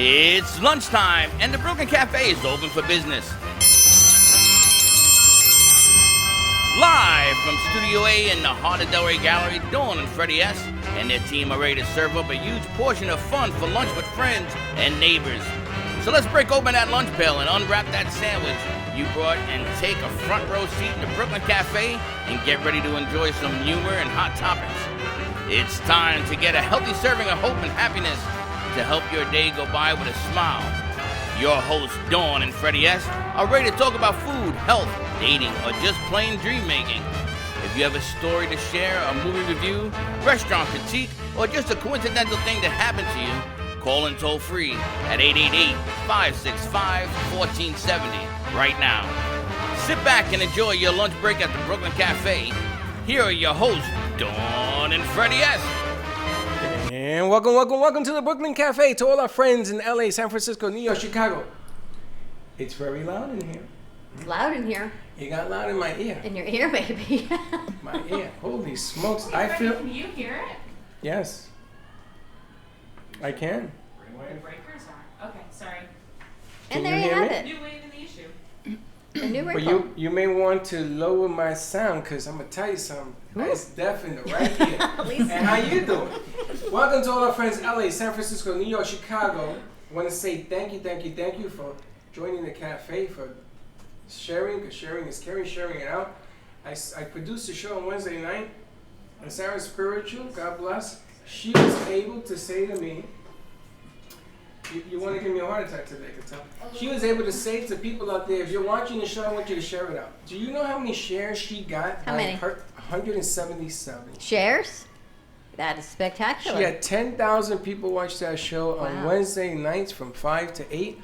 It's lunchtime, and the Brooklyn Cafe is open for business. Live from Studio A in the heart of Delray Gallery, Dawn and Freddie S. and their team are ready to serve up a huge portion of fun for lunch with friends and neighbors. So let's break open that lunch pail and unwrap that sandwich you brought and take a front row seat in the Brooklyn Cafe and get ready to enjoy some humor and hot topics. It's time to get a healthy serving of hope and happiness to help your day go by with a smile. Your hosts, Dawn and Freddie S., are ready to talk about food, health, dating, or just plain dream making. If you have a story to share, a movie review, restaurant critique, or just a coincidental thing that happened to you, call in toll free at 888-565-1470 right now. Sit back and enjoy your lunch break at the Brooklyn Cafe. Here are your hosts, Dawn and Freddie S. And welcome to the Brooklyn Cafe, to all our friends in LA, San Francisco, New York, Chicago. It's very loud in here. It's loud in here. It got loud in my ear. In your ear, baby. My ear. Holy smokes. Wait, I feel... Can you hear it? Yes. I can. The breakers are. Okay, sorry. And Can there you you hear have me? it. New wave in the issue. A new But wrinkle. you may want to lower my sound, because I'm going to tell you something. It's deafening right here. Lisa. And how you doing? Welcome to all our friends in LA, San Francisco, New York, Chicago. I want to say thank you for joining the cafe, for sharing, because sharing is caring, sharing it out. I produced a show on Wednesday night, and Sarah Spiritual, God bless, she was able to say to me, you want to give me a heart attack today, I can tell. She was able to say to people out there, if you're watching the show, I want you to share it out. Do you know how many shares she got? How many? 177. Shares? That is spectacular. She had 10,000 people watch that show on Wow. Wednesday nights from 5 to 8.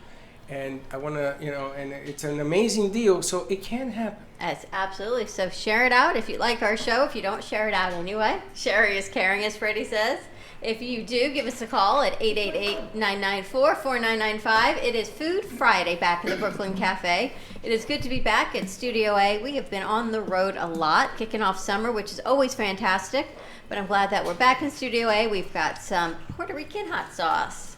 And I want to, and it's an amazing deal, so it can happen. Yes, absolutely. So share it out if you like our show. If you don't, share it out anyway. Sharing is caring, as Freddie says. If you do, give us a call at 888-994-4995. It is Food Friday back in the Brooklyn Cafe. It is good to be back at Studio A. We have been on the road a lot, kicking off summer, which is always fantastic. But I'm glad that we're back in Studio A. We've got some Puerto Rican hot sauce.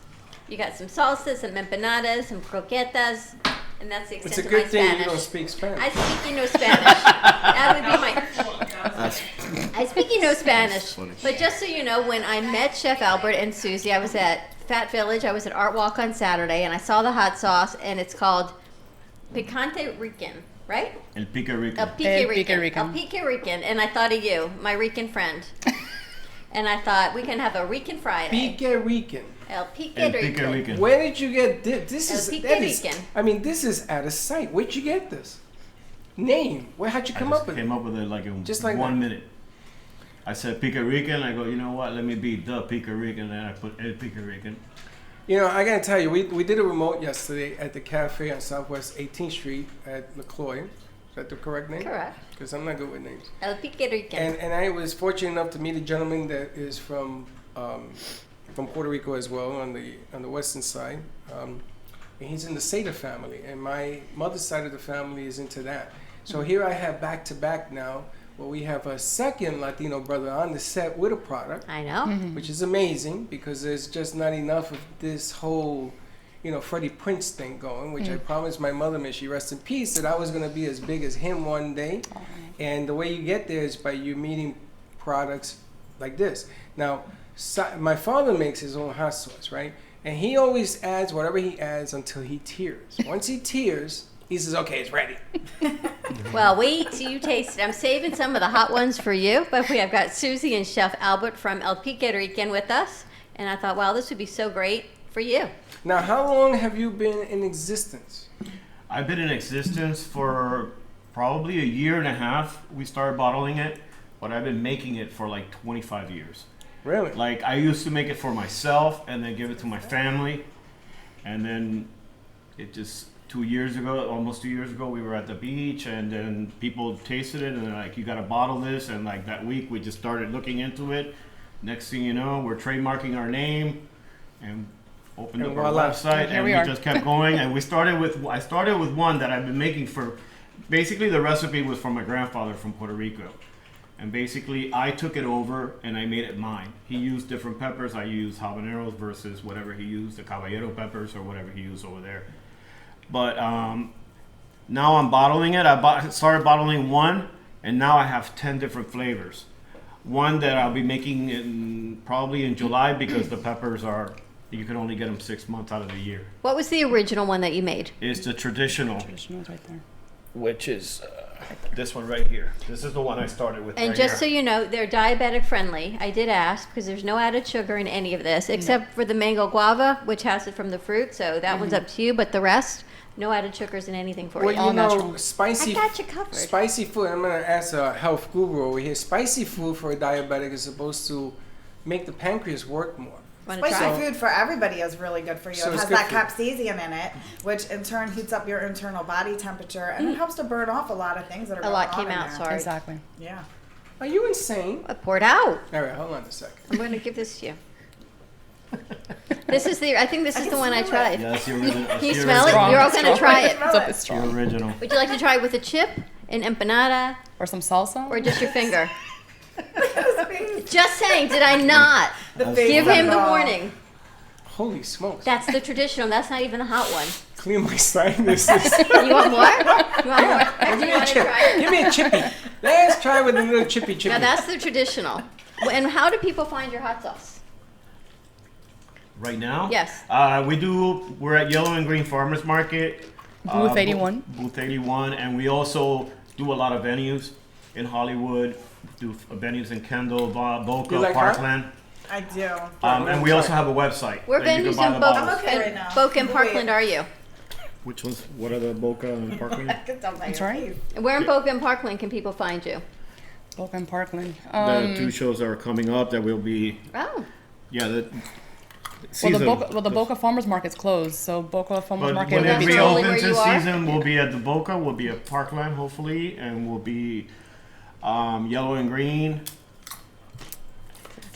You got some salsas, some empanadas, some croquetas, and that's the It's extent a of my good thing Spanish. you don't speak Spanish. I speak no Spanish. That would be my... I speak no Spanish. But just so you know, when I met Chef Albert and Susie, I was at Fat Village. I was at Art Walk on Saturday, and I saw the hot sauce, and it's called Picante Rican, right? El Pica Rican. El Pique Rican. El Pique Rican. And I thought of you, my Rican friend. And I thought, we can have a Rican Friday. Pique Rican. El Pique El Pica Rican. Rican. Where did you get this? This El is, Pique that is, Rican. I mean, this is out of sight. Where'd you get this? Name. How'd you come up with it? Came up with it like in Just like 1 that. minute. I said Pica Rican. I go, you know what? Let me be the Pica Rican. And I put El Pica Rican. I gotta tell you, we did a remote yesterday at the cafe on Southwest 18th Street at LaCroix. Is that the correct name? Correct. Because I'm not good with names. El Pique Rican. And I was fortunate enough to meet a gentleman that is from Puerto Rico as well, on the western side. And he's in the Seda family, and my mother's side of the family is into that. So here I have back to back now, where we have a second Latino brother on the set with a product, I know. which is amazing because there's just not enough of this whole, Freddie Prinze thing going, which I promised my mother, may she rest in peace, that I was going to be as big as him one day. And the way you get there is by you meeting products like this. Now, my father makes his own hot sauce, right? And he always adds whatever he adds until he tears. Once he tears, he says, okay, it's ready. Well, wait till you taste it. I'm saving some of the hot ones for you, but we have got Susie and Chef Albert from El Pique Rican with us. And I thought, wow, this would be so great for you. Now, how long have you been in existence? I've been in existence for probably a year and a half. We started bottling it, but I've been making it for like 25 years. Really? Like I used to make it for myself and then give it to my family. And then it just almost 2 years ago, we were at the beach and then people tasted it and they're like, you got to bottle this. And like that week we just started looking into it. Next thing you know, we're trademarking our name and opened And up our voila. website and we just kept going. And I started with one that I've been making for, basically the recipe was from my grandfather from Puerto Rico. And basically, I took it over and I made it mine. He used different peppers. I used habaneros versus whatever he used, the caballero peppers or whatever he used over there. But now I'm bottling it. I started bottling one, and now I have 10 different flavors. One that I'll be making probably in July because the peppers are, you can only get them 6 months out of the year. What was the original one that you made? It's the traditional, Traditional's right there. which is this one right here. This is the one I started with. And right just so here. you know, they're diabetic friendly. I did ask because there's no added sugar in any of this, except for the mango guava, which has it from the fruit. So that one's up to you. But the rest, no added sugars in anything for Well, you. All you know, natural. I spicy. got you covered. Spicy food. I'm gonna ask a health guru over here. Spicy food for a diabetic is supposed to make the pancreas work more. Wanna Spicy try? food for everybody is really good for you. So it it's has good that for you. capsaicin in it, which in turn heats up your internal body temperature and it helps to burn off a lot of things that are A going lot on came in out. there. Sorry, Exactly. Yeah. Are you insane? I poured out. All right, hold on a second. I'm going to give this to you. This is the. I think this is the one I smell it. tried. Yeah, that's the original. Can you that's the smell it? original. You're all going to try it. Smell It's, it. it's The strong. original. Would you like to try it with a chip, an empanada, Or some salsa. or just your finger? Just saying, did I not The That's face give of him it the all. warning? Holy smokes! That's the traditional. That's not even the hot one. Clean my sinuses. You want more? You want more? Give Do me you a want to chip. try it? Give me a chippy. Let's try with a little chippy. Now that's the traditional. And how do people find your hot sauce? Right now? Yes. We're at Yellow and Green Farmers Market. Booth 81. Booth 81, and we also do a lot of venues in Hollywood, do venues in Kendall, Boca, You like her? Parkland. I do. And we also have a website. Where that you can venues buy in the Boca, bottles. I'm okay right now. Boca and Wait. Parkland are you? Which ones? What are the Boca and Parkland? I could tell by your sorry? face. And where in Boca and Parkland can people find you? Boca and Parkland. The two shows that are coming up that will be, Oh, Well, the Boca Farmers Market's closed, so Boca Farmers But Market when will it be That's only open. reopens where you this are? season, we'll be at the Boca, we'll be at Parkland hopefully, and we'll be Yellow and Green.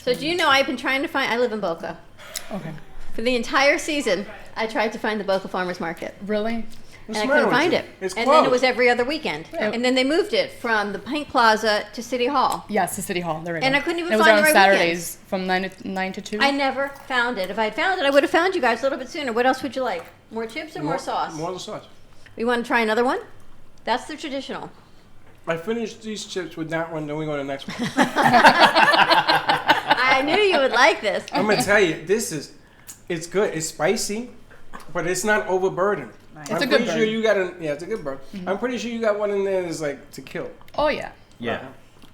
so do you know I've been trying to find? I live in Boca. Okay. For the entire season, I tried to find the Boca Farmers Market, Really? and What's I the couldn't matter with find you? it. It's And then it closed. was every other weekend, Yeah. and then they moved it from the Pint Plaza to City Hall. Yes, the City Hall. There we go. And I couldn't even it was find on the right Saturdays from 9 to 2. I never found it. If I had found it, I would have found you guys a little bit sooner. What else would you like? More chips or more sauce? More sauce. We want to try another one? That's the traditional. I finished these chips with that one, then we go to the next one. I knew you would like this. I'm gonna tell you, it's good. It's spicy, but it's not overburdened. Nice. I'm It's a pretty good sure burn. you got it's a good burn. I'm pretty sure you got one in there that's like to kill. Oh, yeah. Yeah.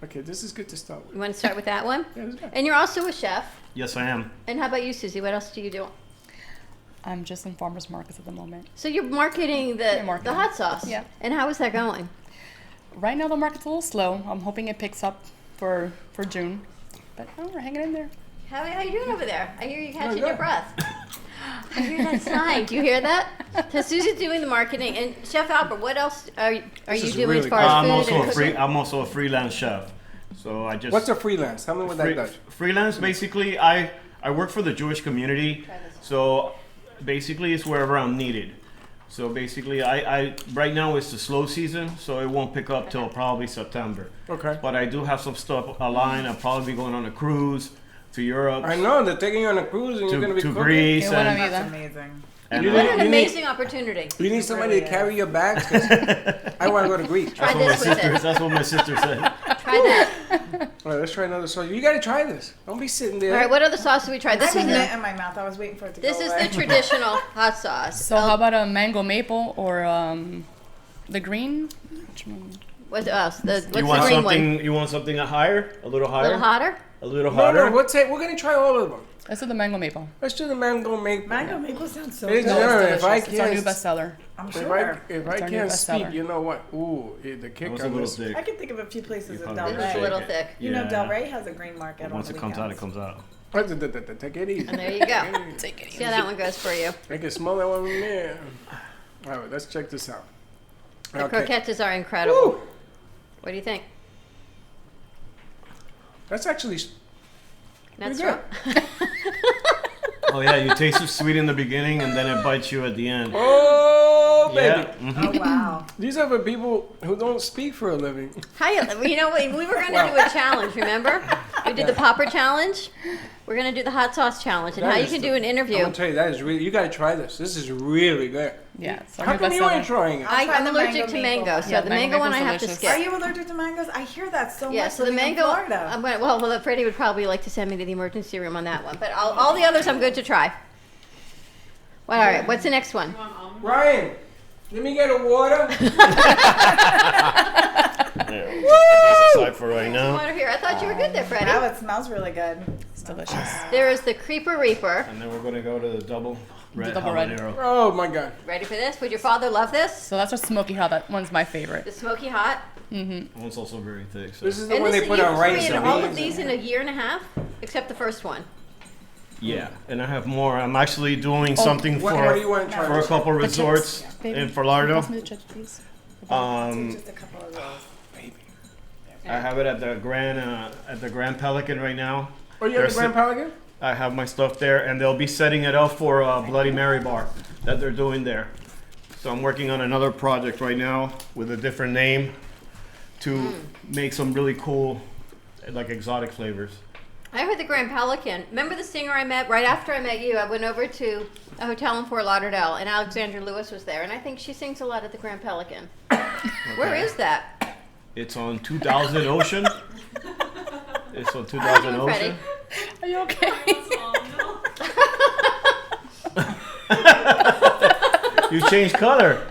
Okay, this is good to start with. You want to start with that one? Yeah, it's good. And you're also a chef. Yes, I am. And how about you, Susie? What else do you do? I'm just in farmers markets at the moment. So you're marketing the marketing. hot sauce. Yeah. And how is that going? Right now, the market's a little slow. I'm hoping it picks up for June. But we're hanging in there. How are you doing over there? I hear you catching good. your breath. I hear that sigh. Do you hear that? So Susie's doing the marketing, and Chef Albert, what else are you is doing really as far good. as I'm food also and a cooking? I'm also a freelance chef. So I just What's a freelance? Tell me what that does. freelance basically I work for the Jewish community. So basically it's wherever I'm needed. So basically I right now it's the slow season, so it won't pick up till probably September. Okay. But I do have some stuff aligned. I'll probably be going on a cruise to Europe, I know they're taking you on a cruise and you're gonna to be cooking. Greece, Yeah, what and, I mean- That's Either. amazing. and, You What need- an you amazing opportunity. You need somebody really to carry your bags. 'Cause I want to go to Greece. Try that's what my this with sister. it. That's what my sister said. Try that. All right, let's try another sauce. You got to try this. Don't be sitting there. All right, what other sauce do we try? I This have is mint the in my mouth. I was waiting for it to this go is away. the traditional hot sauce. So how about a mango maple or the green? Which one? What else? What's You the want green something? one? You want something higher? A little A higher? little hotter? A little No, hotter? no, we're gonna try all of them. This is the mango maple. Let's do the mango maple. Mango maple sounds so It's good. No, it's Yeah, delicious. if I It's our new can't- bestseller. I'm If sure. I It's our new can't speak, bestseller. you know what? Ooh, the That kick was a on little this. thick. I can think of a few places You in probably Del This is a Rey. little Shake thick. You know, Yeah. Del Rey has a green market on Once the it comes out, it weekends. comes out. Take it easy. And there you go. Take it See how that one goes for you. I can smell that one from there. All right, let's check this out. The Okay. croquettes are incredible. Woo! What do you think? That's actually That's good. right. Oh yeah, you taste it sweet in the beginning and then it bites you at the end. oh go, baby. Yeah. Oh wow. These are for people who don't speak for a living. Hi, you know, we were going to do a challenge, remember? We did the popper challenge. We're going to do the hot sauce challenge and That how you is can the- do an I'm interview. gonna tell you, that is really, you gotta try this. This is really good. Yeah. So How come you ain't trying it? I'll try I'm the allergic to mango mango, maple so Yeah, the mango mango one I maple's have to delicious. skip. Are you allergic to mangoes? I hear that so Yeah, much. so the living in mango. Florida. I'm going, well, Freddie would probably like to send me to the emergency room on that one, but all the others I'm good to try. Well, all right, what's the next one? Ryan, let me get a water. Yeah. This aside for right now. Water here. I thought you were good there, Wow, Freddie. it smells really good. It's delicious. There is the Creeper Reaper. And then we're gonna go to the double red double red. habanero. Oh my god. Ready for this? Would your father love this? So that's a smoky hot. That one's my favorite. The Smoky Hot. One's also very thick. So. This is the And one this they put you on rice created and all of beans. these in a year and a half, except the first one. Yeah, and I have more. I'm actually doing something What do you for want to try? a couple resorts Baby, in Fort Lauderdale. pass me the chips, please. Just a couple of those. I have it at the Grand Pelican right now. Oh, you have the Grand Pelican? I have my stuff there, and they'll be setting it up for a Bloody Mary bar that they're doing there. So I'm working on another project right now with a different name to make some really cool, like exotic flavors. I heard the Grand Pelican. Remember the singer I met right after I met you? I went over to a hotel in Fort Lauderdale, and Alexandra Lewis was there, and I think she sings a lot at the Grand Pelican. Where is that? It's on 2000 Ocean. It's on How 2000 you doing, Freddie? Ocean. Are you okay? You changed color.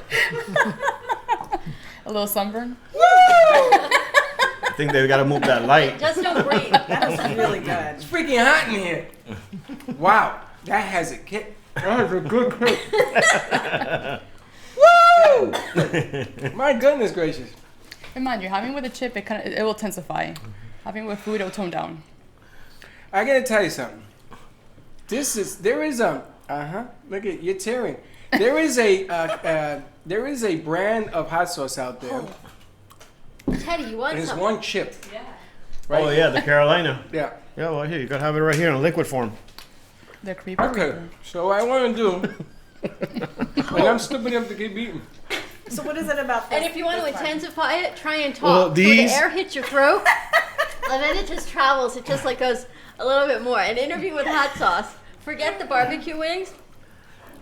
A little sunburn. I think they gotta move that light. Just don't breathe. That is really good. It's freaking hot in here. Wow, that has a kick. That has a good kick. Woo! My goodness gracious. And mind you, having with a chip, it will intensify. Having with food, it will tone down. I gotta tell you something. There is look at you're tearing. There is a brand of hot sauce out there. Teddy, you want And it's something? one chip. Yeah. Right? Oh yeah, the Carolina. Yeah. Yeah, well here you gotta have it right here in liquid form. The creeper. Okay. Reaper. So what I want to do, and I'm stupid enough to keep eating. So what is it about this? And if you want to this one? intensify it, try and talk. Well, So these- the air hits your throat, and then it just travels. It just like goes a little bit more. An interview with hot sauce. Forget the barbecue wings.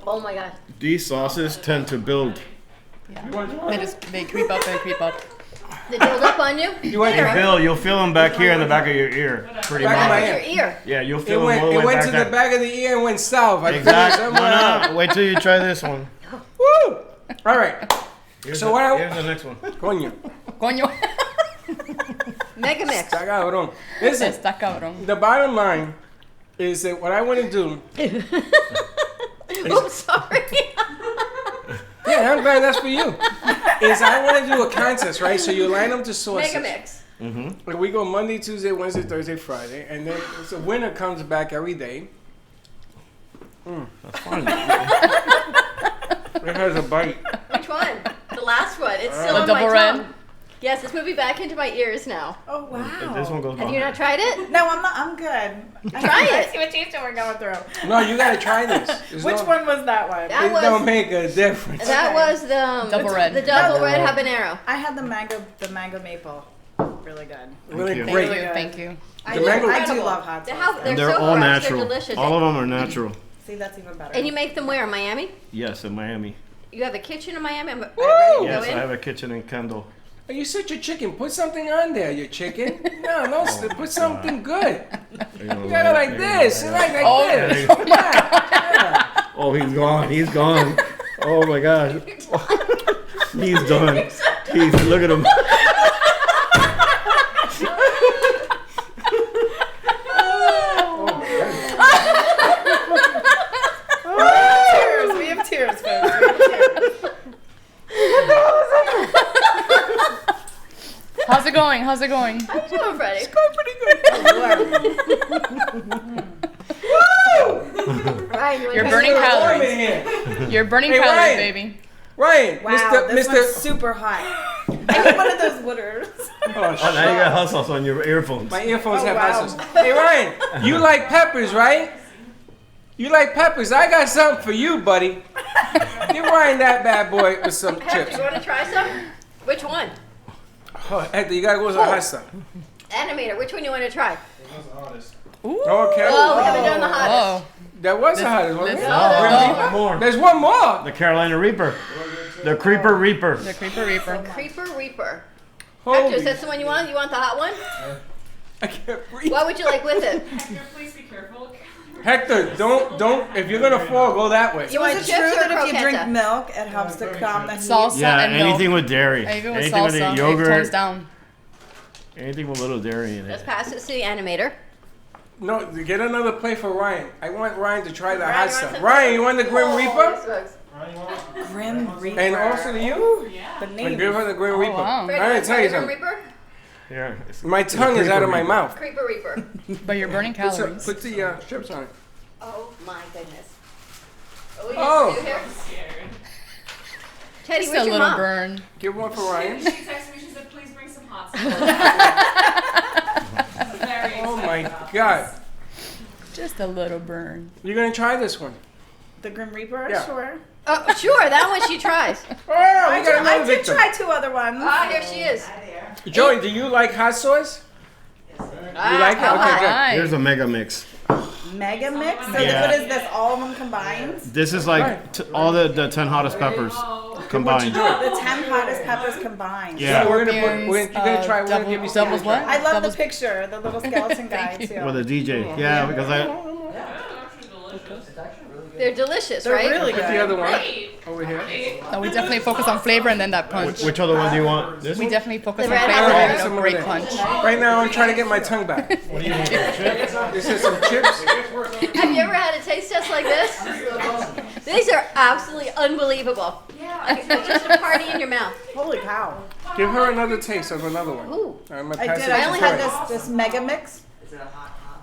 Oh my god. These sauces tend to build. Yeah. They creep up and creep up. They build up on you. You want Hey to Bill, you'll feel them back here in the back of your ear. Pretty Back of my much. ear. Your ear. Yeah, you'll It feel them went, all the it way went back to there. the back of the ear and went south. I Exactly. figured No, somewhere no. Wait till you try this one. Woo! All right. Here's So what I- here's the next one. Coño. Coño. Mega mix. Está cabrón. Listen, Está cabrón. the bottom line is that what I want to do. Oops, sorry. Yeah, I'm glad that's for you. Is I want to do a contest, right? So you line up the sauces. Mega mix. Like we go Monday, Tuesday, Wednesday, Thursday, Friday, and then the winner comes back every day. That's fine. It has a bite. Which one? The last one. It's still The on my double red? tongue. Yes, it's moving back into my ears now. Oh wow. This one goes Have on. you not tried it? No, I'm not. I'm good. Try I it. see what you two are going through. No, you gotta try this. There's Which no- one was that one? That It was don't make a difference. that Okay. was the Double red. The double Double red red. habanero. I had the mango maple. Really good. Really you. Thank great. you. Thank you. I The mango- do love hot They're, sauce. And they're they're so all fresh. natural. They're delicious. All of them are natural. See, that's even better. And you make them where in Miami? Yes, in Miami. You have a kitchen in Miami. I'm ready to Yes, go I in. have a kitchen in Kendall. Oh, you such a chicken. Put something on there, you chicken. No, put something good. You know, You got it like this. Like Oh, this. oh Yeah. Oh, he's gone. He's gone. Oh my gosh. He's done. He's look at him. Tears. We have tears, folks. We have tears. How's it going? How's it going? How you doing, Freddie? Ryan, you You're wanna burning try some- Warm calories. in here. You're burning Hey, calories, Ryan. baby. Ryan, Wow, this one's Mr. super hot. I need one of those wooders. Oh, Oh, now you got hot sauce on your earphones. my earphones Oh, have wow. hot sauce. Hey, Ryan, you like peppers, right? You like peppers. I got something for you, buddy. Give Ryan that bad boy with some Hector, chips. you want to try some? Which one? Oh, Hector, you gotta go with the hot stuff. Animator, which one you want to try? Ooh. Okay. Oh, we haven't done the hottest. Oh. That was the hottest one. One more. There's one more. The Carolina Reaper. The Creeper Reaper. The Creeper Reaper. Creeper Reaper. Hector, Holy, is that the one you want? You want the hot one? I can't breathe. What would you like with it? Hector, please be careful. Hector, don't. If you're gonna fall, go that way. You want Is it chips true or that if you drink croqueta? milk, it helps to calm the heat? Salsa Yeah, and anything milk. with dairy. Even with Anything with salsa, the it tones yogurt. down. Anything with a little dairy in Let's it. pass it to the animator. No, get another plate for Ryan. I want Ryan to try the Ryan, hot you want stuff. some- Ryan, you want the Grim Oh, Reaper? this looks- Grim Reaper. And also to you? Yeah. The And name. give her the Grim Reaper. wow. Freddy, I you gotta want tell you Grim something. Reaper? Here. it's- My it's a tongue is Creeper out of my Reaper. mouth. Creeper Reaper. But you're burning Put calories. put the chips on it. Oh my goodness. Oh, Oh. you here? Scared. Teddy, Just a where's your little mom? burn. Give one for Ryan. She texted me, she said, please bring some hot sauce. Very Oh excited my about God. this. Just a little burn. You're gonna try this one. The Grim Reaper? Yeah. Sure. Oh, sure, that one she tries. Oh, we I got another did victim. try 2 other ones. Ah, here she is. Joey, do you like hot sauce? Ah, You like it? how Okay, hot? good. Right. Here's a mega mix. Mega mix? So Yeah. what is this? All of them combined? This is like all the 10 hottest peppers combined. The 10 hottest peppers combined. Yeah. So we're gonna Scorpions, you're gonna try. We're gonna double- give you some. doubles what? I love Doubles- the picture, the little skeleton guy too. With a DJ. Yeah, because I. They're delicious, They're right? really Put the good. other one Great. over here. No, we definitely focus on flavor and then that punch. Which other one do you want? This We one? definitely focus The on red flavor hot and Some a over great there. punch. Right now, I'm trying to get my tongue back. What do you need? This is some chips. Have you ever had a taste test like this? These are absolutely unbelievable. Yeah. It's just a party in your mouth. Holy cow. Give her another taste of another one. Ooh, I'm gonna I pass did. it I to only Fred. had this mega mix.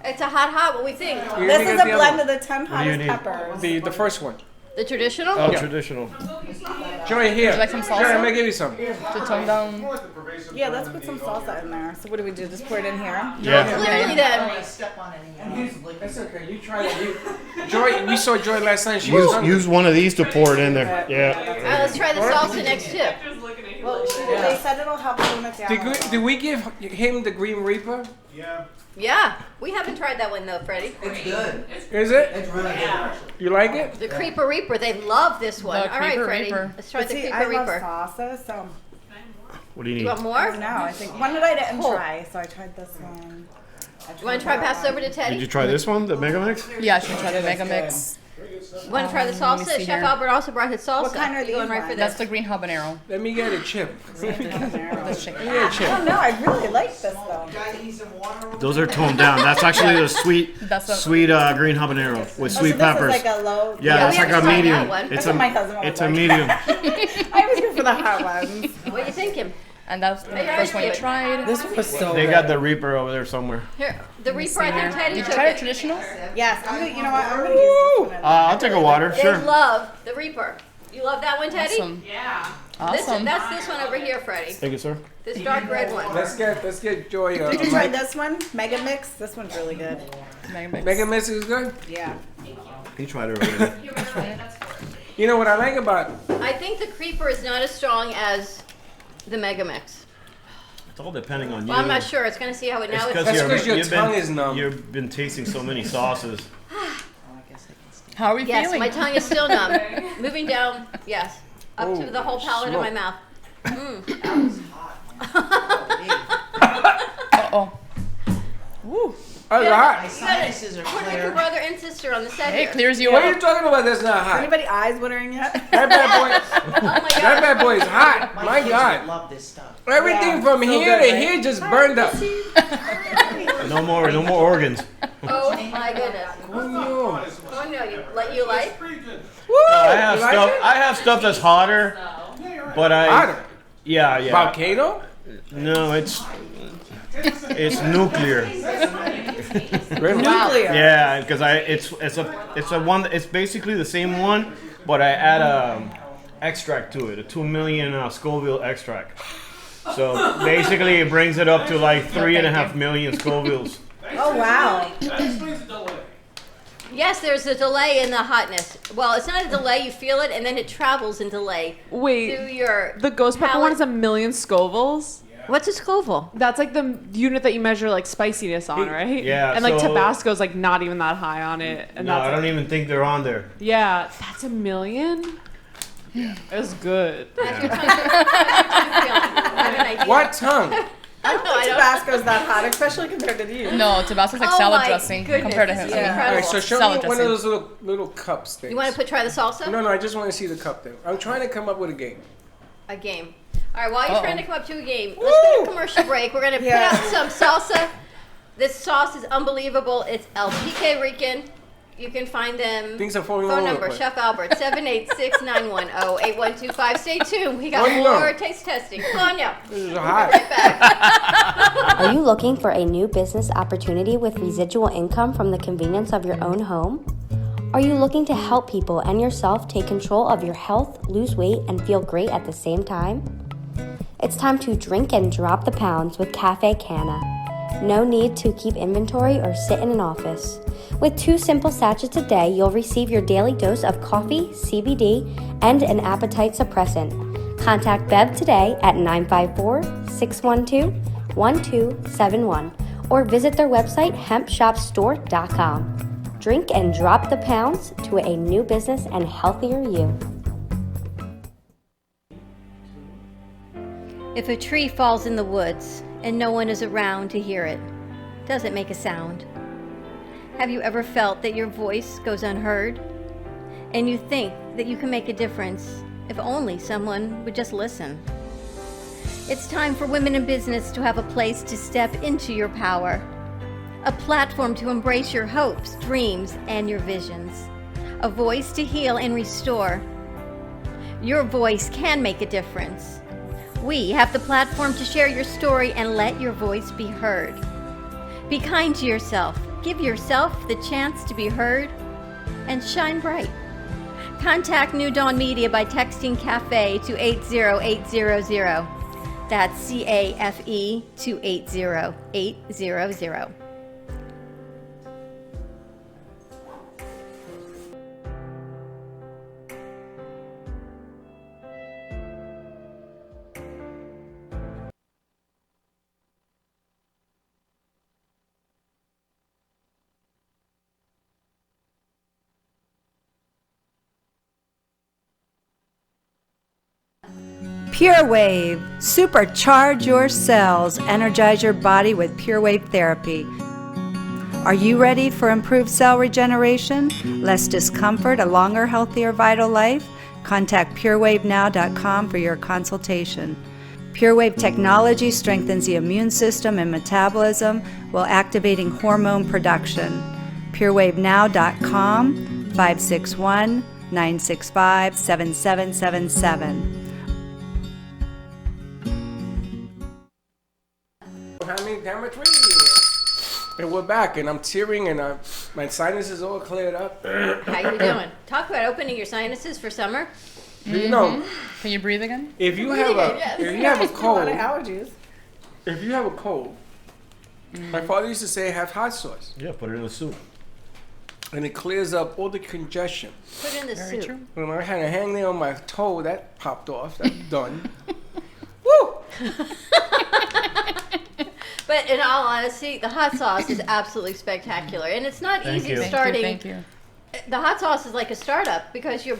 it's a hot. What we think? You're This gonna is get a the blend other of the 10 do you hottest need? peppers. the first one. The traditional? Oh, Yeah. traditional. Joey, here. you like some salsa? Joey, I'm gonna give you some. To tone down. Yeah, let's put some salsa in there. So what do we do? Just pour it in here? Yeah. Clearly then. That's okay. You try it. Joy, we saw Joy last night. She was hungry. Use one of these to pour it in there. Yeah. All right, let's try the salsa next too. Hector's looking at you. Well, they said it'll help tone it down. Did we give him the Green Reaper? Yeah, we haven't tried that one though, Freddie. It's good. Is it? It's really good. You like it? The Creeper Reaper. They love this one. The All right, Creeper Freddie. Reaper. Let's try But the see, Creeper I love Reaper. salsa, so What do you You need? want I more? don't know. I think one that I didn't Oh. try, so I tried this one. You want to try pass it over to Teddy? Did you try this one, the mega mix? Yeah, I should try the mega mix. You want to try the let me salsa? see Chef here. Albert also brought his salsa. What kind are You these going right for ones? That's this? the green habanero. Let me get a chip. The chicken. Let me get a I chip. don't know. I really like this though. Guys need some water over Those are toned down. That's actually the sweet, That's a- sweet green habanero with Oh, sweet so peppers. This is like a low. Yeah, Yeah, it's we like a haven't tried medium. that one. It's That's what my husband would it's a like. medium. I was here for the hot ones. What are you thinking? And that's the Hey, first one you guys, tried. This was so They got the Reaper over there somewhere. Here, the Reaper. I think Teddy Did you took try the it. traditional? Yes, I'm gonna. You know what? I'm gonna use this one. I'll take a water, They sure. love the Reaper. You love that one, Teddy? Awesome. Yeah. Awesome. That's this one over here, Freddie. Thank you, sir. This dark red one. Let's get Joy. Did you try this one? Mega Mix. This one's really good. Mega mix. Mega Mix is good. Yeah. He tried it already. You're right. That's good. You know what I like about I think the Creeper is not as strong as the Mega Mix. It's all depending on you. Well, I'm not sure. It's gonna see how it now It's it's. That's 'cause your you've tongue been, is numb. You've been tasting so many sauces. How are we Yes, feeling? my tongue is still numb. Moving down, yes, up to Oh, the whole palate of my smoke. mouth. Uh-oh. Woo. that's hot. My sinuses are Put like your clear. brother and sister on the set Hey, here. clears you What are you up. talking about? That's not hot. Anybody eyes watering yet? That bad Oh my boy. That god. bad boy is hot. My My kids God. love this stuff. Everything Yeah, from so here good, to right? here just burned up. No more organs. Oh my goodness. Oh no. Oh no, you like? Woo! I have You like stuff. it? I have stuff that's hotter, but I. Hotter. Yeah. Volcano? No, it's nuclear. Nuclear. Yeah, because it's basically the same one, but I add extract to it, a 2 million Scoville extract. So basically, it brings it up to like 3.5 million Scovilles. Oh wow. Yes, there's a delay in the hotness. Well, it's not a delay. You feel it, and then it travels in delay Wait, through your the ghost pepper one palate. is 1,000,000 Scovilles. What's a Scoville? That's like the unit that you measure like spiciness on, right? Yeah, And like so- Tabasco's like not even that high on it. And No, that's I don't even think they're on there. Yeah, that's 1,000,000. Yeah. It's good. How's your tongue? How's your tongue feeling? I have an idea. What tongue? I don't think Tabasco's that hot, especially compared to you. No, Tabasco's like Oh salad my dressing goodness, compared to this him. is Yeah. All incredible. right, so show Salad me one of dressing. those little cups things. You want to try the salsa? No, I just want to see the cup thing. I'm trying to come up with a game. A game. All right, while you're trying to come up to a game, let's go to a commercial break. We're going to Yeah. put out some salsa. This sauce is unbelievable. It's El Pique Rican. You can find them. Things are falling all Phone over the number, place. Chef Albert, 786-910-8125. Stay tuned. We got What do you more know? taste testing. Come on, yeah. This is hot. Are you looking for a new business opportunity with residual income from the convenience of your own home? Are you looking to help people and yourself take control of your health, lose weight, and feel great at the same time? It's time to drink and drop the pounds with Cafe Canna. No need to keep inventory or sit in an office. With 2 simple sachets a day, you'll receive your daily dose of coffee, CBD, and an appetite suppressant. Contact Bev today at 954-612-1271 or visit their website hempshopstore.com. Drink and drop the pounds to a new business and healthier you. If a tree falls in the woods and no one is around to hear it, does it make a sound? Have you ever felt that your voice goes unheard? And you think that you can make a difference if only someone would just listen? It's time for women in business to have a place to step into your power, a platform to embrace your hopes, dreams, and your visions, a voice to heal and restore. Your voice can make a difference. We have the platform to share your story and let your voice be heard. Be kind to yourself. Give yourself the chance to be heard and shine bright. Contact New Dawn Media by texting CAFE to 80800. That's CAFE to 80800. Pure Wave. Supercharge your cells. Energize your body with Pure Wave therapy. Are you ready for improved cell regeneration, less discomfort, a longer, healthier, vital life? Contact purewavenow.com for your consultation. Pure Wave technology strengthens the immune system and metabolism while activating hormone production. purewavenow.com 561-965-7777. How much weight? And we're back, and I'm tearing, and my sinuses all cleared up. How you doing? Talk about opening your sinuses for summer. You know, Can you breathe again? if you have a if you have a A lot cold, of allergies. if you have a cold, my father used to say have hot sauce, Yeah, put it in a soup. and it clears up all the congestion. Put it in the Very soup. true. When I had a hangnail on my toe, that popped off. That's done. Woo! But in all honesty, the hot sauce is absolutely spectacular, and it's not Thank easy you. starting. Thank you. The hot sauce is like a startup because you're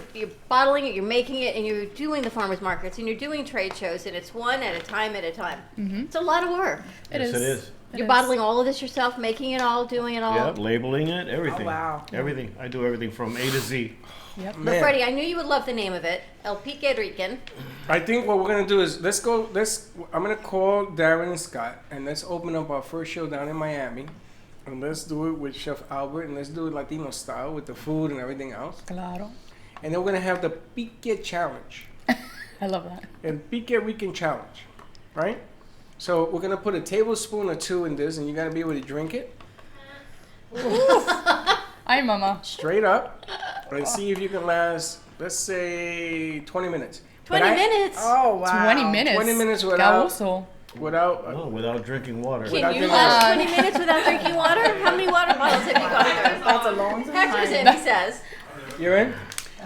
bottling it, you're making it, and you're doing the farmers markets, and you're doing trade shows, and it's one at a time at a time. It's a lot of work. Yes, it is. You're bottling all of this yourself, making it all, doing it all. Yeah, labeling it, everything. Oh, wow. Everything. I do everything from A to Z. But Man. Freddie, I knew you would love the name of it, El Pique Rican. I think what we're gonna do is I'm gonna call Darren and Scott, and let's open up our first show down in Miami, and let's do it with Chef Albert, and let's do it Latino style with the food and everything else. Claro. And then we're gonna have the Pique Challenge, I love that. and Pique Rican Challenge, right? So we're gonna put a tablespoon or 2 in this, and you gotta be able to drink it Hi, Mama. straight up, and see if you can last, let's say, 20 minutes. But 20 minutes? Oh, wow. 20 minutes. 20 minutes without- Gabuso. Without without drinking water. Can you last 20 minutes without drinking water? How many water bottles have you gone through? That's a long time. Hector's in, he says. you're in.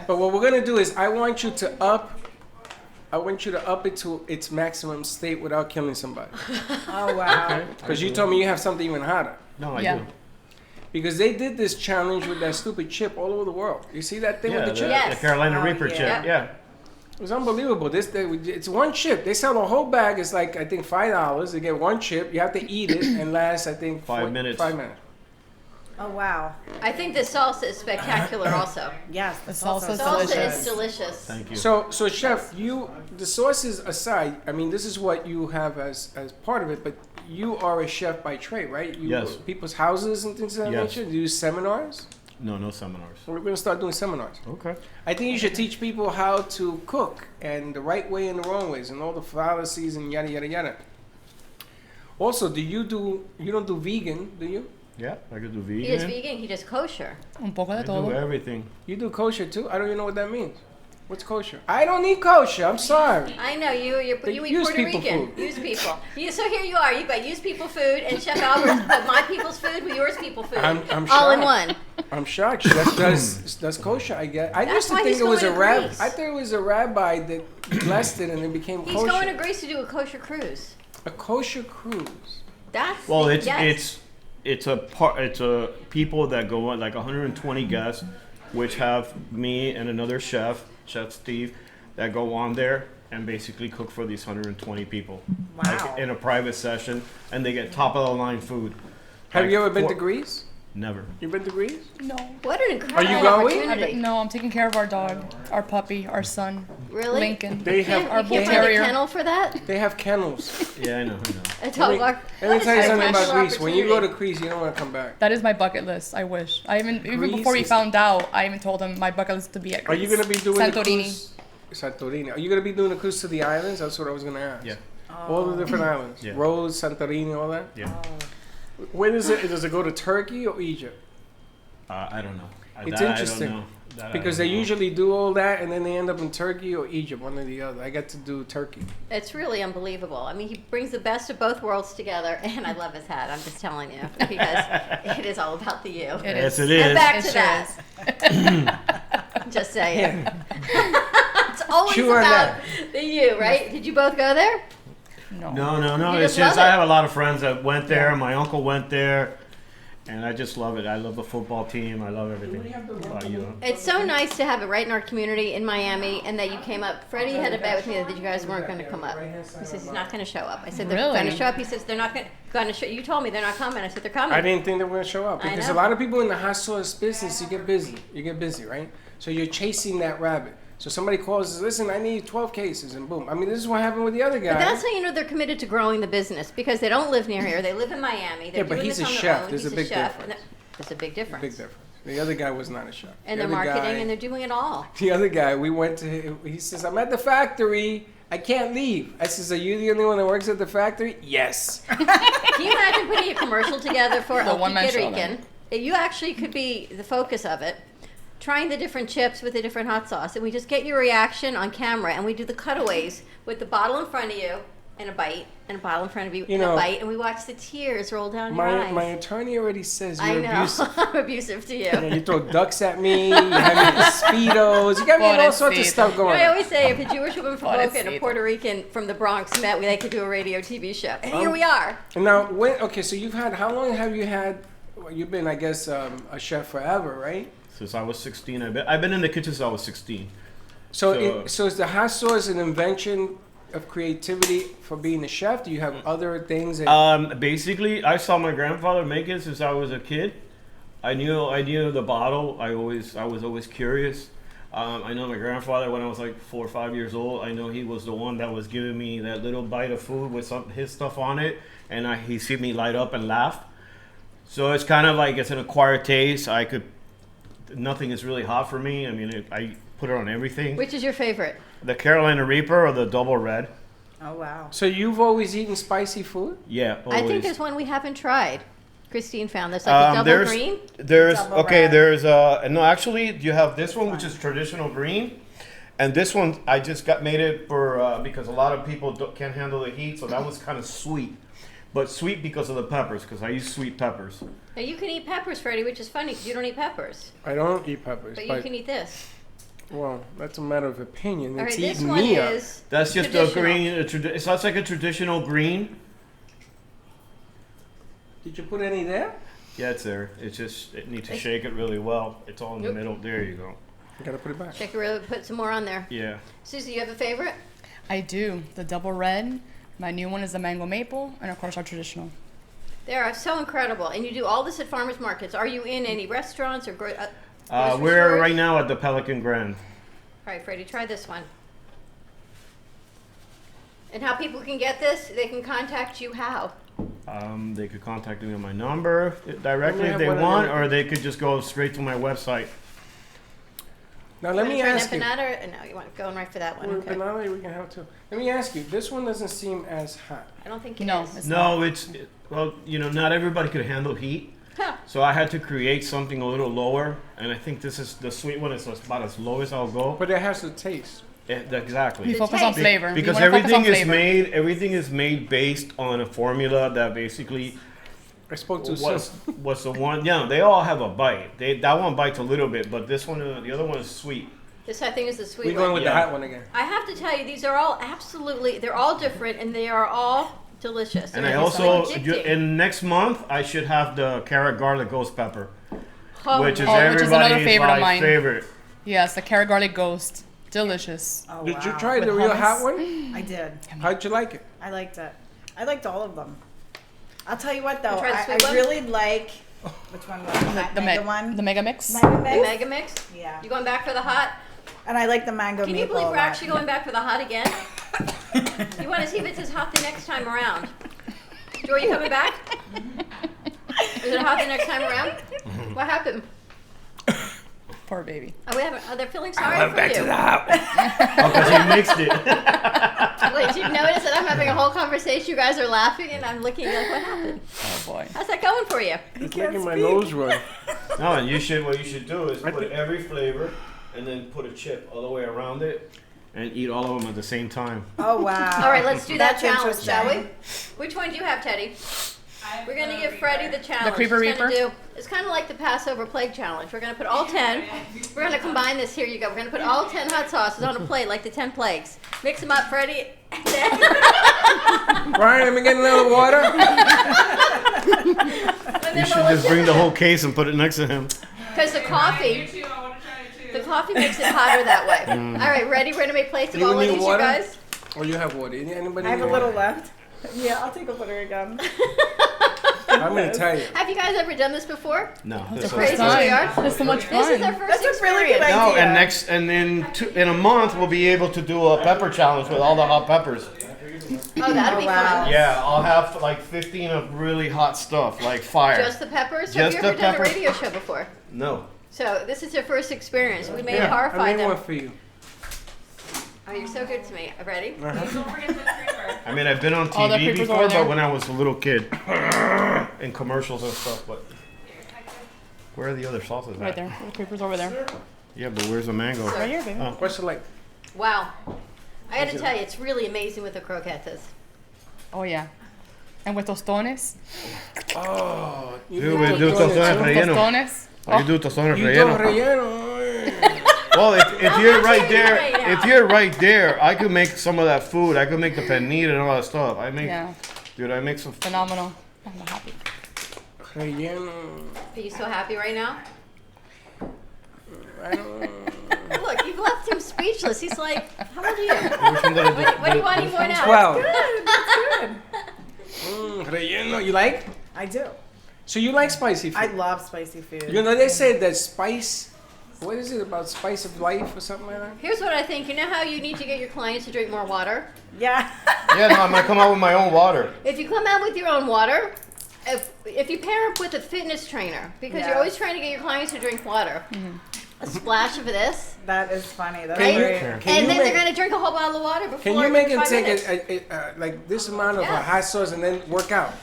But what we're gonna do is I want you to up it to its maximum state without killing somebody. Oh wow. Because you told me you have something even hotter. No, I Yeah. do. Because they did this challenge with that stupid chip all over the world. You see that thing Yeah, with the chip? Yes. the Carolina Oh, Reaper yeah. chip. Yeah. It was unbelievable. It's one chip. They sell the whole bag. It's like I think $5. They get one chip. You have to eat it and last I think 5 minutes. 5 minutes. Oh wow. I think the salsa is spectacular also. Yes, The the salsa is Salsa delicious. is delicious. Thank you. So chef, the sauces aside, I mean this is what you have as part of it, but you are a chef by trade, right? You Yes. People's houses and things of that Yes. nature. Do you do seminars? No seminars. We're gonna start doing seminars. Okay. I think you should teach people how to cook and the right way and the wrong ways and all the fallacies and yada yada yada. Also, you don't do vegan, do you? Yeah, I could do vegan. He is vegan, he does kosher. Un poco de I do todo. everything. You do kosher too? I don't even know what that means. What's kosher? I don't eat kosher. I'm sorry. I know you They eat use Puerto people Rican. food. Use people. So here you are. You've got use people food and Chef Albert's put my people's food with yours people food. I'm all in shocked. one. I'm shocked. Chef does kosher. I guess. I That's used to why think he's it was a going to rabbi. Greece. I thought it was a rabbi that blessed it and it became He's kosher. going to Greece to do a kosher cruise. A kosher cruise. That's Well, yes. it's a people that go on like 120 guests, which have me and another chef, Chef Steve, that go on there and basically cook for these 120 people. Wow. Like in a private session, and they get top of the line food. Have Like you ever been to four- Greece? Never. You been to Greece? No. What an incredible Are you going? opportunity. No, I'm taking care of our dog, our puppy, our son, Really? Lincoln. They have You our can't bull find a terrier. kennel for that? they have kennels. Yeah, I know. A dog walk. Let me What tell you a something about spectacular Greece. When you go to opportunity. Greece, you don't want to come back. That is my bucket list. I wish. I even Greece before he is- found out, I even told him my bucket list to be at Are Greece. you going to be doing the Santorini. cruise? Santorini. Are you going to be doing the cruise to the islands? That's what I was going to ask. Yeah. All the different islands. Yeah. Rhodes, Santorini, all that. Yeah. When is it? Does it go to Turkey or Egypt? I don't know. It's That interesting. I don't know. That I Because don't they know. usually do all that and then they end up in Turkey or Egypt, one or the other. I got to do Turkey. It's really unbelievable. I mean, he brings the best of both worlds together, and I love his hat. I'm just telling you because it is all about the you. Yes, it And is. back It to sure that. Just saying. It's always Chew on about the you, right? Did you both go there? No. No. You It's just just love I it. have a lot of friends that went there. My uncle went there, and I just love it. I love the football team. I love everything about you. It's so nice to have it right in our community in Miami, and that you came up. Freddie had a bet with me that you guys weren't going to come up. He says he's not going to show up. I said they're Really? going to show up. He says they're not going to show. You told me they're not coming. I said they're coming. I didn't think they were going to show up I because know. a lot of people in the hot sauce business, you get busy. You get busy, right? So you're chasing that rabbit. So somebody calls and says, listen, I need 12 cases, and boom. I mean, this is what happened with the other guy. But that's how you know they're committed to growing the business because they don't live near here. They live in Miami. They're Yeah, but doing he's this a on their chef. own. There's He's a big chef. difference. There's a big difference. Big difference. The other guy was not a chef. And The they're other marketing guy- and they're doing it all. The other guy, we went to, he says, I'm at the factory. I can't leave. I says, are you the only one that works at the factory? Yes. Can you imagine putting a commercial together for The El one-man show, Rican? You actually could be the focus of it. Trying the different chips with the different hot sauce, and we just get your reaction on camera, and we do the cutaways with the bottle in front of you and a bite, and a bottle in front of you, and know, a bite, and we watch the tears roll down your eyes. My attorney already says I you're know. abusive. I'm abusive to you. You know, you throw ducks at me. You have me in Speedos. You got me in all sorts of Pobrecito. stuff You know, going I on. always say if a Jewish woman from Boca and a Pobrecito. Puerto Rican from the Bronx met, they could do a radio TV show. And here we are. And now, okay, so how long have you had, well, you've been, I guess, a chef forever, right? Since I was 16, I've been in the kitchen since I was 16. So is the hot sauce an invention of creativity for being a chef? Do you have other things that... Basically, I saw my grandfather make it since I was a kid. I knew the bottle. I was always curious. I know my grandfather when I was like 4 or 5 years old. I know he was the one that was giving me that little bite of food with his stuff on it, and he see me light up and laugh. So it's kind of like it's an acquired taste. Nothing is really hot for me. I mean, I put it on everything. Which is your favorite? The Carolina Reaper or the Double Red. Oh wow. So you've always eaten spicy food? Yeah, I think always. there's one we haven't tried. Christine found this, like a double there's, green. There's Double okay. red. There's no. Actually, you have this one, which is traditional green, And this one, I just made it for, because a lot of people can't handle the heat, so that was kind of sweet. But sweet because of the peppers, because I use sweet peppers. Now you can eat peppers, Freddie, which is funny because you don't eat peppers. I don't eat peppers, But you can eat this. Well, that's a matter of opinion. All right, It's this eating one me up. is That's just traditional. a green, so that's like a traditional green. Did you put any there? Yeah, it's there. It's just, it needs to shake it really well. It's all in the Yep. middle. There you go. You gotta put it back. Shake it really, put some more on there. Yeah. Susie, you have a favorite? I do. The double red. My new one is the mango maple, and of course our traditional. They are so incredible. And you do all this at farmers markets. Are you in any restaurants or grocery We're stores? right now at the Pelican Grand. All right, Freddie, try this one. And how people can get this, they can contact you how? They could contact me on my number directly if have they one of want, them. or they could just go straight to my website. Now let me ask you. Empanada? No, you want going right for that one. Well, Okay. banana we can have too. Let me ask you. This one doesn't seem as hot. I don't think it No, is. it's No, well, not everybody could handle heat. Huh. So I had to create something a little lower, and I think this is the sweet one is about as low as I'll go. But it has the taste. Exactly. We The focus on taste. flavor. We Because wanna focus on everything is made based on a formula that basically I spoke too soon. was the one. Yeah, they all have a bite. That one bites a little bit, but this one, the other one is sweet. This, I think, is the We're sweet going one. with Yeah. the hot one again. I have to tell you, these are all absolutely, they're all different and they are all delicious. And They're I just also, addicting. in next month, I should have the carrot garlic ghost pepper, Oh, which is no. which is another everybody's favorite of like mine. favorite. Yes, the carrot garlic ghost. Delicious. Oh, Did you wow. try the With real hummus? hot one? I did. How'd you like it? I liked it. I liked all of them. I'll tell you what though, You tried the I sweet one? really like which one was it? The Mega one? The mega mix. Mega The Mix? Mega Mix? Yeah. You going back for the hot? And I like the mango Can you maple. believe a we're lot. actually going back for the hot again? You want to see if it's as hot the next time around? Joy, you coming back? Is it hot the next time around? What happened? Poor baby. Oh, we haven't. Oh, they're feeling sorry for you. Because he mixed it. Wait, did you notice that I'm having a whole conversation? You guys are laughing, and I'm looking like, what happened? Oh boy. How's that going for you? It's making my nose run. No, and what you should do is put every flavor and then put a chip all the way around it and eat all of them at the same time. Oh wow. All right, let's do that That's challenge, shall we? interesting. Which one do you have, Teddy? I have We're going to the give Freddie the challenge. Creeper He's gonna Reaper? It's kind of like the Passover plague challenge. We're going to put all 10. We're going to combine this. Here you go. We're going to put all 10 hot sauces on a plate like the 10 plagues. Mix them up, Freddie. And then Brian, let me get another water. You should just bring the whole case and put it next to him. Because the You coffee, too, I want to try it too. the coffee makes it hotter that way. All right, ready? We're going to make plates of You all of need these, you water? guys. Or you have water? Anybody I have need a water? little left. Yeah, I'll take a litter again. I'm gonna tell you. Have you guys ever done this before? No. The this Crazy is- first we time. are. That's so much This is fun. our first That's a really good experience. idea. No, and in a month we'll be able to do a pepper challenge with all the hot peppers. Oh, that'll be wow. fun. Yeah, I'll have like 15 of really hot stuff, like fire. Just the peppers? Just Have you ever the done a peppers. radio show before? No. So this is your first experience. We may Yeah, I horrify made them. one for you. Oh, you're so good to me. Ready? Uh-huh. Don't forget the creeper. I mean, I've been on All the TV creepers before, over there. but when I was a little kid, in commercials and stuff. But where are the other sauces Right at? there. The creeper's over there. Yeah, but where's the mango? Right here, baby. Oh. What's it like? Wow. I got to tell you, it's really amazing with the croquettes. Oh yeah. And with tostones. Oh, you Dude, do we do tostones tostones too? relleno. Tostones. Oh, you do tostones You do relleno. relleno. Well, if you're right there, right now. if you're right there, I could make some of that food. I could make the panita and all that stuff. I make, Yeah. dude, I make some. Phenomenal. I'm happy. Relleno. Are you so happy right now? I don't. Look, you've left him speechless. He's like, how old are you? Which one did I do? What do you want anymore now? 12. Relleno. You like? I do. So you like spicy food? I love spicy food. You know, they say that spice, what is it about spice of life or something like that? Here's what I think. You know how you need to get your clients to drink more water? Yeah. Yeah, no, I'm gonna come out with my own water. If you come out with your own water, if you pair up with a fitness trainer, because you're Yeah. always trying to get your clients to drink water, a splash of this, That is funny. That's Can you- great. Can and you then make- they're going to drink a whole bottle of water before Can you make him 5 take minutes. like this amount of Yeah. hot sauce and then work out?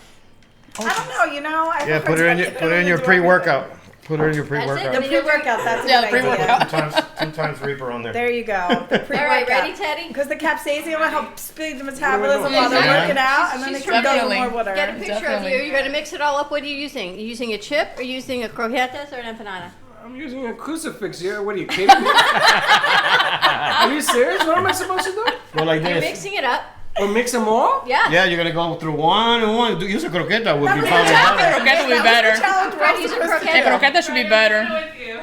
I don't know, you know. I Yeah, prefer put it in to your put it in your do pre-workout. Put her in your That's it. pre-workout. The pre-workout, that's a Yeah, good the pre-workout. idea. Sometimes Reaper on there. There you go. The pre-workout. All right, ready, Teddy? Because the capsaicin will help speed the metabolism Yeah, while they're exactly. working out, and then they She's can go definitely- more water. Get a picture Definitely. of you. You're going to mix it all up. What are you using? You using a chip or using a croquetas or an empanada? I'm using a crucifix here. What are you kidding me? Are you serious? What am I supposed to do? Go like You're this. mixing it up. Or mix them all? Yeah. Yeah, you're gonna go through one and one. Use a croqueta would be probably challenge. better. Croqueta would be better. Challenge Fred, use a Yeah, croqueta. croqueta should be better. with you.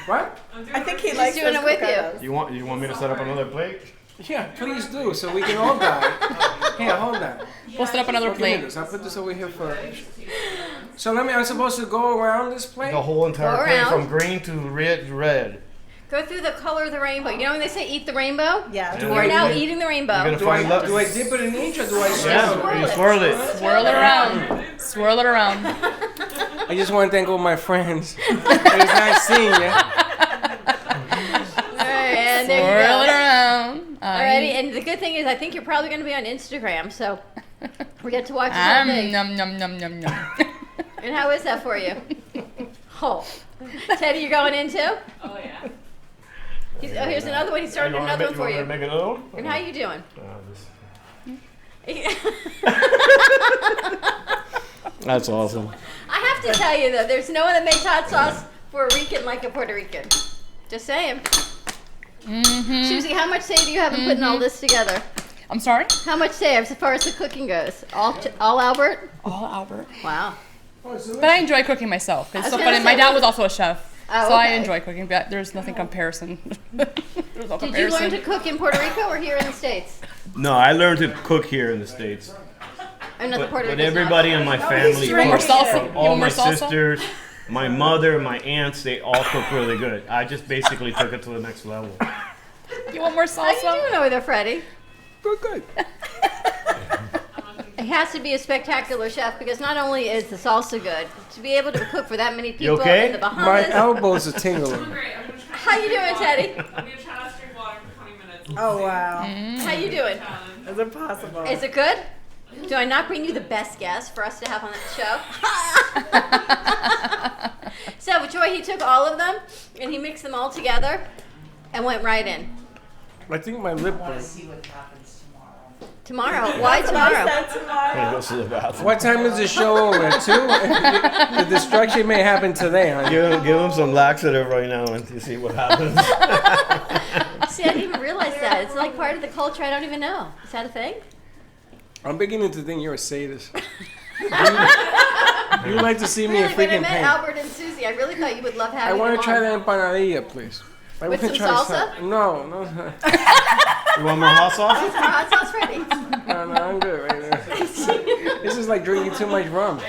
What? I think he She's likes doing those it with you. croquetas. You want me to set up another plate? Yeah, please do, so we can all die. Here, hold that. We'll set up another Give me plate. this. I'll put this over here first. So I'm supposed to go around this plate? The whole entire Go plate around. from green to red. Go through the color of the rainbow. You know when they say eat the rainbow? Yeah. Do You're I now dip- eating the rainbow. You're gonna Do I, find love. do I dip it in each or do I Yeah, swirl you it? swirl it. Swirl it around. Swirl it around. I just want to thank all my friends. It's not seen yet. All right, and there Swirl you it go. around. Alrighty, and the good thing is I think you're probably going to be on Instagram, so we get to watch this whole thing. Num num num num num. And how is that for you? Oh. Teddy, you're going in too? Oh yeah. Here's another one. He started another one for You you. want me to make another one? And how you doing? That's awesome. I have to tell you though, there's no one that makes hot sauce for a Rican like a Puerto Rican. Just saying. Susie, how much say do you have in putting all this together? I'm sorry? How much say as far as the cooking goes? All Albert? All Albert. Wow. But I enjoy cooking myself. It's I so was gonna funny. My say- dad was also a chef. Oh, So I okay. enjoy cooking, but there's nothing comparison. There's no Did you learn comparison. to cook in Puerto Rico or here in the States? No, I learned to cook here in the States. Or not the But, Puerto but Ricans, everybody in my family You want more cooks. salsa? From You all want more my salsa? sisters, my mother, my aunts, they all cook really good. I just basically took it to the next level. You want more How you salsa? doing over there, Freddie? Good. He has to be a spectacular chef because not only is the salsa good, to be able to cook for that many people okay? in the My Bahamas. elbows are tingling. Great. I'm gonna try. How you doing, Teddy? I'm gonna try not to drink water for 20 minutes. Oh, wow. How you doing? Challenge. Is it possible? Is it good? Do I not bring you the best guest for us to have on that show? So, Joy, he took all of them and he mixed them all together and went right in. I think my lip Want to burnt. see what happens tomorrow. Tomorrow. Why tomorrow? When he goes to the bathroom. What time is the show over? 2? The destruction may happen today, honey. Give him some laxative right now and you see what happens. See, I didn't even realize that. It's like part of the culture I don't even know. Is that a thing? I'm beginning to think you're a sadist. You like to see me in Really, when I freaking met pain. Albert and Susie, I really thought you would love I having want them to try on. that empanadilla, please. I With wanna some try salsa? No. You want more hot sauce? Hot sauce ready. No, I'm good right now. This is like drinking too much rum.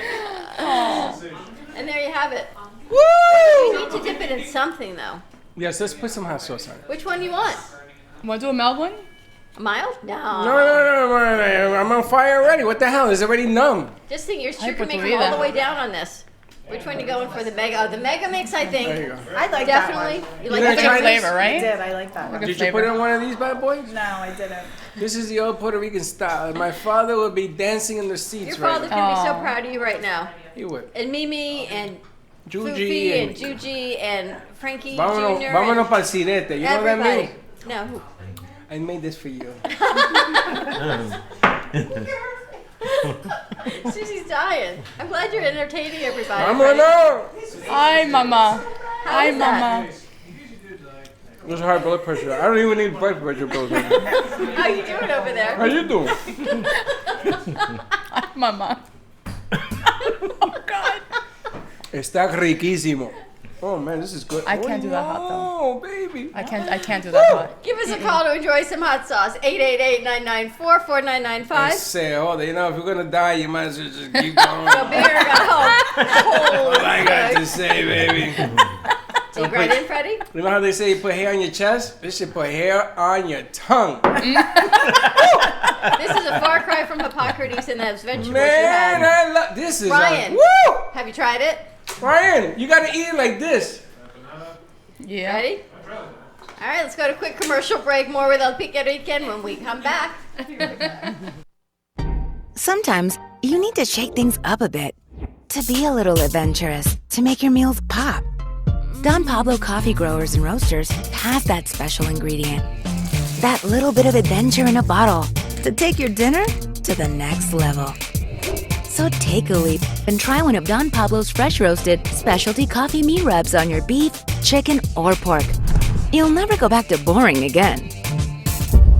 And there you have it. Woo! You need to dip it in something, though. Yes, let's put some hot sauce on it. Which one do you want? Want to do a mild one? Mild? No. No, I'm on fire already. What the hell? It's already numb. Just think, your sugar put may three go all then. the way down on this. Which one you going for? The mega? Oh, the mega mix, I think. There you go. I like Definitely. that one. You like gonna the try mega this? Flavor, I right? did. I like that one. Good Did you put flavor. it on one of these bad boys? No, I didn't. This is the old Puerto Rican style. My father would be dancing in the Your seats father's right going to be so Aw. proud of you right now. now. He would. And Mimi and Juji Fufi and Juji and Frankie Vámonos, Jr. vámonos and pa'l sirete. You know what that everybody. means? No. who- I made this for you. Susie's dying. I'm glad you're entertaining everybody. Vámonos! Hi, mama. How Hi, is that? mama. There's high blood pressure. I don't even need blood pressure pills. Right now. How you doing over there? How you doing? Hi, mama. Oh, God. Está riquísimo. Oh man, this is good. I can't do that hot, though. Oh baby. I can't do that hot. Give us a call to enjoy some hot sauce. 888-994-4995. Say, oh, you know, if you're gonna die, you might as well just keep going. So beer got home. All I got to say, baby. Dig right in, Freddie. You know how they say you put hair on your chest? This should put hair on your tongue. This is a far cry from Hippocrates and those vegetables you Man, had. I love this. Is Ryan. woo! Have you tried it? Ryan, you gotta eat it like this. Yeah. Ready? All right, let's go to a quick commercial break. More with El Pique Rican when we come back. Sometimes you need to shake things up a bit. to be a little adventurous, to make your meals pop. Don Pablo Coffee Growers and Roasters has that special ingredient. That little bit of adventure in a bottle to take your dinner to the next level. So take a leap and try one of Don Pablo's fresh roasted specialty coffee meat rubs on your beef, chicken, or pork. You'll never go back to boring again.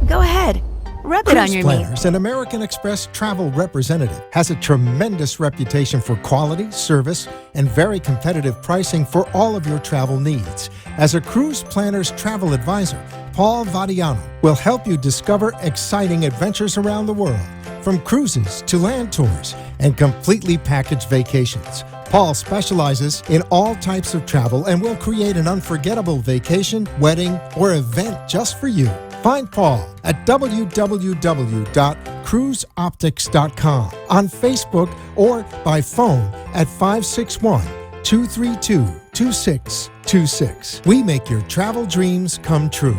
Go ahead, rub it on your meat. Planners, an American Express travel representative, has a tremendous reputation for quality, service, and very competitive pricing for all of your travel needs. As a Cruise Planners travel advisor, Paul Vadiano will help you discover exciting adventures around the world, from cruises to land tours and completely packaged vacations. Paul specializes in all types of travel and will create an unforgettable vacation, wedding, or event just for you. Find Paul at www.cruiseoptics.com, on Facebook, or by phone at 561-232-2626. We make your travel dreams come true.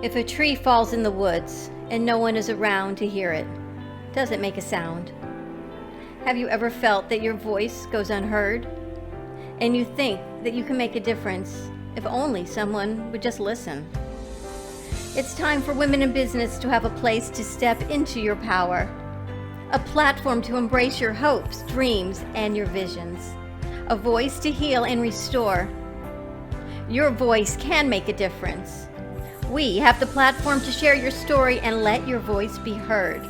If a tree falls in the woods and no one is around to hear it, does it make a sound? Have you ever felt that your voice goes unheard? And you think that you can make a difference if only someone would just listen? It's time for women in business to have a place to step into your power, a platform to embrace your hopes, dreams, and your visions, a voice to heal and restore. Your voice can make a difference. We have the platform to share your story and let your voice be heard.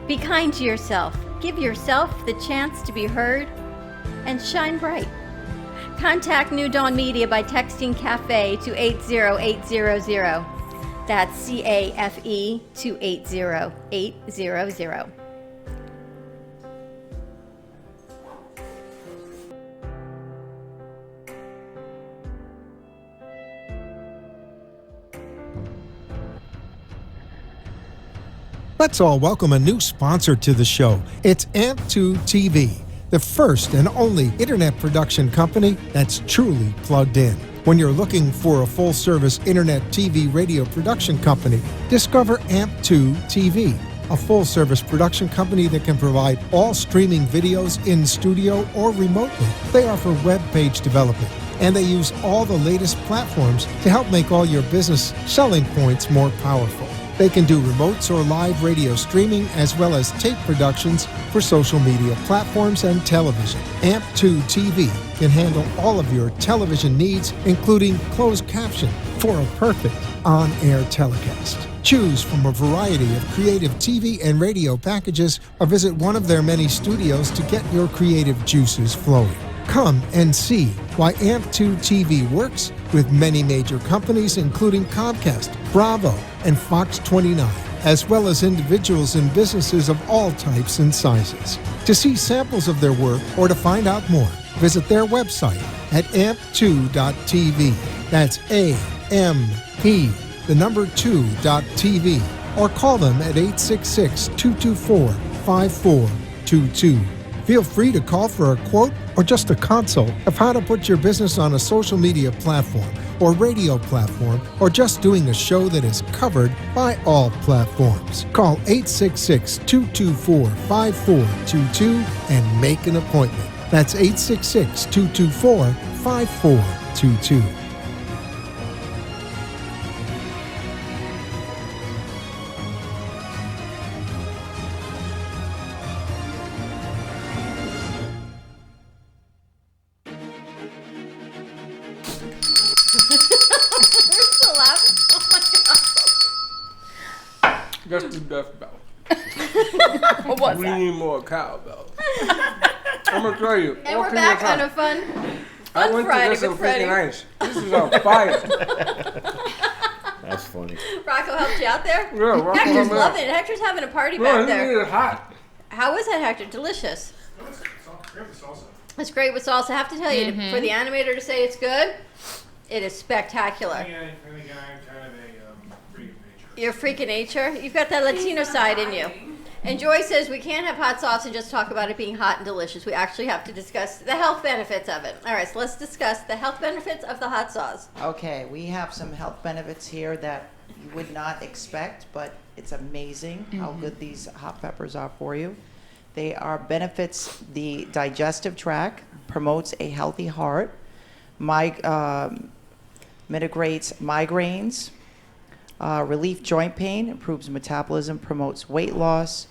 Be kind to yourself. Give yourself the chance to be heard and shine bright. Contact New Dawn Media by texting CAFE to 80800. That's CAFE to 80800. Let's all welcome a new sponsor to the show. It's AMP2 TV, the first and only internet production company that's truly plugged in. When you're looking for a full-service internet TV radio production company, discover AMP2 TV, a full-service production company that can provide all streaming videos in studio or remotely. They offer web page development, and they use all the latest platforms to help make all your business selling points more powerful. They can do remotes or live radio streaming, as well as tape productions for social media platforms and television. AMP2 TV can handle all of your television needs, including closed caption for a perfect on-air telecast. Choose from a variety of creative TV and radio packages, or visit one of their many studios to get your creative juices flowing. Come and see why AMP2 TV works with many major companies, including Comcast, Bravo, and Fox 29, as well as individuals and businesses of all types and sizes. To see samples of their work or to find out more, visit their website at amp2.tv. That's AMP2.tv, or call them at 866-224-5422. Feel free to call for a quote or just a consult of how to put your business on a social media platform or radio platform, or just doing a show that is covered by all platforms. Call 866-224-5422 and make an appointment. That's 866-224-5422. Just the death bell. What was We that? need more cowbell. I'm gonna tell you. And what we're can you back on try? a fun I went Friday to get some with Freddie. freaking ice. This is on fire. That's funny. Rocco helped you out there? Yeah, Rocco Hector's helped me out. loving it. Hector's having a party No, back he there. needed it hot. How is that, Hector? Delicious. It's great with salsa. I have to tell you, for the animator to say it's good, it is spectacular. I think I'm kind of a freak of nature. You're a freak of nature. You've got that Latino side in you. And Joy says we can't have hot sauce and just talk about it being hot and delicious. We actually have to discuss the health benefits of it. All right, so let's discuss the health benefits of the hot sauce. Okay, we have some health benefits here that you would not expect, but it's amazing how good these hot peppers are for you. They are benefits the digestive tract, promotes a healthy heart, mitigates migraines, relief joint pain, improves metabolism, promotes weight loss.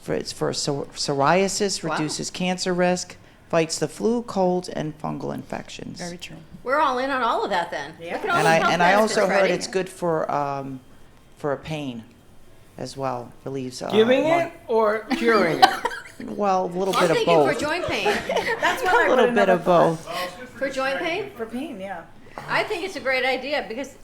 It's for psoriasis, reduces cancer risk, fights the flu, colds, and fungal infections. Very true. We're all in on all of that then. Yeah. Look at all these health And I benefits, also heard Freddie. it's good for a pain as well. Relieves Giving it or curing it? Well, a little I'm bit of thinking both. for joint pain. That's what I A little would've bit never of both. For joint pain? For pain, yeah. I think it's a great idea because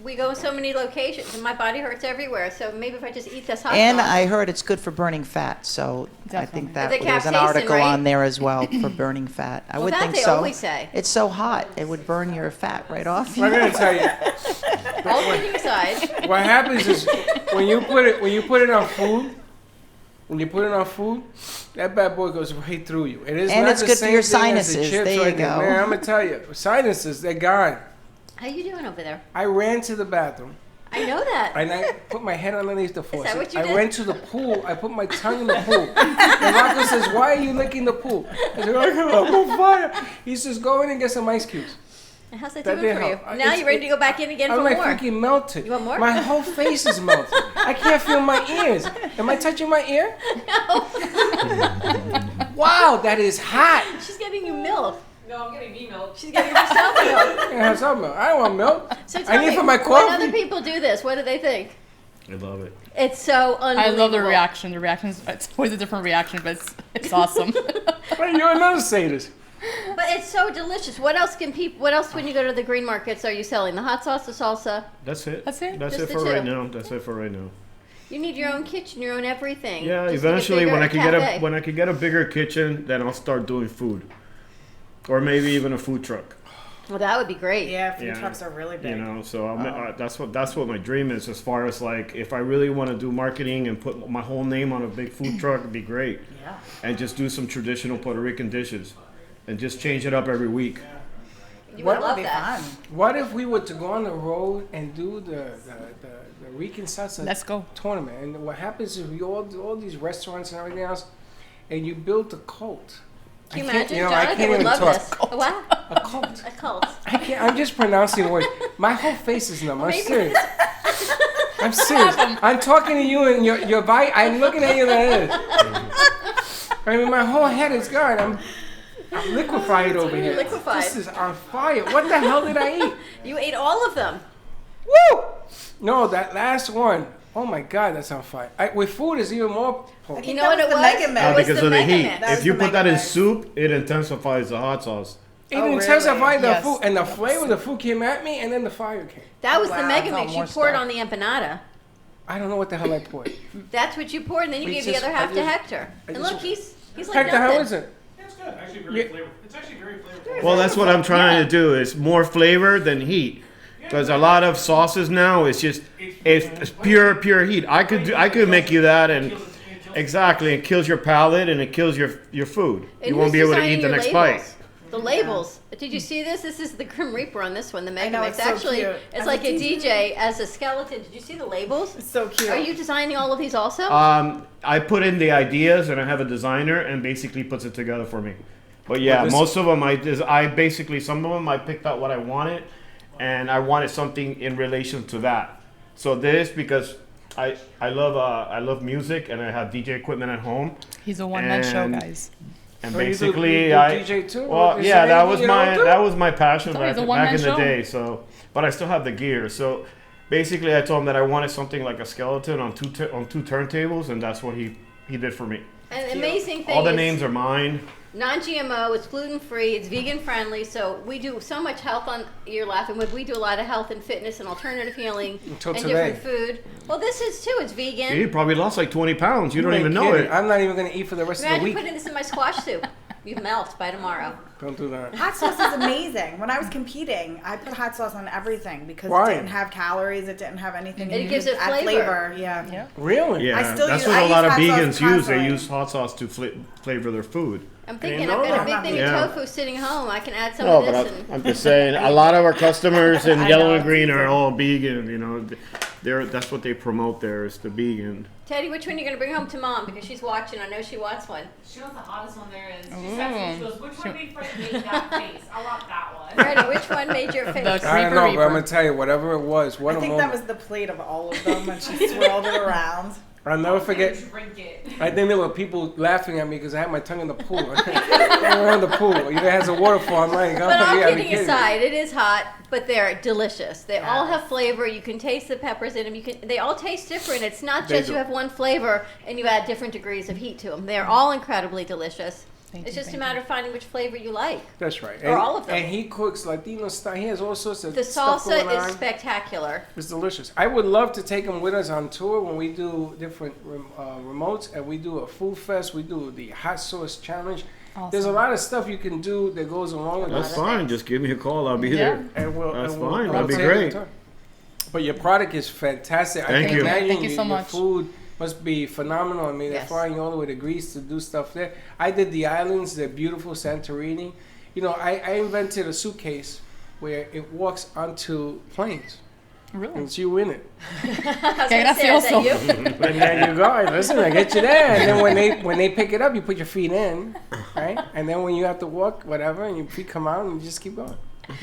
we go so many locations and my body hurts everywhere. So maybe if I just eat this hot And sauce. I heard it's good for burning fat, so I think that The there's an capsaicin, article right? on there as well for burning fat. I Well, would that think they so. always say. It's so hot, it would burn your fat right off. I'm gonna tell you. All kidding aside. What happens is when you put it on food, that bad boy goes right through you. It is And not it's the good for same your thing as the sinuses. chips There you right go. Man, I'm gonna tell you, sinuses, they're gone. How you doing over there? I ran to the bathroom. I know that. And I put my head underneath the faucet. what you I did? went to the pool. I put my tongue in the pool. And Rocco says, "Why are you licking the pool?" I said, "I'm on fire." He says, "Go in and get some ice cubes." How's that That doing did for you? help. Now It's- you're ready to go back in again I'm for like more. freaking melted. You want more? My whole face is melted. I can't feel my ears. Am I touching my ear? No. Wow, that is hot. She's getting you milk. No, I'm getting milk. She's getting herself milk. I have some milk. I don't want milk. So I tell need me, for my when coffee. other people do this, what do they think? I love it. It's so I unbelievable. love the reaction. The reaction is it's always a different reaction, but it's awesome. Wait, you're another sadist. But it's so delicious. What else can people? What else when you go to the green markets are you selling? The hot sauce, the salsa. That's it. That's it? That's Just it the for two? right now. That's it for right now. You need your own kitchen, your own everything. Yeah, Just like a eventually bigger when I could cafe. when I could get a bigger kitchen, then I'll start doing food, or maybe even a food truck. Well, that would be great. Yeah, food Yeah. trucks are really big. You know, so that's what my dream is. As far as like, if I really want to do marketing and put my whole name on a big food truck, it'd be great. Yeah. And just do some traditional Puerto Rican dishes, and just change it up every week. You What would love would be that. fun. What if we were to go on the road and do the Rican salsa Let's go. tournament? And what happens is we all do all these restaurants and everything else, and you build a cult. Can you I can't- imagine? you know, I Jonathan can't would even love talk. this. A what? A cult. A cult. I can't. I'm just pronouncing words. My whole face is numb. I'm Maybe serious. I'm serious. I'm talking to you and your bite. I'm looking at you like this. I mean, my whole head is gone. I'm liquefied over here. Liquefied. This is on fire. What the hell did I eat? You ate all of them. Woo! No, that last one. Oh my God, that's on fire. With food is even more potent. You know what it was? Mega It Man. was because the of the Mega heat. Man. That was If you the put that Mega in Man. soup, it intensifies the hot sauce. It Oh, intensified really? the food, Yes. and the flavor of the food came at me, and then the fire came. That was the Wow, Mega it's Mix. all You more poured stuff. on the empanada. I don't know what the hell I poured. That's what you poured, and then you We gave the just- other I half to just- Hector. I And just- look, he's like Hector, how nothing. is it? Yeah, it's good. Actually, very flavorful. It's actually very flavorful. Well, that's what I'm trying to do. Is more flavor than heat. Because a lot of sauces now, it's pure heat. I could make you that, and exactly, it kills your palate and it kills your food. And You won't who's be able to designing eat the your next labels? bite. The labels. Did you see this? This is the Grim Reaper on this one, the Mega know, Mix. it's so Actually, cute. it's As like a a DJ. DJ as a skeleton. Did you see the labels? It's so cute. Are you designing all of these also? I put in the ideas, and I have a designer, and basically puts it together for me. But yeah, Well, this- most of them I basically, some of them I picked out what I wanted, and I wanted something in relation to that. So this, because I love music, and I have DJ equipment at home. He's a one-man show, And- guys. And Oh, you do- basically, you do I DJ too? well, Is yeah, there that anything was you don't do? my passion So back he's a in one-man the show. day. So, but I still have the gear. So, basically, I told him that I wanted something like a skeleton on two turntables, and that's what he did for me. And the amazing thing All the is names are mine. non-GMO, it's gluten-free, it's vegan-friendly, so we do so much health on You're Laughing With. We do a lot of health and fitness and alternative healing Until and today. different food. Well, this is too. It's vegan. You probably lost like 20 pounds. You don't ain't even know kidding. it. I'm not even going to eat for the rest of the Imagine week. putting this in my squash soup. You'd melt by tomorrow. Don't do that. Hot sauce is amazing. When I was competing, I put hot sauce on everything because Why? it didn't have calories. It didn't have anything. And it You gives could it add flavor. Yeah. Really? Yeah, I still that's use- what I a lot of use hot vegans sauce use. They constantly. use hot sauce to flavor their food. I'm thinking know I've got a that. big thing Yeah. of tofu sitting home. I can add some No, of but this. I'm just saying, a lot of our customers in I yellow know, and green it's are all vegan. You know, that's what they promote there is the vegan. Teddy, which one are you going to bring home to Mom? Because she's watching. I know she wants one. She wants the hottest one there is. She Ooh. said to me, she goes, which one made Freddie make that face? I want that one. Freddie, which one made your face? I don't know, but I'm gonna tell you, whatever it was, what I a think moment. that was the plate of all of them when she swirled it around. I'll never forget. Drink it. I think there were people laughing at me because I had my tongue in the pool. Around the pool. You know, it has a waterfall. I'm like, oh, But all you gotta be kidding kidding me. aside, it is hot, but they're delicious. They all have flavor. You can taste the peppers in them. They all taste different. It's not They just do. you have one flavor and you add different degrees of heat to them. They're all incredibly delicious. It's just a matter of finding which flavor you like. That's right. Or all of them. And he cooks Latino style. He has all sorts of The stuff salsa going is on. spectacular. It's delicious. I would love to take him with us on tour when we do different remotes and we do a food fest. We do the hot sauce challenge. There's a lot of stuff you can do that goes along with That's that. fine. Just give me a call. I'll be there. And That's and we'll fine. That'd be take great. the time. But your product is fantastic. I Thank can you. imagine Thank you so your much. food must be phenomenal. I mean, they're Yes. flying you all the way to Greece to do stuff there. I did the islands. They're beautiful, Santorini. You know, I invented a suitcase where it walks onto planes. Really? And it's you in it. I was gonna say, is that you? And there you go. Listen, I get you there. And then when they pick it up, you put your feet in, right? And then when you have to walk, whatever, and your feet come out, and you just keep going.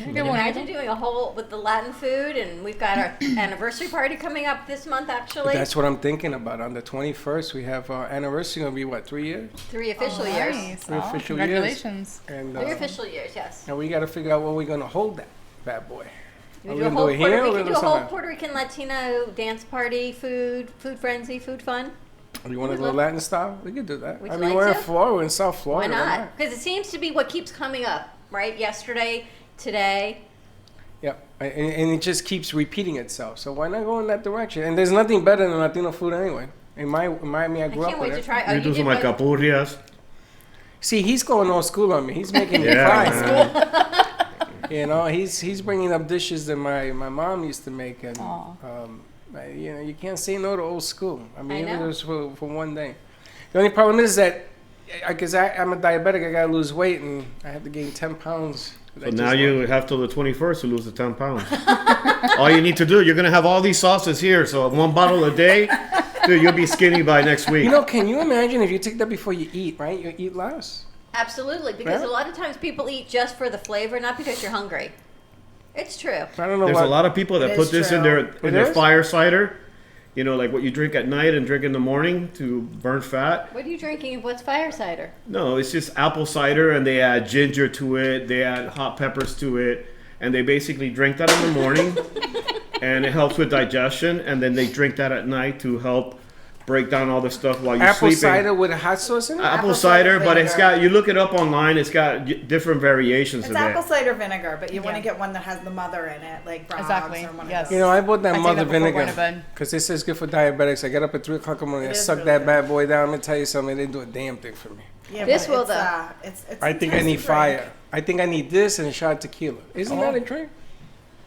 Imagine doing a whole with the Latin food, and we've got our anniversary party coming up this month. Actually, That's what I'm thinking about. On the 21st, we have our anniversary. Gonna be what, 3 years? 3 official years. Nice. Three Oh, official congratulations. years. And 3 official years, yes. and we got to figure out where we're gonna hold that bad boy. We Are do we a gonna whole do it here or we we can do do a whole somewhere? Puerto Rican Latino dance party, food frenzy, food fun. You want to We'd go love- Latin style? We could do that. Would I you mean, like we're in to? Florida. We're in South Why Florida. not? Because it seems to be what keeps coming up, right? Yesterday, today. Yep. And it just keeps repeating itself. So why not go in that direction? And there's nothing better than Latino food anyway. In Miami, I grew I up can't with wait it. to try. Oh, We you do did some like both? capurrias. See, he's going old school on me. He's making me Yeah, cry. You know, he's bringing up dishes that my mom used to make, and you know, you can't say no to old school. I mean, I even if know. it's for one day. The only problem is that because I'm a diabetic, I gotta lose weight, and I have to gain 10 pounds. So now you have till the 21st to lose the 10 pounds. All you need to do, you're going to have all these sauces here. So 1 bottle a day, dude, you'll be skinny by next week. You know, can you imagine if you take that before you eat, right? You eat less. Absolutely, because Yeah. a lot of times people eat just for the flavor, not because you're hungry. It's true. I don't know. There's why. a lot of people that It put is this in true. their It is? fire cider. You know, like what you drink at night and drink in the morning to burn fat. What are you drinking? What's fire cider? No, it's just apple cider, and they add ginger to it. They add hot peppers to it, and they basically drink that in the morning, and it helps with digestion. And then they drink that at night to help break down all the stuff while you're Apple sleeping. cider with hot sauce in it. Apple cider, but it's got. You look it up online. It's got different variations It's of apple it. cider vinegar, but you want to get one that has the mother in it, like Brahms Exactly, or one yes. of You know, I bought that I take mother that before going vinegar to bed. because they say it's good for diabetics. I get up at 3 o'clock in the morning, I It is suck really that good. bad boy down. I'm gonna tell you something. They didn't do a damn thing for me. Yeah, This but will, it's, though. It's I think I intense need to drink. fire. I think I need this and a shot of tequila. Isn't that a drink?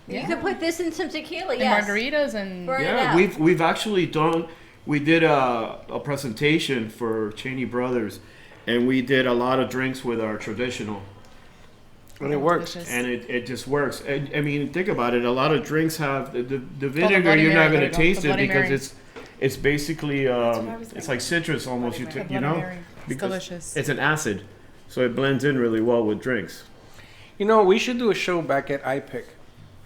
You could put this in some tequila, And yes. margaritas and Burn it Yeah, out. we've actually done. We did a presentation for Cheney Brothers, and we did a lot of drinks with our traditional. And it works. And it just works. I mean, think about it. A lot of drinks have the vinegar. Bloody You're Mary, not going there to you go. taste The it Bloody because Mary. it's basically it's like citrus almost. You Bloody you know, Mary. It's because delicious. it's an acid, so it blends in really well with drinks. You know, we should do a show back at IPIC,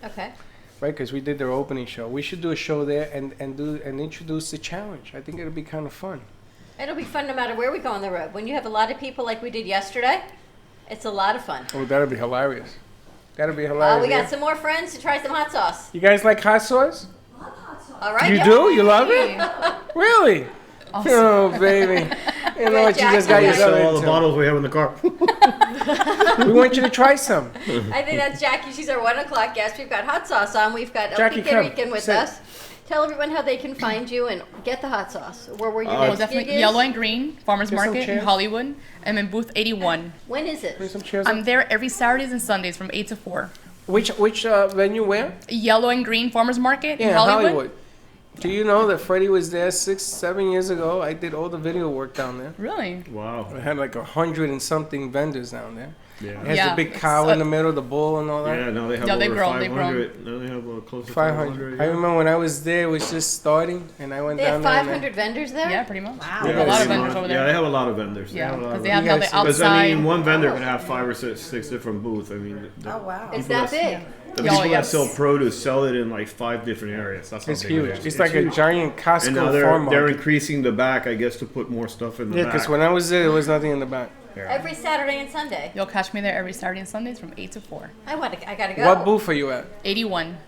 Okay. right? Because we did their opening show. We should do a show there and introduce the challenge. I think it'll be kind of fun. It'll be fun no matter where we go on the road. When you have a lot of people like we did yesterday, it's a lot of fun. Oh, that'll be hilarious. That'll be hilarious. We yeah. got some more friends to try some hot sauce. You guys like hot sauce? All right. You yeah. do? You love it? Really? Oh, baby. You know what you just got We yourself sell all the into. bottles we have in the car. We want you to try some. I think that's Jackie. She's our 1 o'clock guest. We've got hot sauce on. We've got El Jackie, Pique come. Rican with Sit. us. Tell everyone how they can find you and get the hot sauce. Where your Oh, next definitely gig is. Yellow and Green Farmers Get some Market in chairs. Hollywood. I'm in booth 81. When is it? Bring some chairs I'm up. there every Saturdays and Sundays from 8 to 4. Which venue where? Yellow and Green Farmers Market in Yeah, Hollywood. Do you know that Freddie was there 6-7 years ago? I did all the video work down there. Really? Wow. I had like 100 and something vendors down there. Yeah. It has Yeah, the big it's cow in the middle, the bull and all that. Yeah, now they have Yeah, they've over grown, they've 500. Now they have close to 500. 500. I remember when I was there, it was just starting, and I went They down have there. and 500 vendors there? Yeah, pretty much. Wow. They have a lot of vendors over Yeah, there. they have a lot of vendors. Yeah, have a lot 'cause of they have vendors. now the Because I mean, outside- one vendor can have 5 or 6 different booths. I mean, Oh, wow. It's that big. The Oh, people that yes. sell produce sell it in like 5 different areas. That's how It's big huge. it is. It's like a huge. giant Costco And now farm they're market. increasing the back, I guess, to put more stuff in the Yeah, back. because when I was there, there was nothing in the back. Every Saturday and Sunday. You'll catch me there every Saturday and Sundays from 8 to 4. I gotta go. What booth are you at? 81.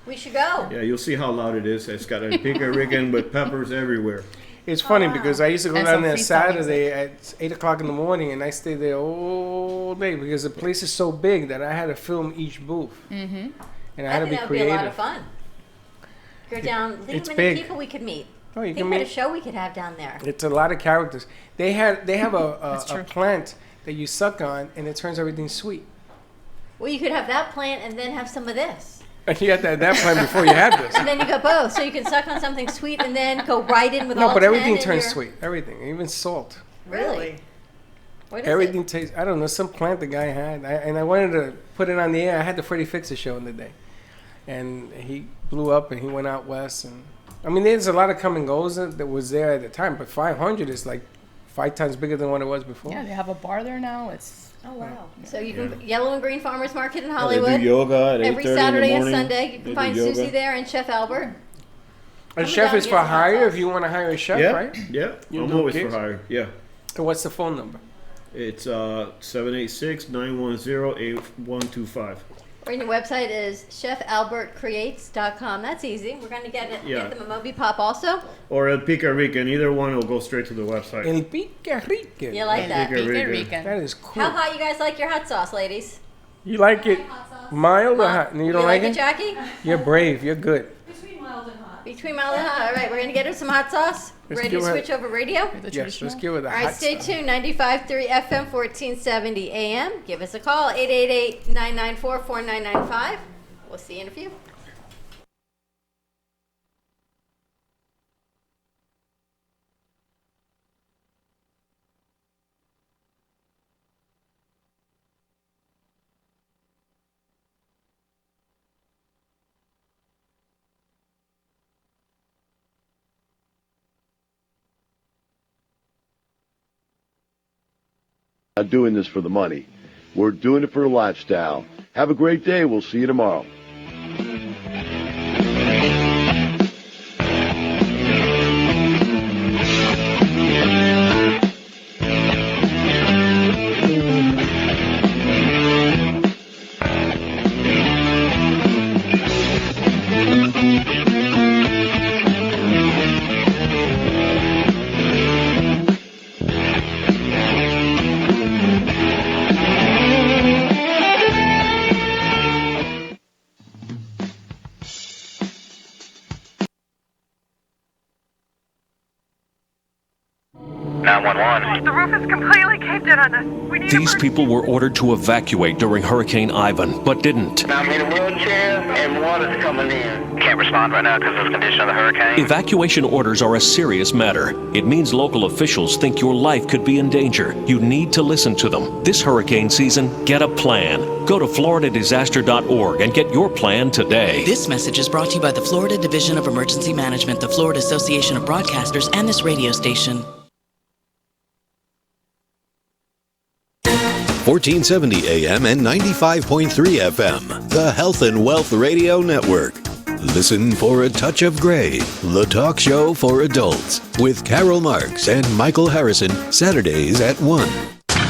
We should go. Yeah, you'll see how loud it is. It's got a Pico Rican with peppers everywhere. It's funny because I used to go And down some there freestyle Saturday at 8 o'clock in the morning, and I stayed there all day because the place is so big that I had to film each booth. Mm-hmm. And I I had to think be that would be a lot of creative. fun. Go down. Think It's how many big. people we could meet. Oh, you Think can what a meet. show we could have down there. It's a lot of characters. They have a That's true. plant that you suck on, and it turns everything sweet. Well, you could have that plant and then have some of this. And you had that plant before you had this. And then you go both. So you can suck on something sweet and then go right in with all No, but 10 everything and turns you're- sweet. Everything, even salt. Really? What is Everything tastes. I don't know. Some plant the guy had, and I wanted to put it on the air. I had the Freddie Fixer show in the day, and he blew up and he went out west. And I mean, there's a lot of come and goes that was there at the time, but 500 is like 5 times bigger than what it was before. Yeah, they have a bar there now. It's Oh wow! So you can Yellow and Green Farmers Market in Yeah, Hollywood. they do yoga at 8:30 every in the Saturday and morning. Sunday. You They can do find yoga. Susie there and Chef Albert. A Coming chef down is to for get some hot hire sauce. if you want to hire a chef, Yeah, right? yeah. You I'm do always for gigs? hire. Yeah. So what's the phone number? It's 786-910-8125. Or your website is chefalbertcreates.com. That's easy. We're going to get Yeah. them a Moby Pop also. Or El Pica Rican. Either one will go straight to the website. El Pica Rican. You like that? Pica Rican. That is cool. How hot you guys like your hot sauce, ladies? You like it mild or hot? You don't you like it, it? Jackie? You're brave. You're good. Between mild and hot. All right, we're going to get her some hot sauce. Let's Ready to give her- switch over radio? Yes, let's give her the All right, hot stay stuff. tuned. 95.3 FM, 1470 AM. Give us a call, 888-994-4995. We'll see you in a few. Not doing this for the money. We're doing it for the lifestyle. Have a great day. We'll see you tomorrow. The roof is completely caved in on us. We need These people were ordered to evacuate during Hurricane Ivan, but didn't. I'm in a wheelchair and water's coming in. Can't respond right now because of the condition of the hurricane. Evacuation orders are a serious matter. It means local officials think your life could be in danger. You need to listen to them. This hurricane season, get a plan. Go to floridadisaster.org and get your plan today. This message is brought to you by the Florida Division of Emergency Management, the Florida Association of Broadcasters, and this radio station. 1470 AM and 95.3 FM, the Health and Wealth Radio Network. Listen for A Touch of Gray, the talk show for adults, with Carol Marks and Michael Harrison, Saturdays at 1.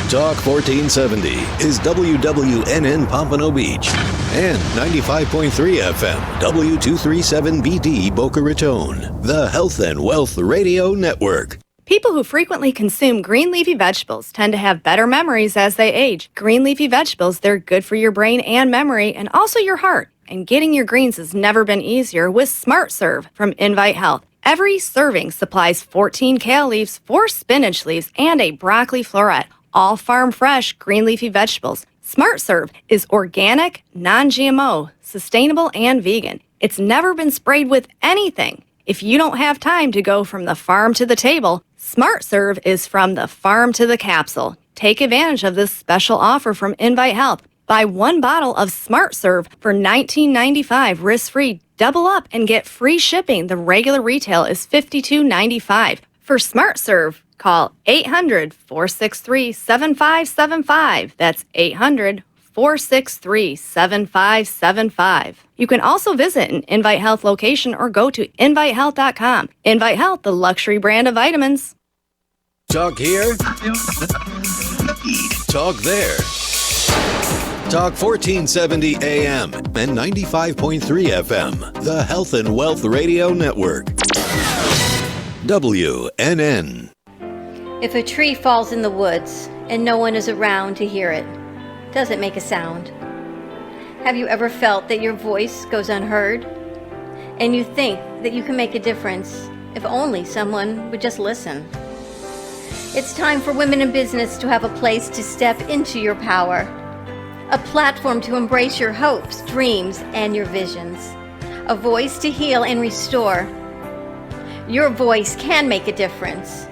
Talk 1470 is WWNN Pompano Beach and 95.3 FM, W237BD Boca Raton, the Health and Wealth Radio Network. People who frequently consume green leafy vegetables tend to have better memories as they age. Green leafy vegetables, they're good for your brain and memory and also your heart. And getting your greens has never been easier with Smart Serve from Invite Health. Every serving supplies 14 kale leaves, 4 spinach leaves, and a broccoli floret. All farm fresh green leafy vegetables. Smart Serve is organic, non-GMO, sustainable, and vegan. It's never been sprayed with anything. If you don't have time to go from the farm to the table, Smart Serve is from the farm to the capsule. Take advantage of this special offer from Invite Health. Buy one bottle of Smart Serve for $19.95 risk-free. Double up and get free shipping. The regular retail is $52.95. For Smart Serve, call 800-463-7575. That's 800-463-7575. You can also visit an Invite Health location or go to invitehealth.com. Invite Health, the luxury brand of vitamins. Talk here. Talk there. Talk 1470 AM and 95.3 FM. The Health and Wealth Radio Network. WNN. If a tree falls in the woods and no one is around to hear it, does it make a sound? Have you ever felt that your voice goes unheard? And you think that you can make a difference if only someone would just listen? It's time for women in business to have a place to step into your power, a platform to embrace your hopes, dreams, and your visions, a voice to heal and restore. Your voice can make a difference.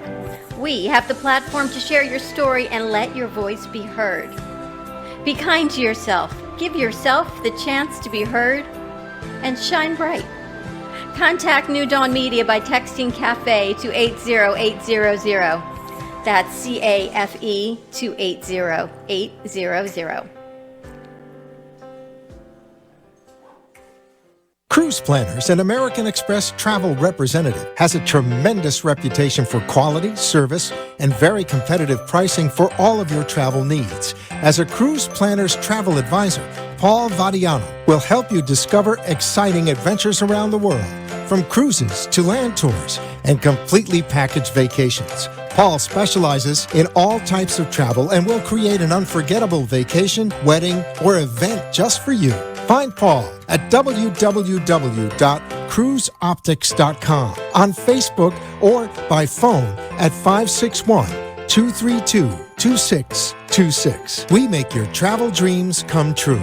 We have the platform to share your story and let your voice be heard. Be kind to yourself, give yourself the chance to be heard, and shine bright. Contact New Dawn Media by texting CAFE to 80800. That's CAFE to 80800. Cruise Planners, an American Express travel representative, has a tremendous reputation for quality, service, and very competitive pricing for all of your travel needs. As a Cruise Planners travel advisor, Paul Vadiano will help you discover exciting adventures around the world, from cruises to land tours and completely packaged vacations. Paul specializes in all types of travel and will create an unforgettable vacation, wedding, or event just for you. Find Paul at www.cruiseoptics.com, on Facebook, or by phone at 561-232-2626. We make your travel dreams come true.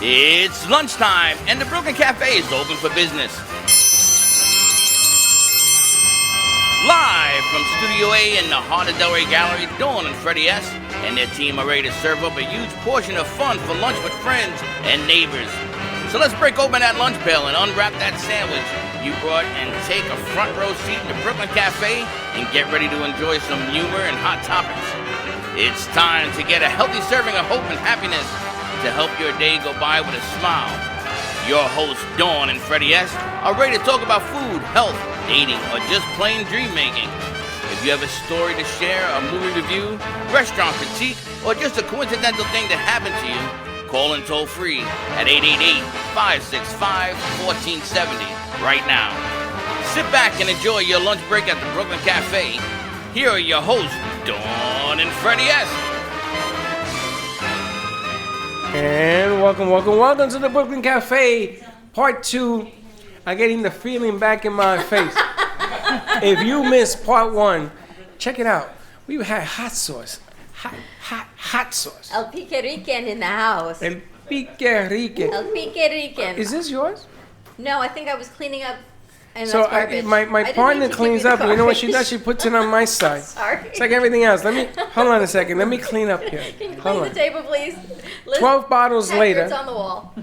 It's lunchtime, and the Brooklyn Cafe is open for business. Live from Studio A in the heart of Delray Gallery, Dawn and Freddie S. and their team are ready to serve up a huge portion of fun for lunch with friends and neighbors. So let's break open that lunch pail and unwrap that sandwich you brought and take a front row seat in the Brooklyn Cafe and get ready to enjoy some humor and hot topics. It's time to get a healthy serving of hope and happiness to help your day go by with a smile. Your hosts, Dawn and Freddie S., are ready to talk about food, health, dating, or just plain dream making. If you have a story to share, a movie review, restaurant critique, or just a coincidental thing that happened to you, call in toll free at 888-565-1470 right now. Sit back and enjoy your lunch break at the Brooklyn Cafe. Here are your hosts, Dawn and Freddie S. And welcome to the Brooklyn Cafe, part 2. I'm getting the feeling back in my face. If you missed part 1, check it out. We had hot sauce. Hot sauce. El Pique Rican in the house. El Pique Rican. El Pique Rican. Is this yours? No, I think I was cleaning up. And So that's garbage. my I didn't partner mean to cleans give up, the and you know what she garbage. does? She puts it on my side. Sorry. It's like everything else. Hold on a second. Let me clean up here. Can you Hold clean on. the table, please? Liz, 12 bottles Hector, later. It's on the wall.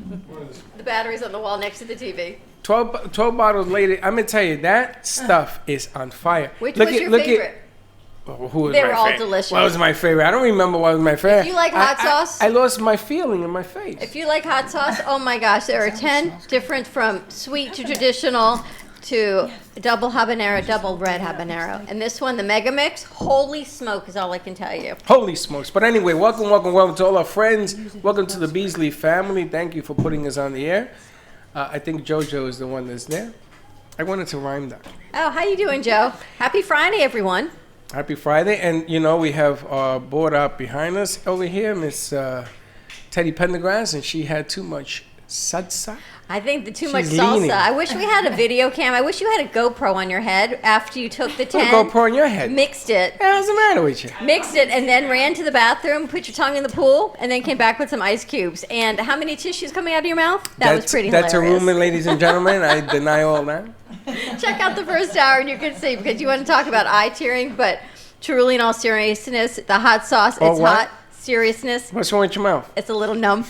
The battery's on the wall next to the TV. 12 bottles later, I'm going to tell you, that stuff is on fire. Which was your favorite? Who was They my were all favorite? delicious. What was my favorite? I don't remember what was my favorite. If you like hot sauce? I lost my feeling in my face. If you like hot sauce, oh my gosh, there are 10 different, from sweet to traditional to double habanero, double red habanero. And this one, the Mega Mix, holy smoke is all I can tell you. Holy smokes. But anyway, welcome to all our friends. Welcome to the Beasley family. Thank you for putting us on the air. I think JoJo is the one that's there. I wanted to rhyme that. Oh, how you doing, Joe? Happy Friday, everyone. Happy Friday. And, you know, we have our board up behind us over here, Miss Teddy Pendergrass, and she had too much salsa. I think too much She's salsa. leaning. I wish we had a video cam. I wish you had a GoPro on your head after you took the Put a 10. GoPro on your head. Mixed it. What's the matter with you? Mixed it and then ran to the bathroom, put your tongue in the pool, and then came back with some ice cubes. And how many tissues coming out of your mouth? That was pretty That's hilarious. a rumor, ladies and gentlemen. I deny all that. Check out the first hour and you can see, because you want to talk about eye tearing, but truly in all seriousness, the hot sauce, Oh, it's what? hot. Seriousness. What's wrong with your mouth? It's a little numb.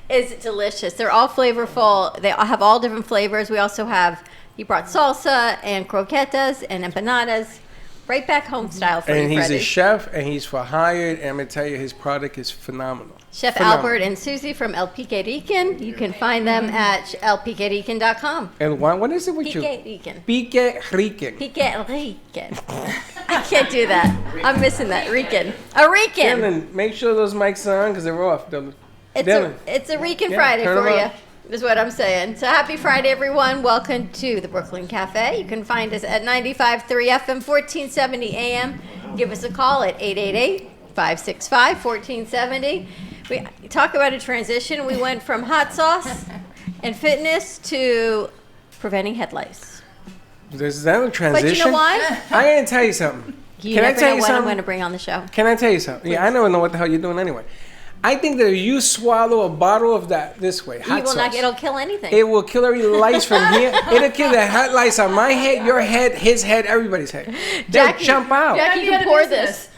It's delicious. They're all flavorful. They all have all different flavors. We also have, he brought salsa and croquetas and empanadas, right back home style for And you, he's Freddie. a chef, and he's for hired. And I'm gonna tell you, his product is phenomenal. Chef Phenomenal. Albert and Susie from El Pique Rican. You can find them at elpiquerican.com. And what is it with you? Pique Rican. Pique Rican. Pique Rican. I can't do that. I'm missing that. Rican. A Rican. Dylan, make sure those mics are on because they're off. Dylan. It's a Rican Yeah, Friday turn for 'em you, on. is what I'm saying. So happy Friday, everyone. Welcome to the Brooklyn Cafe. You can find us at 95.3 FM, 1470 AM. Give us a call at 888-565-1470. We talk about a transition. We went from hot sauce and fitness to preventing head lice. Is that a transition? But you know why? I'm going to tell you something. You Can I never tell know you what I'm something? going to bring on the show. Can I tell you something? Yeah, I don't know what the hell you're doing anyway. I think that if you swallow a bottle of that this way, hot You will sauce, not. It'll kill anything. it will kill every lice from here. It'll kill the hot lice on my head, your head, his head, everybody's head. They'll jump out. Jackie, you can pour this.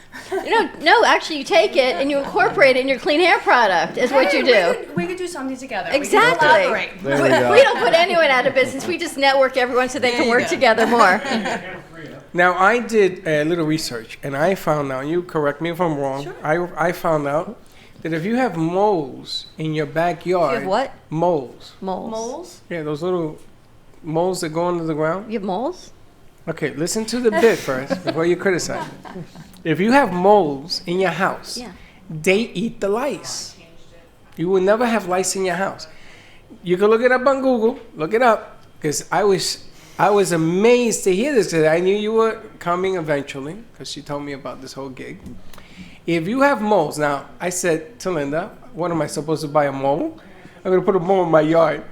No, actually, you take it and you incorporate it in your clean hair product. Is what you do. We could do something together. Exactly. We could collaborate. There we go. We don't put anyone out of business. We just network everyone so they can work together more. Now, I did a little research, and I found out, you correct me if I'm wrong, I found out that if you have moles in your backyard... You have what? Moles. Moles. Yeah, those little moles that go under the ground. You have moles? Okay, listen to the bit first before you criticize. If you have moles in your house, they eat the lice. You will never have lice in your house. You can look it up on Google. Look it up, because I was amazed to hear this, because I knew you were coming eventually, because she told me about this whole gig. If you have moles, now I said to Linda, what am I supposed to buy, a mole? I'm gonna put a mole in my yard,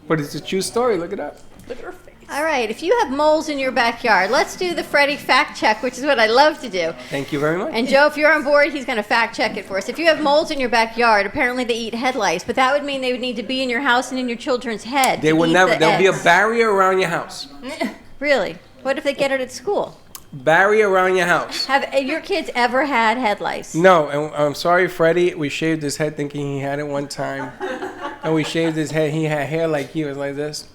but it's a true story. Look it up. Look at her face. All right, if you have moles in your backyard, let's do the Freddie fact check, which is what I love to do. Thank you very much. And Joe, if you're on board, he's going to fact check it for us. If you have moles in your backyard, apparently they eat head lice, but that would mean they would need to be in your house and in your children's head. They to will eat never. the There'll be a eggs. barrier around your house. Really? What if they get it at school? Barrier around your house. Have your kids ever had head lice? No, and I'm sorry, Freddie. We shaved his head thinking he had it one time, and we shaved his head. He had hair like you, it was like this,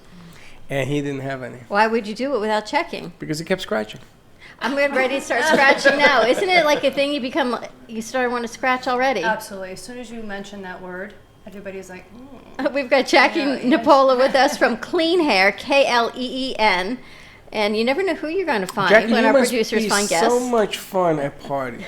and he didn't have any Why would you do it without checking? because he kept scratching. I'm ready to start scratching now. Isn't it like a thing you start wanting to scratch already? Absolutely. As soon as you mention that word, everybody's like, We've got Jackie Nipola with us from Clean Hair, KLEEN. And you never know who you're going to find Jackie, when you our must producers be find guests. so much fun at parties.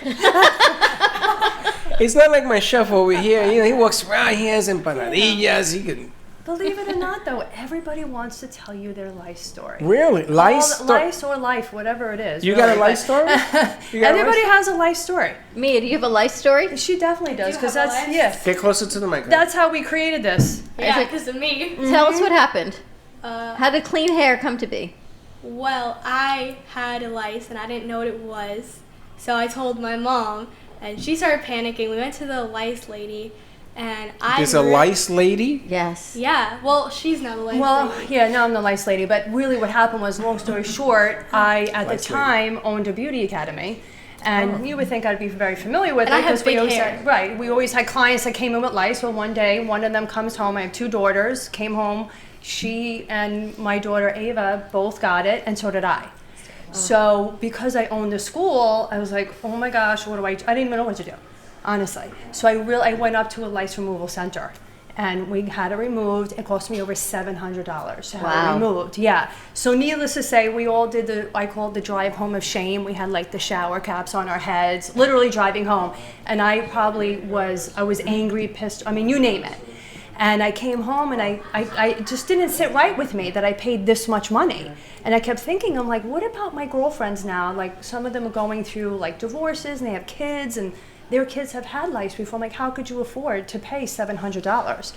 It's not like my chef over here. You know, he walks around, he has empanadillas. He can believe it or not, though, everybody wants to tell you their life story. Really? Lice story? Life or life, whatever it is. You really. got a life story? You got a Everybody life- has a life story. Mia, do you have a life story? She definitely does, because that's Get closer to the mic. That's how we created this. Yeah, because of me. Tell us what happened. Uh, How did Clean Hair come to be? Well, I had a lice and I didn't know what it was. So I told my mom and she started panicking. We went to the lice lady and There's a lice lady? Yes. Yeah, well, she's not a lice Well, lady. yeah, no, I'm the lice lady. But really what happened was, long story short, I, at the Lice lady. time, owned a beauty academy. And you would think I'd be very familiar with And it. I have 'cause we big always hair. had, right, we always had clients that came in with lice. Well, one day, one of them comes home. I have two daughters, came home. She and my daughter Ava both got it, and so did I. So because I owned the school, I was like, oh my gosh, what do I didn't even know what to do, honestly. So I went up to a lice removal center, and we had it removed. It cost me over $700 to have Wow. it removed. Yeah. So needless to say, we all did I called the drive home of shame. We had like the shower caps on our heads, literally driving home. And I was angry, pissed, I mean, you name it. And I came home and I just didn't sit right with me that I paid this much money. And I kept thinking, I'm like, what about my girlfriends now? Like some of them are going through like divorces and they have kids and their kids have had lice before. I'm like, how could you afford to pay $700?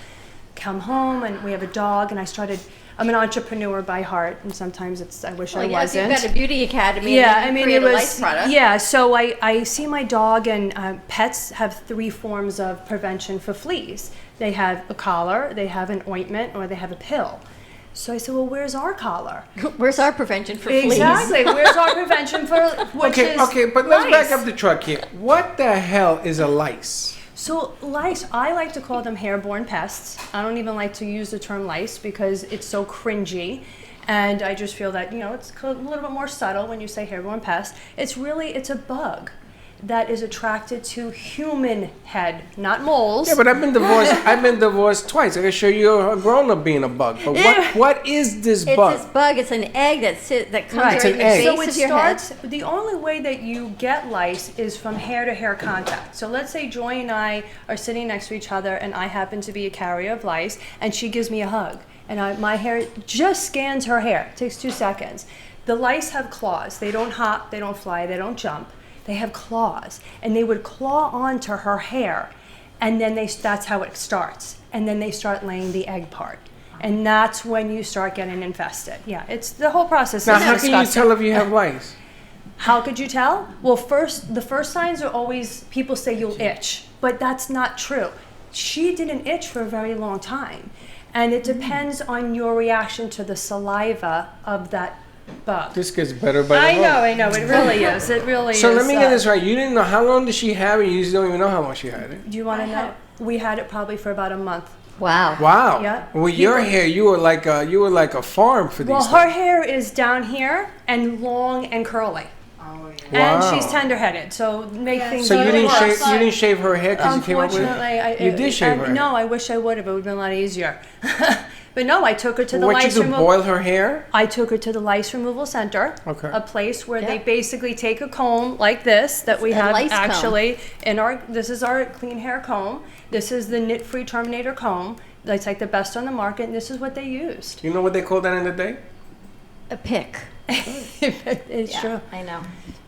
come home and we have a dog, and I'm an entrepreneur by heart, and sometimes I wish I wasn't. You've got a beauty academy. Yeah, and I mean, create it a was, lice product. yeah, so I see my dog, and pets have 3 forms of prevention for fleas. They have a collar, they have an ointment, or they have a pill. So I said, well, where's our collar? Where's our prevention for fleas? Exactly, where's our prevention for, Okay, but let's back up the truck here. What the hell is a lice? So lice, I like to call them hairborne pests. I don't even like to use the term lice because it's so cringy. And I just feel that, it's a little bit more subtle when you say hairborne pest. It's a bug that is attracted to human head, not moles. Yeah, but I've been divorced. I've been divorced twice. I can show you a grown-up being a bug. But what is this bug? It's this bug. It's an egg that comes right in the base of your head. The only way that you get lice is from hair-to-hair contact. So let's say Joy and I are sitting next to each other, and I happen to be a carrier of lice, and she gives me a hug, and my hair just scans her hair. It takes 2 seconds. The lice have claws. They don't hop. They don't fly. They don't jump. They have claws, and they would claw onto her hair, and then that's how it starts. And then they start laying the egg part, and that's when you start getting infested. Yeah, it's the whole process. Now, is how disgusting. can you tell if you have lice? How could you tell? Well, the first signs are always people say you'll itch, but that's not true. She didn't itch for a very long time, and it depends on your reaction to the saliva of that bug. This gets better by the moment. I know, it really is. It really is. So let me get this right. You didn't know how long did she have it? You just don't even know how long she had it. Do you want to know? We had it probably for about a month. Wow. Wow. Yeah. With your hair, you were like a farm for these. Well, things. her hair is down here and long and curly. And Wow. she's tender-headed, so make things. So you a little didn't worse. shave. You didn't shave her hair because you came up with it. You did shave her hair. No, I wish I would have. It would have been a lot easier. But no, I took her to the What'd lice you do? removal. Boil her hair? I took her to the lice removal center. Okay. A place where they basically take a comb like this that we a have lice comb. actually in our. This is our clean hair comb. This is the knit-free Terminator comb. It's like the best on the market, and this is what they used. You know what they called that in the day? A pick. It's true. I know.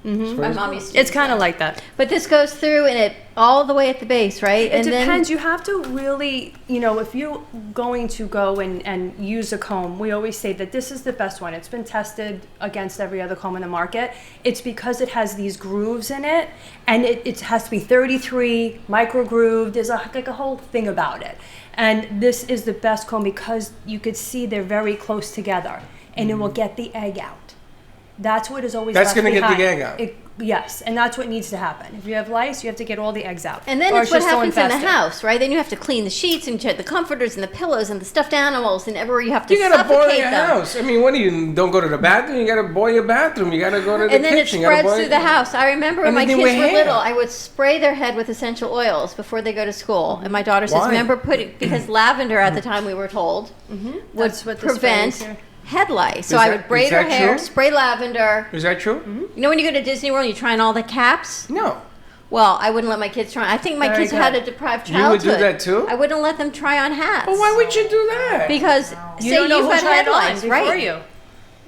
Mhm. My mom used to. It's kind of like that. But this goes through and it all the way at the base, right? It depends. You have to really, if you're going to go and use a comb, we always say that this is the best one. It's been tested against every other comb in the market. It's because it has these grooves in it, and it has to be 33 micro grooved. There's a whole thing about it. And this is the best comb because you could see they're very close together, and it will get the egg out. That's what is always That's left gonna get the behind. egg out. Yes, and that's what needs to happen. If you have lice, you have to get all the eggs out. And then or it's what you're still happens in the infested. house, right? Then you have to clean the sheets and check the comforters and the pillows and the stuffed animals and everywhere you have to You gotta boil suffocate your them. house. I mean, what do you don't go to the bathroom? You gotta boil your bathroom. You gotta go to the And then it kitchen. You gotta spreads boil through the house. I remember when And my then kids with were hair. little, I would spray their head with essential oils before they go to school. And my daughter says, Why? remember because lavender at the time we were told would That's what the prevent sprays are. head lice. So Is I that- would braid is her that hair, true? spray lavender. Is that true? You know when you go to Disney World and you try on all the caps? No. Well, I wouldn't let my kids try. I think my Very kids had a good. deprived You would childhood. do that too? I wouldn't let them try on hats. But why would you do that? Because You say don't know you've who got tried head on lice, before right? you.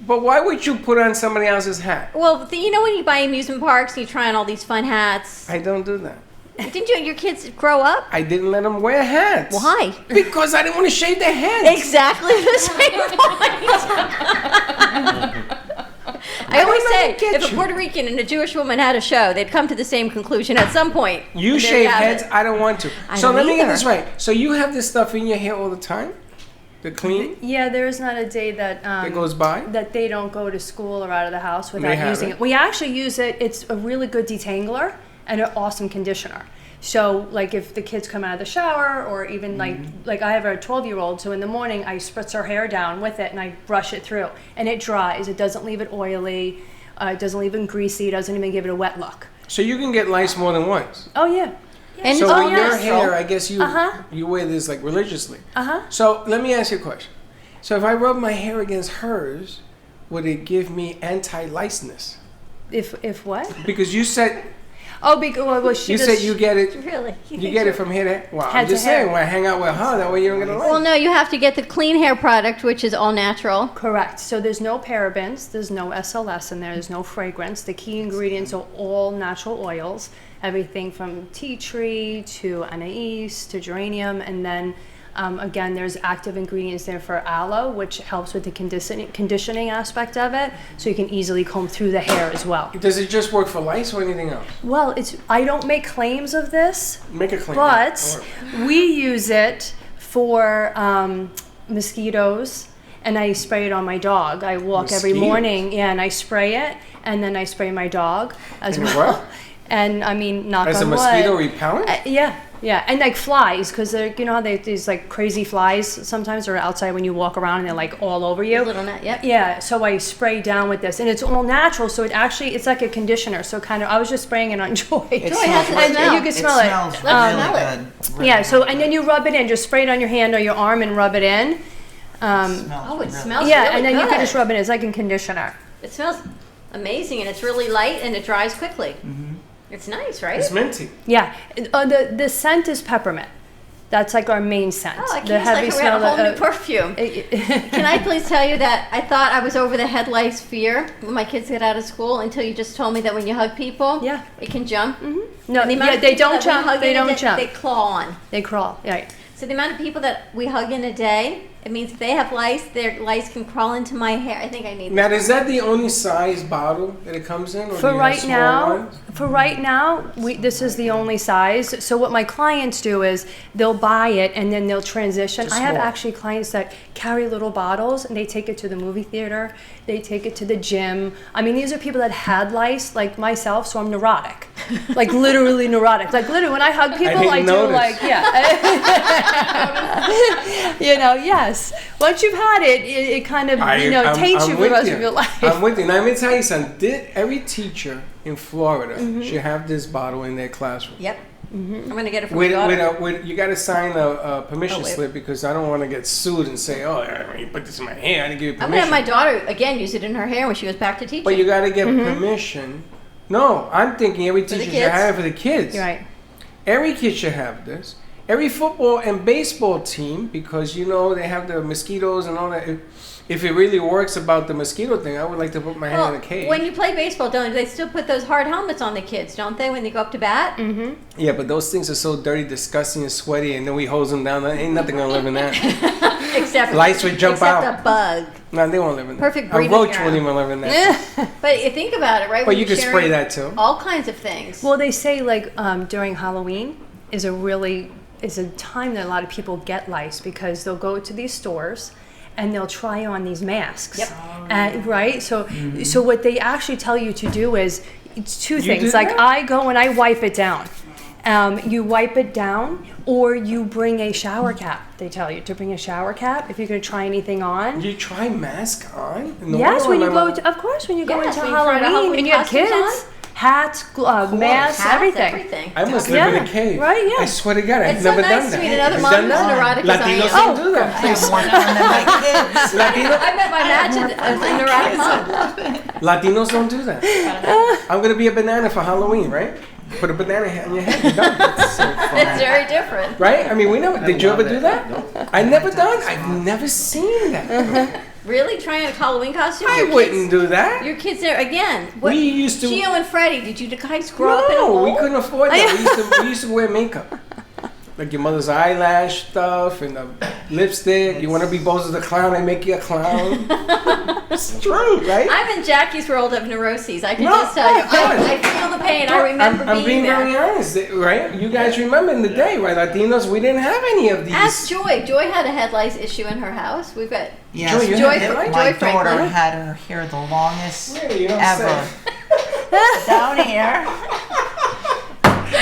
But why would you put on somebody else's hat? Well, you know when you buy amusement parks and you try on all these fun hats? I don't do that. Didn't your kids grow up? I didn't let them wear hats. Why? Because I didn't want to shave their heads. Exactly the same point. I always say, if a Puerto Rican and a Jewish woman had a show, they'd come to the same conclusion at some point. You And there shave have heads, it. I don't want to. I So don't let me get either. this right. So you have this stuff in your hair all the time? The clean? Yeah, there is not a day that goes by? that they don't go to school or out of the house without have using it. it. We actually use it. It's a really good detangler and an awesome conditioner. So, like if the kids come out of the shower, or even like I have a 12-year-old, so in the morning I spritz her hair down with it and I brush it through, and it dries. It doesn't leave it oily. It doesn't leave it greasy. It doesn't even give it a wet look. So you can get lice more than once. Oh yeah. And So it's all with your natural. hair, I guess you Uh-huh. you wear this like religiously. Uh-huh. So let me ask you a question. So if I rub my hair against hers, would it give me anti-liceness? If what? Because you said Oh, because well, she you does, said you get it. Really? You get it from head to well. Head I'm to just hair. saying when I hang out with her, that way you don't get a lice. Well, no, you have to get the clean hair product, which is all natural. Correct. So there's no parabens, there's no SLS in there, there's no fragrance. The key ingredients are all natural oils, everything from tea tree to anise to geranium, and then Again, there's active ingredients there for aloe, which helps with the conditioning aspect of it, so you can easily comb through the hair as well. Does it just work for lice or anything else? Well, I don't make claims of this. Make a claim. But we use it for mosquitoes, and I spray it on my dog. I walk every Mosquitoes? morning, and I spray it, and then I spray my dog as And well. what? And I mean, knock As on a wood. mosquito repellent? Yeah, and like flies, because you know how these like crazy flies sometimes are outside when you walk around and they're like all over you. Little net, yep. Yeah, so I spray down with this, and it's all natural, so it's like a conditioner. So kind of, I was just spraying it on Joy. It Joy has smells a smell. You can smell it. smells Let's really smell good. it. Yeah, so and then you rub it in. Just spray it on your hand or your arm and rub it in. Oh, it smells Yeah, really and then you can good. just rub it in. It's like a conditioner. It smells amazing, and it's really light, and it dries quickly. Mm-hmm. It's nice, right? It's minty. Yeah, the scent is peppermint. That's like our main scent. Oh, I the can't like we have a whole new perfume. Can Can I please tell you that I thought I was over the head lice fear when my kids get out of school until you just told me that when you hug people, it can jump. No, And the amount yeah, of they people don't that we jump. hug They in a don't day, jump. They claw on. They crawl. Right. So the amount of people that we hug in a day, it means if they have lice, their lice can crawl into my hair. I think I need Now, this. is that the only size bottle that it comes in? Or do For you have right small now, ones? this is the only size. So what my clients do is they'll buy it and then they'll transition. To I have small. actually clients that carry little bottles and they take it to the movie theater. They take it to the gym. I mean, these are people that had lice, like myself, so I'm neurotic. Like literally neurotic. Like literally when I hug people, didn't I do notice. like, you know, yes. Once you've had it, it kind of, taints you for the rest of your life. I'm with you. Now, let me tell you something. Every teacher in Florida Mm-hmm. should have this bottle in their classroom. Yep. I'm going to get it for my daughter. You got to sign a permission Oh, wait. slip because I don't want to get sued and say, oh, you put this in my hair. I didn't give you I'm going to permission. have my daughter, again, use it in her hair when she goes back to teaching. But you got to get Mm-hmm. permission. No, I'm thinking every the teacher should kids? have it for the kids. You're right. Every kid should have this. Every football and baseball team, because they have the mosquitoes and all that. If it really works about the mosquito thing, I would like to put my hand in a cage. When you play baseball, they still put those hard helmets on the kids, don't they, when they go up to bat? Mm-hmm. Yeah, but those things are so dirty, disgusting, and sweaty, and then we hose them down. There ain't nothing gonna live in that. Except Lights would jump except out. a bug. No, they won't live in that. Perfect A breeding roach ground. wouldn't even live in that. But you think about it, right? But when you you're could sharing spray that too. All kinds of things. Well, they say like during Halloween is a time that a lot of people get lice because they'll go to these stores and they'll try on these masks. Yep. Right? So so what they actually tell you to do is it's two You things. did Like that? I go and I wipe it down. You wipe it down or you bring a shower cap. They tell you to bring a shower cap if you're going to try anything on. You try mask on? In the Yes, winter when you am I- go to, of course, when you go Yes, into when you try the Halloween Halloween and you have costumes kids, hats, masks, Hats, everything. I must live in a cave. Right, yeah. I swear to God, I've It's never so done nice that. to meet another You've mom done who's that? neurotic as I Latinos am. don't do that. I have more fun than my kids. I met my match as a neurotic mom. Latinos don't do that. I'm gonna be a banana for Halloween, right? Put a banana hat on your head. You're done. That's so fun. It's very different. Right? I mean, we never. Did you ever do that? I never done. I've never seen that. Really? Trying a Halloween costume? I Your wouldn't do that. Your kids there again. We used to- Gio and Freddie, did you guys grow up in a No, hole? we couldn't afford that. We used to wear makeup. Like your mother's eyelash stuff and the lipstick. You want to be Bozo the Clown, they make you a clown. It's true, right? I'm in Jackie's world of neuroses. I can No, just tell you. of course. I feel the pain. I remember I'm being there. very honest, right? You guys remember in the day, right? Latinos, we didn't have any of these. Ask Joy. Joy had a head lice issue in her house. We've got Yes, Joy, you Joy, had Joy, headlights? my Joy daughter Franklin. had her hair the longest Yeah, you don't ever. say. Down here.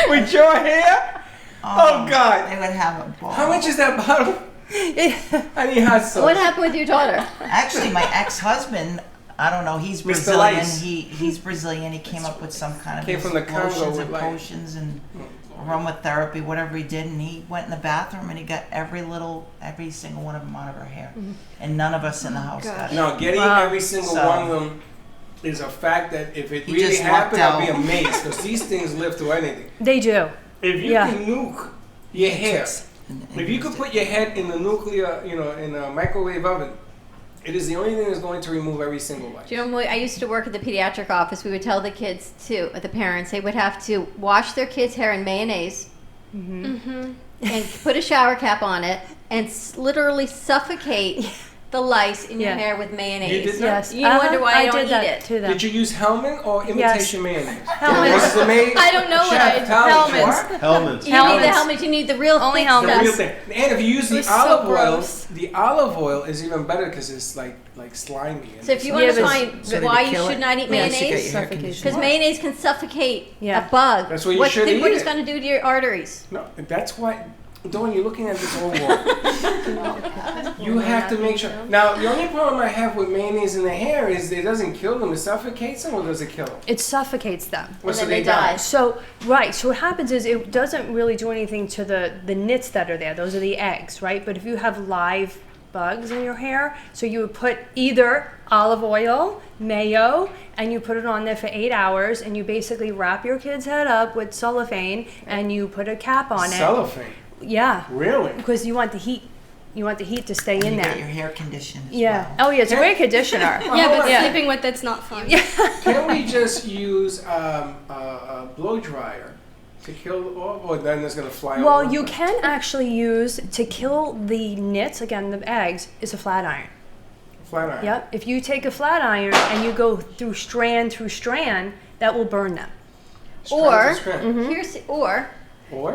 With your hair? Oh, God. They would have a ball. How much is that bottle? I need hot sauce. What happened with your daughter? Actually, my ex-husband, I don't know, he's Mr. Brazilian. Lice. He's Brazilian. He came up with some kind of Came from the Congo lotions with and lice. potions and aromatherapy, whatever he did, and he went in the bathroom and he got every single one of them out of her hair, and none of us in the house got it. No, getting every single So- one of them is a fact that if it He really just lucked happened, I'd be out. amazed because these things live through anything. They do. If you Yeah. can nuke your hair, if you could put your head in the nuclear, in a microwave oven, it is the only thing that's going to remove every single lice. Do you know, when I used to work at the pediatric office, we would tell the kids, the parents, they would have to wash their kids' hair in mayonnaise and put a shower cap on it and literally suffocate the lice in your Yeah. hair with mayonnaise. You did that? Yes. You wonder why I don't did eat that it. to them. Did you use Hellman or imitation mayonnaise? Hellmann's. Was the may- I don't know what Chef, I did. tell us Hellmann's. what? Helmets. You need the helmet. You need the real Only thick Hellmann's. The stuff. real thing. And if you use It the was so olive oil, gross. the olive oil is even better because it's like slimy. And So if you it's- want to but- find So did why it you kill should it? not eat Yeah, so you get mayonnaise, your hair Suffocation. because mayonnaise can suffocate Yeah. a bug. That's why you should eat What is it. going to do to your arteries? No, that's why. Dawn, you're looking at this all wrong. You have to make sure. Now, the only problem I have with mayonnaise in the hair is it doesn't kill them. It suffocates them, or does it kill them? It suffocates them. Well, so then they die. So right, so what happens is it doesn't really do anything to the nits that are there. Those are the eggs, right? But if you have live bugs in your hair, so you would put either olive oil, mayo, and you put it on there for 8 hours, and you basically wrap your kid's head up with cellophane, and you put a cap on it. Cellophane. Yeah. Really? Because you want the heat. You want the heat to stay in You there. get your hair conditioned as Yeah. well. Oh yeah, it's a great conditioner. Yeah, but Yeah. sleeping with it's not fun. Can we just use a blow dryer to kill all, or then it's going to fly all Well, over? you can actually use to kill the nits, again, the eggs, is a flat iron. Flat iron. Yep. If you take a flat iron and you go through strand, that will burn them. Or Strand. or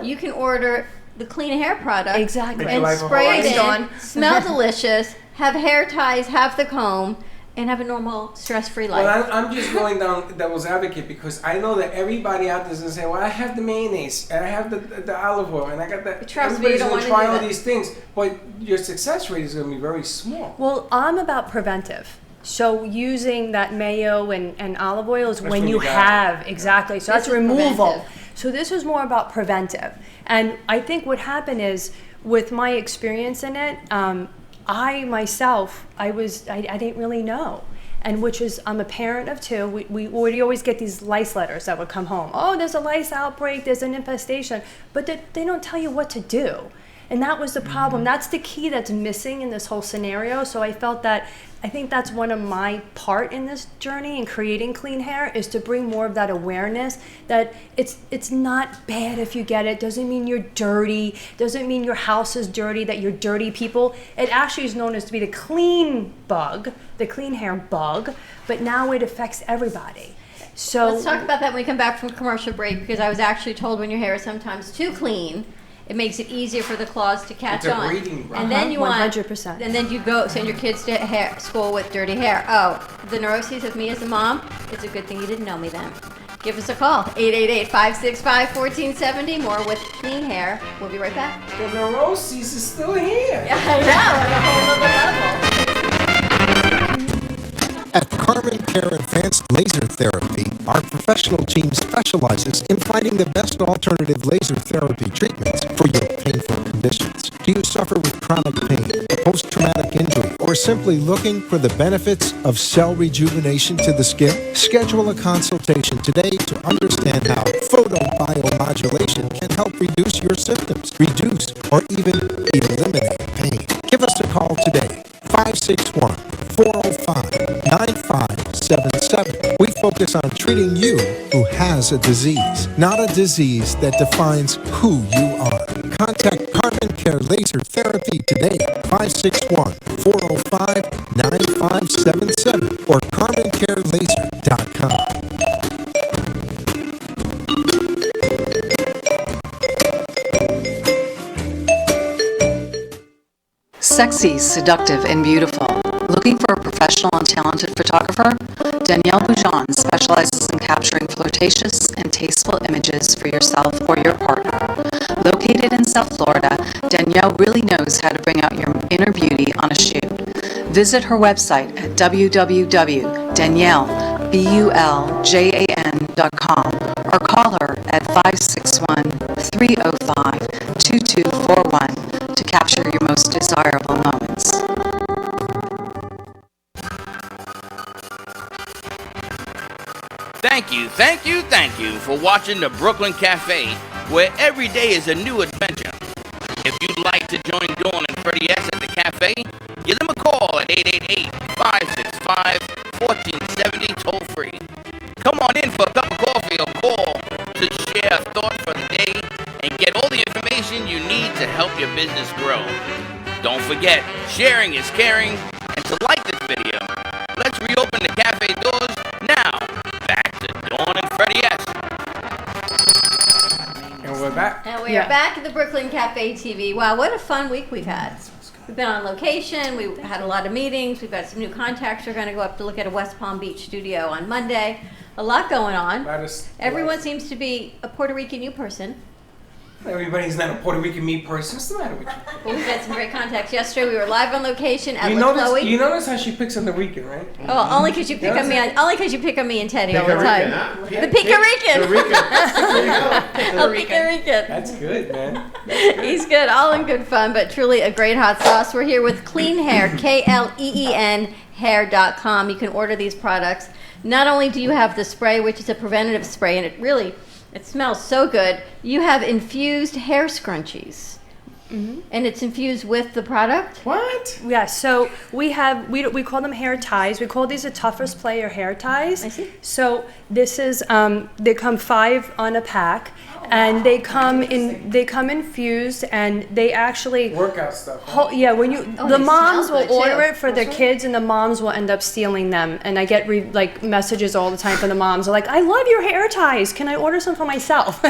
you can order the clean hair product Exactly. Make your and life a spray it Hawaii. in, smell delicious, have hair ties, have the comb, and have a normal stress-free life. Well, I'm just going down devil's advocate because I know that everybody out there is going to say, well, I have the mayonnaise, and I have the olive oil, and I got that. Trust me, you Everybody's don't going to wanna try do all that. these things, but your success rate is going to be very small. Well, I'm about preventive. So using that mayo and olive oil is That's when when you you got have, exactly. So This that's is removal. preventive. So this is more about preventive. And I think what happened is, with my experience in it, I myself, I didn't really know. And which is, I'm a parent of two. We always get these lice letters that would come home. Oh, there's a lice outbreak, there's an infestation. But they don't tell you what to do. And that was the problem. That's the key that's missing in this whole scenario. So I felt that, I think that's one of my part in this journey in creating clean hair, is to bring more of that awareness that it's not bad if you get it. Doesn't mean you're dirty. Doesn't mean your house is dirty, that you're dirty people. It actually is known as to be the clean bug, the clean hair bug, but now it affects everybody. So Let's talk about that when we come back from commercial break, because I was actually told when your hair is sometimes too clean, it makes it easier for the claws to catch It's a on. breeding ground. And then you want 100%. And then you go send your kids to school with dirty hair. Oh, the neuroses of me as a mom. It's a good thing you didn't know me then. Give us a call, 888-565-1470. More with clean hair. We'll be right back. The neuroses is still here. Yeah, I know, on a whole other level. At Carmen Care Advanced Laser Therapy, our professional team specializes in finding the best alternative laser therapy treatments for your painful conditions. Do you suffer with chronic pain, post-traumatic injury, or simply looking for the benefits of cell rejuvenation to the skin? Schedule a consultation today to understand how photobiomodulation can help reduce your symptoms, reduce or even eliminate pain. Give us a call today. 561-405-9577. We focus on treating you who has a disease, not a disease that defines who you are. Contact Carmen Care Laser Therapy today, 561-405-9577 or CarmenCareLaser.com. Sexy, seductive, and beautiful. Looking for a professional and talented photographer? Danielle Boujon specializes in capturing flirtatious and tasteful images for yourself or your partner. Located in South Florida, Danielle really knows how to bring out your inner beauty on a shoot. Visit her website at www.daniellebuljan.com or call her at 561-305-2241 to capture your most desirable moments. Thank you for watching the Brooklyn Cafe, where every day is a new adventure. If you'd like to join Dawn and Freddie S at the cafe, give them a call at 888-565-1470 toll free. Come on in for a cup of coffee or call to share a thought for the day and get all the information you need to help your business grow. Don't forget, sharing is caring, and to like this video, let's reopen the cafe doors now. Back to Dawn and Freddie S. And we're back. And we are back at the Brooklyn Cafe TV. Wow, what a fun week we've had. We've been on location. We've had a lot of meetings. We've got some new contacts. We're going to go up to look at a West Palm Beach studio on Monday. A lot going on. Everyone seems to be a Puerto Rican you person. Everybody's not a Puerto Rican me person. What's the matter with you? But we've had some great contacts. Yesterday we were live on location at You La Chloe. notice how she picks on the Rican, right? Oh, only because you pick on me. Only because you pick on me and Teddy all the time. The Pica Rican. El Pica Rican. That's good, man. He's good, all in good fun, but truly a great hot sauce. We're here with Clean Hair, KLEEN hair.com. You can order these products. Not only do you have the spray, which is a preventative spray, and it smells so good. You have infused hair scrunchies. Mm-hmm. And it's infused with the product? What? Yeah, so we call them hair ties. We call these a toughest player hair ties. I see. So this is they come 5 on a pack, and they come infused, and they actually workout stuff. Huh? When the moms will order it for their kids, and the moms will end up stealing them. And I get messages all the time from the moms. They're like, "I love your hair ties. Can I order some for myself?"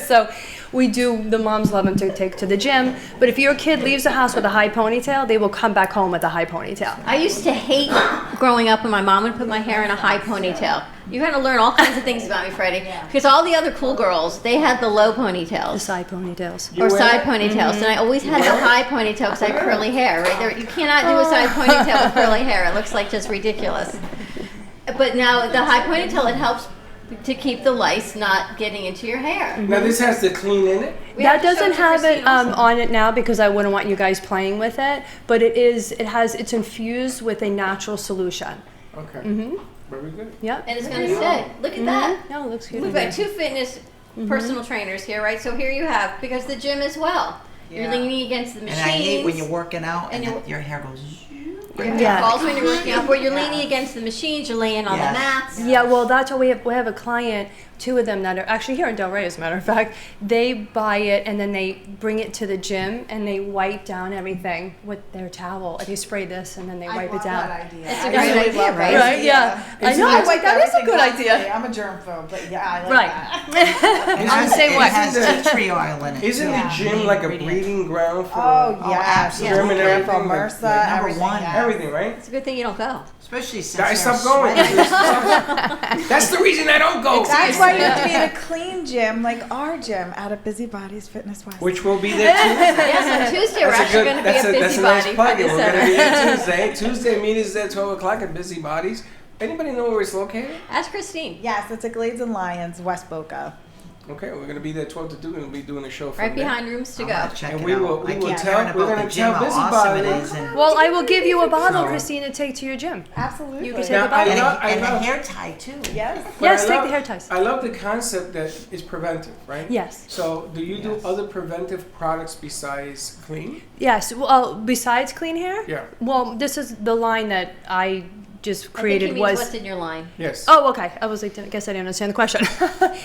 So we do. The moms love them to take to the gym. But if your kid leaves the house with a high ponytail, they will come back home with a high ponytail. I used to hate growing up when my mom would put my hair in a high ponytail. You had to learn all kinds of things about me, Freddie, because all the other cool girls, they had the low ponytails. The side ponytails. Or side ponytails. And I always had the high ponytail because I have curly hair, right? You cannot do a side ponytail with curly hair. It looks like just ridiculous. But now the high ponytail, it helps to keep the lice not getting into your hair. Now this has the clean in it? That doesn't have it on it now because I wouldn't want you guys playing with it, but it's infused with a natural solution. Okay. Mm-hmm. Very good. Yep. And it's going to stay. Look at that. No, it looks good. We've got 2 fitness personal trainers here, right? So here you have, because the gym as well. Yeah. You're leaning against the machines. And I hate when you're working out and your hair goes. Yeah. Falls when you're working out, where you're leaning against the machines, you're laying on the mats. Yeah, well, that's what we have a client, 2 of them that are actually here in Delray, as a matter of fact. They buy it and then they bring it to the gym and they wipe down everything with their towel. And they spray this and then they wipe it down. That idea. It's a great idea, right? Right? Yeah. I know. That is a good idea. I'm a germphobe, but yeah, I like that. I'm the same way. It has tea tree oil in it. Isn't the gym like a breeding ground for absolutely. everything? MRSA, everything. Everything, right? It's a good thing you don't go. Especially since I stopped going. That's the reason I don't go. That's why you have to be in a clean gym like our gym at a Busybody's Fitness West. Which will be there Tuesday. Yes, on Tuesday we're actually going to be at Busybody. That's a nice plug. We're Fitness going to be Center. there Tuesday. Tuesday meetings at 12 o'clock at Busybody's. Anybody know where it's located? Ask Christine. Yes, it's at Glades and Lions, West Boca. Okay, we're going to be there 12 to 2 and we'll be doing a show from Right there. behind Rooms to Go. And we will tell, we're going to tell Busybodies. Well, I will give you a bottle, Christine, to take to your gym. Absolutely. You can take a bottle. And a hair tie, too. Yes. Yes, take the hair ties. I love the concept that it's preventive, right? Yes. So do you do other preventive products besides clean? Yes. Well, besides clean hair? Yeah. Well, this is the line that I just created. I think he means what's in your line. Yes. Oh, okay. I was like, I guess I didn't understand the question.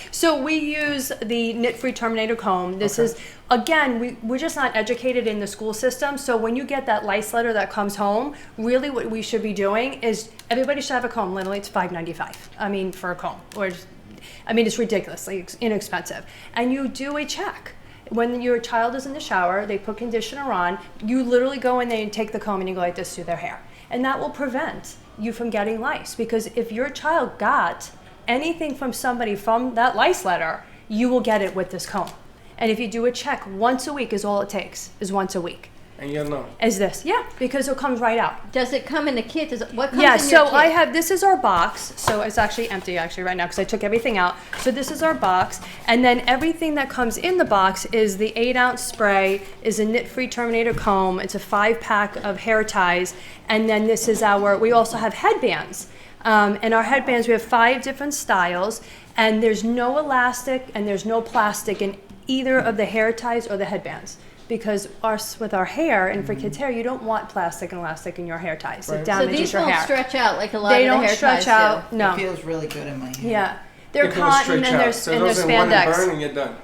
So we use the Knit-Free Terminator comb. This is, again, we're just not educated in the school system. So when you get that lice letter that comes home, really what we should be doing is everybody should have a comb. Literally, it's $5.95. I mean, for a comb. It's ridiculously inexpensive. And you do a check. When your child is in the shower, they put conditioner on. You literally go in there and take the comb and you go like this through their hair. And that will prevent you from getting lice, because if your child got anything from somebody from that lice letter, you will get it with this comb. And if you do a check once a week is all it takes, is once a week. And you'll know. Is this? Yeah, because it comes right out. Does it come in the kit? What comes yeah, in so your kit? this is our box. So it's actually empty right now because I took everything out. So this is our box. And then everything that comes in the box is the 8-ounce spray, is a Knit-Free Terminator comb. It's a 5-pack of hair ties. And then this is we also have headbands. And our headbands, we have 5 different styles. And there's no elastic and there's no plastic in either of the hair ties or the headbands. Because with our hair, and for kids' hair, you don't want plastic and elastic in your hair ties. It damages your hair. So these won't stretch out like a lot of the hair ties They don't stretch out. do. No. It feels really good in my hair. Yeah. They're cotton and they're so those in one and spandex. burn and you're done.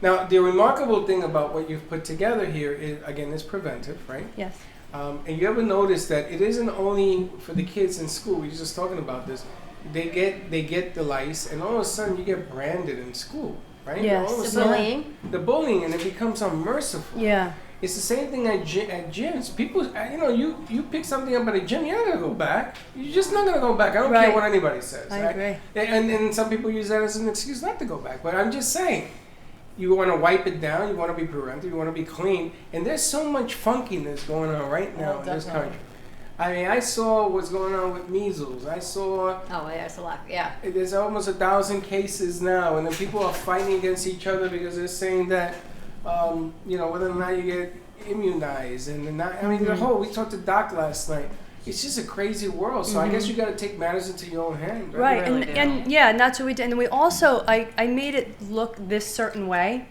Now, the remarkable thing about what you've put together here is, again, it's preventive, right? Yes. And you ever notice that it isn't only for the kids in school? We were just talking about this. They get the lice, and all of a sudden you get branded in school, right? Yes. All of a The sudden, bullying. The bullying, and it becomes unmerciful. Yeah. It's the same thing at gyms. People, you pick something up at a gym, you're not gonna go back. You're just not gonna go back. I don't care Right. what anybody says. I right? agree. And some people use that as an excuse not to go back. But I'm just saying, you want to wipe it down. You want to be preventive. You want to be clean. And there's so much funkiness going on right now in this country. I mean, I saw what's going on with measles. I saw. Oh, yeah, it's a lot. Yeah. There's almost 1,000 cases now, and then people are fighting against each other because they're saying that, whether or not you get immunized, and not. I mean, we talked to Doc last night. It's just a crazy world. So I guess you got to take matters into your own hand. Right, and that's what we did. And we also, I made it look this certain way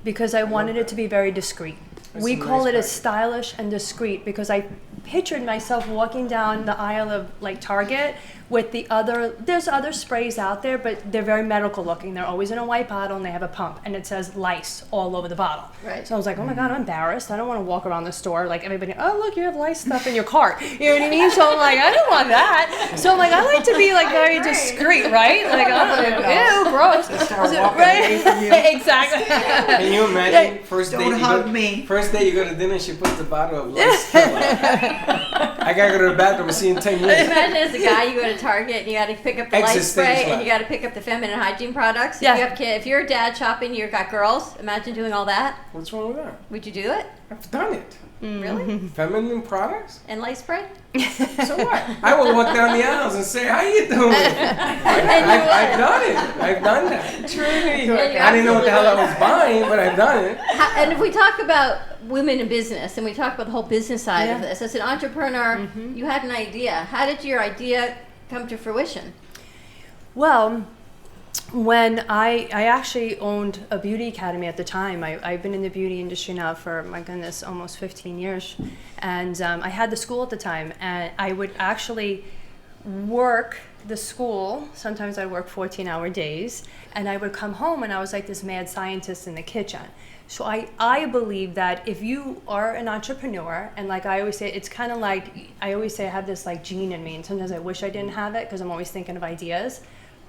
because I wanted it to be very discreet. We call it as stylish and discreet because I pictured myself walking down the aisle of like Target with there's other sprays out there, but they're very medical looking. They're always in a white bottle and they have a pump and it says lice all over the bottle. Right. So I was like, oh my God, I'm embarrassed. I don't want to walk around the store like everybody, oh look, you have lice stuff in your cart. You know what I mean? So I'm like, I don't want that. So I'm like, I like to be like very discreet, right? Like, ew, gross. Right? Exactly. Can you imagine first Don't hug me. First day you go to dinner, she puts the bottle of lice. I gotta go to the bathroom and see in 10 years. Imagine as a guy, you go to Target and you got to pick up the lice Exit stage spray and left. you got to pick up the feminine hygiene products. Yeah. If you have kids, if you're a dad shopping, you've got girls. Imagine doing all that. What's wrong with that? Would you do it? I've done it. Really? Feminine products? And lice spray? So what? I will walk down the aisles and say, how you doing? I've done it. I've done that. Truly. I didn't know what the hell I was buying, but I've done it. And if we talk about women in business and we talk about the whole business side of this, as an entrepreneur, you had an idea. How did your idea come to fruition? Well, when I actually owned a beauty academy at the time. I've been in the beauty industry now for, my goodness, almost 15 years. And I had the school at the time, and I would actually work the school. Sometimes I'd work 14-hour days, and I would come home and I was like this mad scientist in the kitchen. So I believe that if you are an entrepreneur, and like I always say, it's kind of like, I always say I have this like gene in me, and sometimes I wish I didn't have it because I'm always thinking of ideas.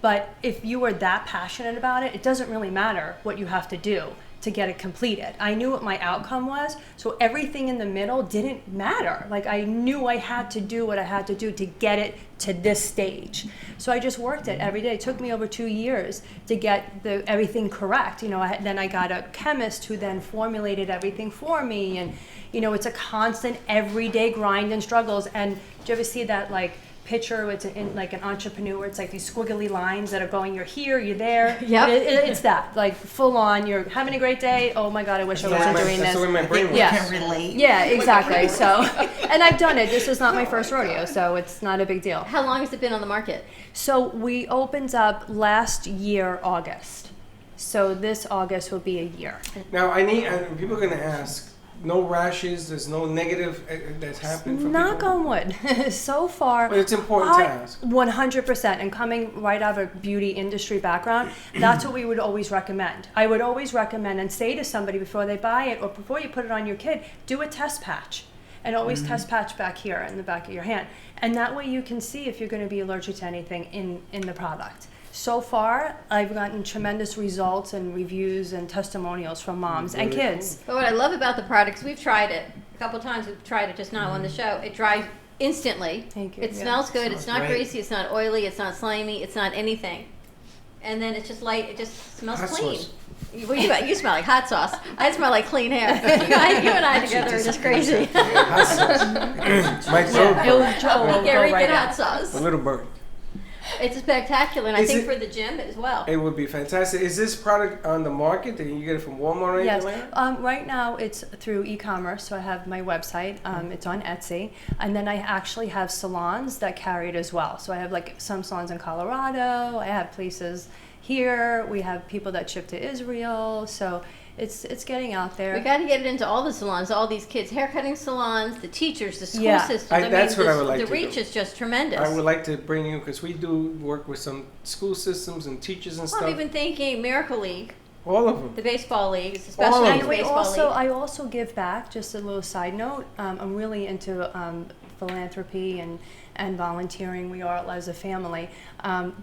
But if you are that passionate about it, it doesn't really matter what you have to do to get it completed. I knew what my outcome was, so everything in the middle didn't matter. Like I knew I had to do what I had to do to get it to this stage. So I just worked it every day. It took me over 2 years to get everything correct. Then I got a chemist who then formulated everything for me, and it's a constant everyday grind and struggles. And do you ever see that like picture? It's like an entrepreneur. It's like these squiggly lines that are going, you're here, you're there. Yep. It's that, like full on, you're having a great day. Oh my God, I wish I wasn't doing this. That's the way my brain works. Yes. Can relate. Yeah, exactly. So, and I've done it. This is not my first rodeo, so it's not a big deal. How long has it been on the market? So we opened up last year, August. So this August will be a year. Now, people are going to ask, no rashes, there's no negative that's happened for Knock people? on wood. So far, But it's important to ask. 100%. And coming right out of a beauty industry background, that's what we would always recommend. I would always recommend and say to somebody before they buy it or before you put it on your kid, do a test patch. And always test patch back here in the back of your hand. And that way you can see if you're going to be allergic to anything in the product. So far, I've gotten tremendous results and reviews and testimonials from moms and kids. But what I love about the products, we've tried it a couple times. We've tried it just now on the show. It dries instantly. Thank you. It Yeah. smells good. It's not great. greasy. It's not oily. It's not slimy. It's not anything. And then it's just light. It just smells Hot clean. sauce. You smell like hot sauce. I smell like clean hair. You and I together are just crazy. Hot sauce. Mike Rican hot sauce. A little bird. It's spectacular, and I Is think it- for the gym as well. It would be fantastic. Is this product on the market? Can you get it from Walmart or anything Yes. like that? Right now it's through e-commerce, so I have my website. It's on Etsy, and then I actually have salons that carry it as well. So I have like some salons in Colorado. I have places here. We have people that ship to Israel. So it's getting out there. We got to get it into all the salons, all these kids, haircutting salons, the teachers, the school Yeah. systems. That's what I would like the to reach do. is just tremendous. I would like to bring you, because we do work with some school systems and teachers and Well, stuff. I'm even thinking Miracle League. All of them. The baseball leagues, All especially of the them. baseball league. I also give back. Just a little side note. I'm really into philanthropy and volunteering. We are as a family.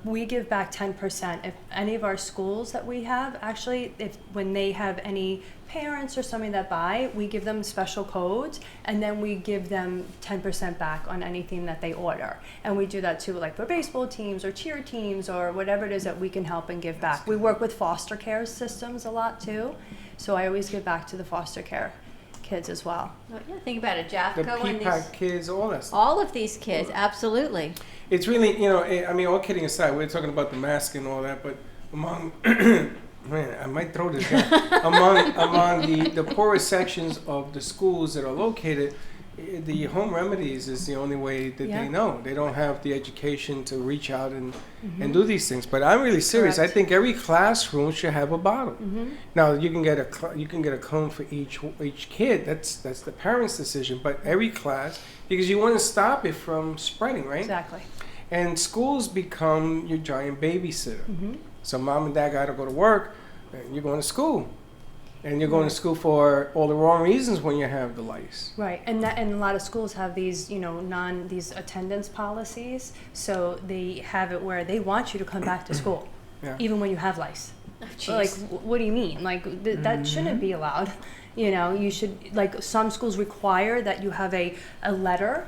We give back 10%. If any of our schools that we have, actually, when they have any parents or somebody that buy, we give them special codes, and then we give them 10% back on anything that they order. And we do that too, like for baseball teams or cheer teams or whatever it is that we can help and give back. We work with foster care systems a lot too, so I always give back to the foster care kids as well. Well, yeah, think about it, The Jafco and Peacock kids, all that stuff. all of these kids, absolutely. It's really, I mean, all kidding aside, we're talking about the mask and all that, but among, man, I might throw this guy. among the poorest sections of the schools that are located, the home remedies is the only way that they know. They don't have the education to reach out and do these things. But I'm really serious. Correct. I think every classroom should have a bottle. Mhm. Now you can get a cone for each kid. That's the parents' decision. But every class, because you want to stop it from spreading, right? Exactly. And schools become your giant babysitter. Mm-hmm. So mom and dad got to go to work, and you're going to school. And you're going to school for all the wrong reasons when you have the lice. Right, and a lot of schools have these, these attendance policies. So they have it where they want you to come back to school, even when you have lice. Oh, Like, what do you mean? Like, that shouldn't be allowed. You should, like, some schools require that you have a letter.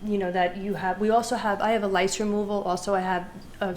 That you have. We also have. I have a lice removal. Also, I have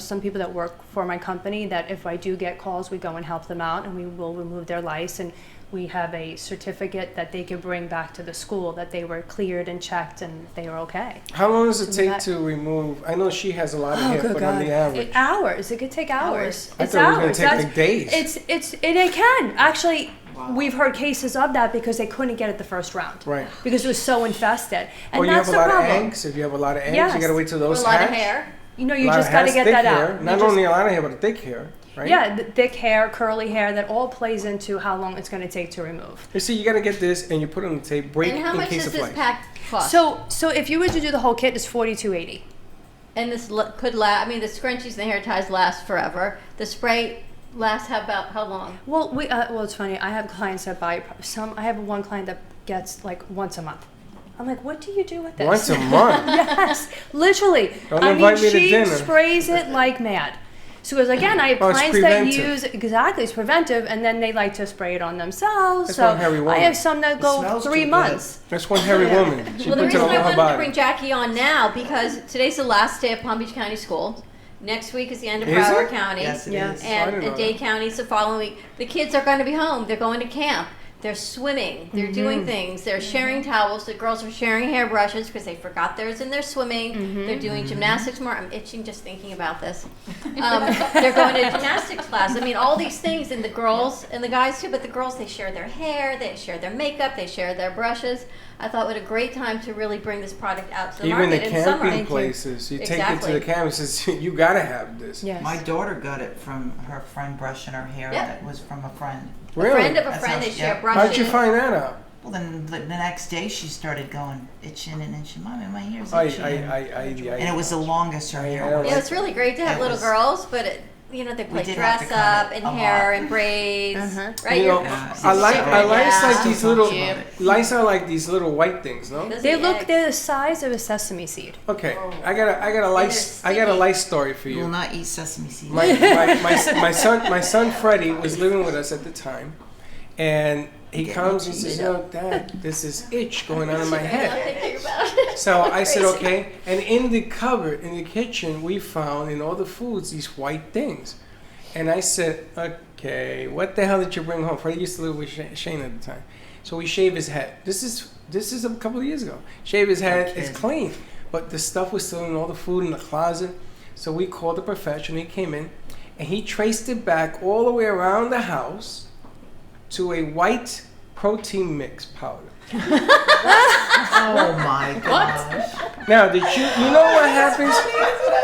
some people that work for my company that if I do get calls, we go and help them out, and we will remove their lice. And we have a certificate that they can bring back to the school that they were cleared and checked and they were okay. How long does it take to remove? I know she has a lot of hair, good but God. on the average. Hours. It could take hours. I It's thought it was hours. going to take like days. It can actually. We've heard cases of that because they couldn't get it the first round. Right. Because it was so infested. And Or you that's have a the lot problem. of eggs. If you have a lot of eggs, Yes. you got to wait till those Or a lot of hatch. hair. You A lot just of got to hairs, get thick that hair. out. Not only a lot of hair, but thick hair, right? Yeah, the thick hair, curly hair, that all plays into how long it's going to take to remove. You see, you got to get this and you put it on the tape, break And how in much case does of this lice. pack cost? So if you were to do the whole kit, it's $42.80. And this could last. I mean, the scrunchies and the hair ties last forever. The spray lasts how long? Well, it's funny. I have clients that buy some. I have one client that gets like once a month. I'm like, what do you do with this? Once a month? Yes, literally. Don't invite me to she dinner. sprays it like mad. So because again, I have Oh, it's clients that preventive. use it's preventive, and then they like to spray it on themselves. That's so one hairy woman. I have some that go smells 3 too months. That's one hairy woman. She Well, the puts it reason all I over her wanted to body. bring Jackie on now because today's the last day of Palm Beach County Schools. Next week is the end of Is Broward it? County. Yes, it is. I And didn't know Dade that. County's the following week. The kids are going to be home. They're going to camp. They're swimming. They're doing things. They're sharing towels. The girls are sharing hairbrushes because they forgot theirs in their swimming. They're doing gymnastics more. I'm itching just thinking about this. They're going to gymnastics class. I mean, all these things, and the girls and the guys too. But the girls, they share their hair. They share their makeup. They share their brushes. I thought what a great time to really bring this product out to the Even the market in summer. camping places, you take it Exactly. to the camp and says, you got to have this. Yes. My daughter got it from her friend brushing her hair. Yep. That was from a friend. Really? A friend of a That's friend, how they she- share yeah. brushes. How'd you find that out? Well, then the next day she started going itching, and then Mommy, my hair's I- itching. and it was the longest her hair was. Yeah, it's really great to have It little was- girls, but they play did have dress to cut up it and a hair lot. and braids, right? You know, I like these little Yeah. lice are like these little white things, no? They're the size of a sesame seed. Okay, I got a lice story for you. You will not eat sesame seeds. My son Freddie was living with us at the time, and he Get comes and itchy. says, Dad, there's this itch going on in my I'm head. thinking about it. So I said, Crazy. okay. And in the cupboard, in the kitchen, we found in all the foods these white things. And I said, okay, what the hell did you bring home? Freddie used to live with Shane at the time. So we shave his head. This is a couple of years ago. Shave his head, it's clean. But the stuff was still in all the food in the closet. So we called the professional, he came in, and he traced it back all the way around the house to a white protein mix powder. Oh my gosh. Now, did you know what happens?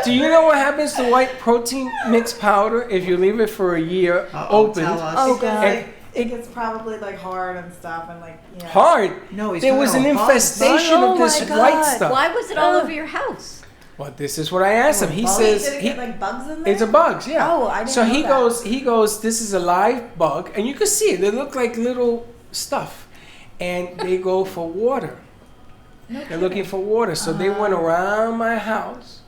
Do you know what happens to white protein mix powder if you leave it for a year open? tell us. Oh god. And It gets probably like hard and stuff and like yeah. hard. No, he's There got was all an bugs. infestation Oh of this my white God. stuff. Why was it all over your house? Well, this is what I asked him. He says did it get like bugs in there? it's a bugs, yeah. Oh, I didn't So know he that. he goes, this is a live bug, and you can see it. They look like little stuff, and they go for water. They're looking for water, so they went around my house,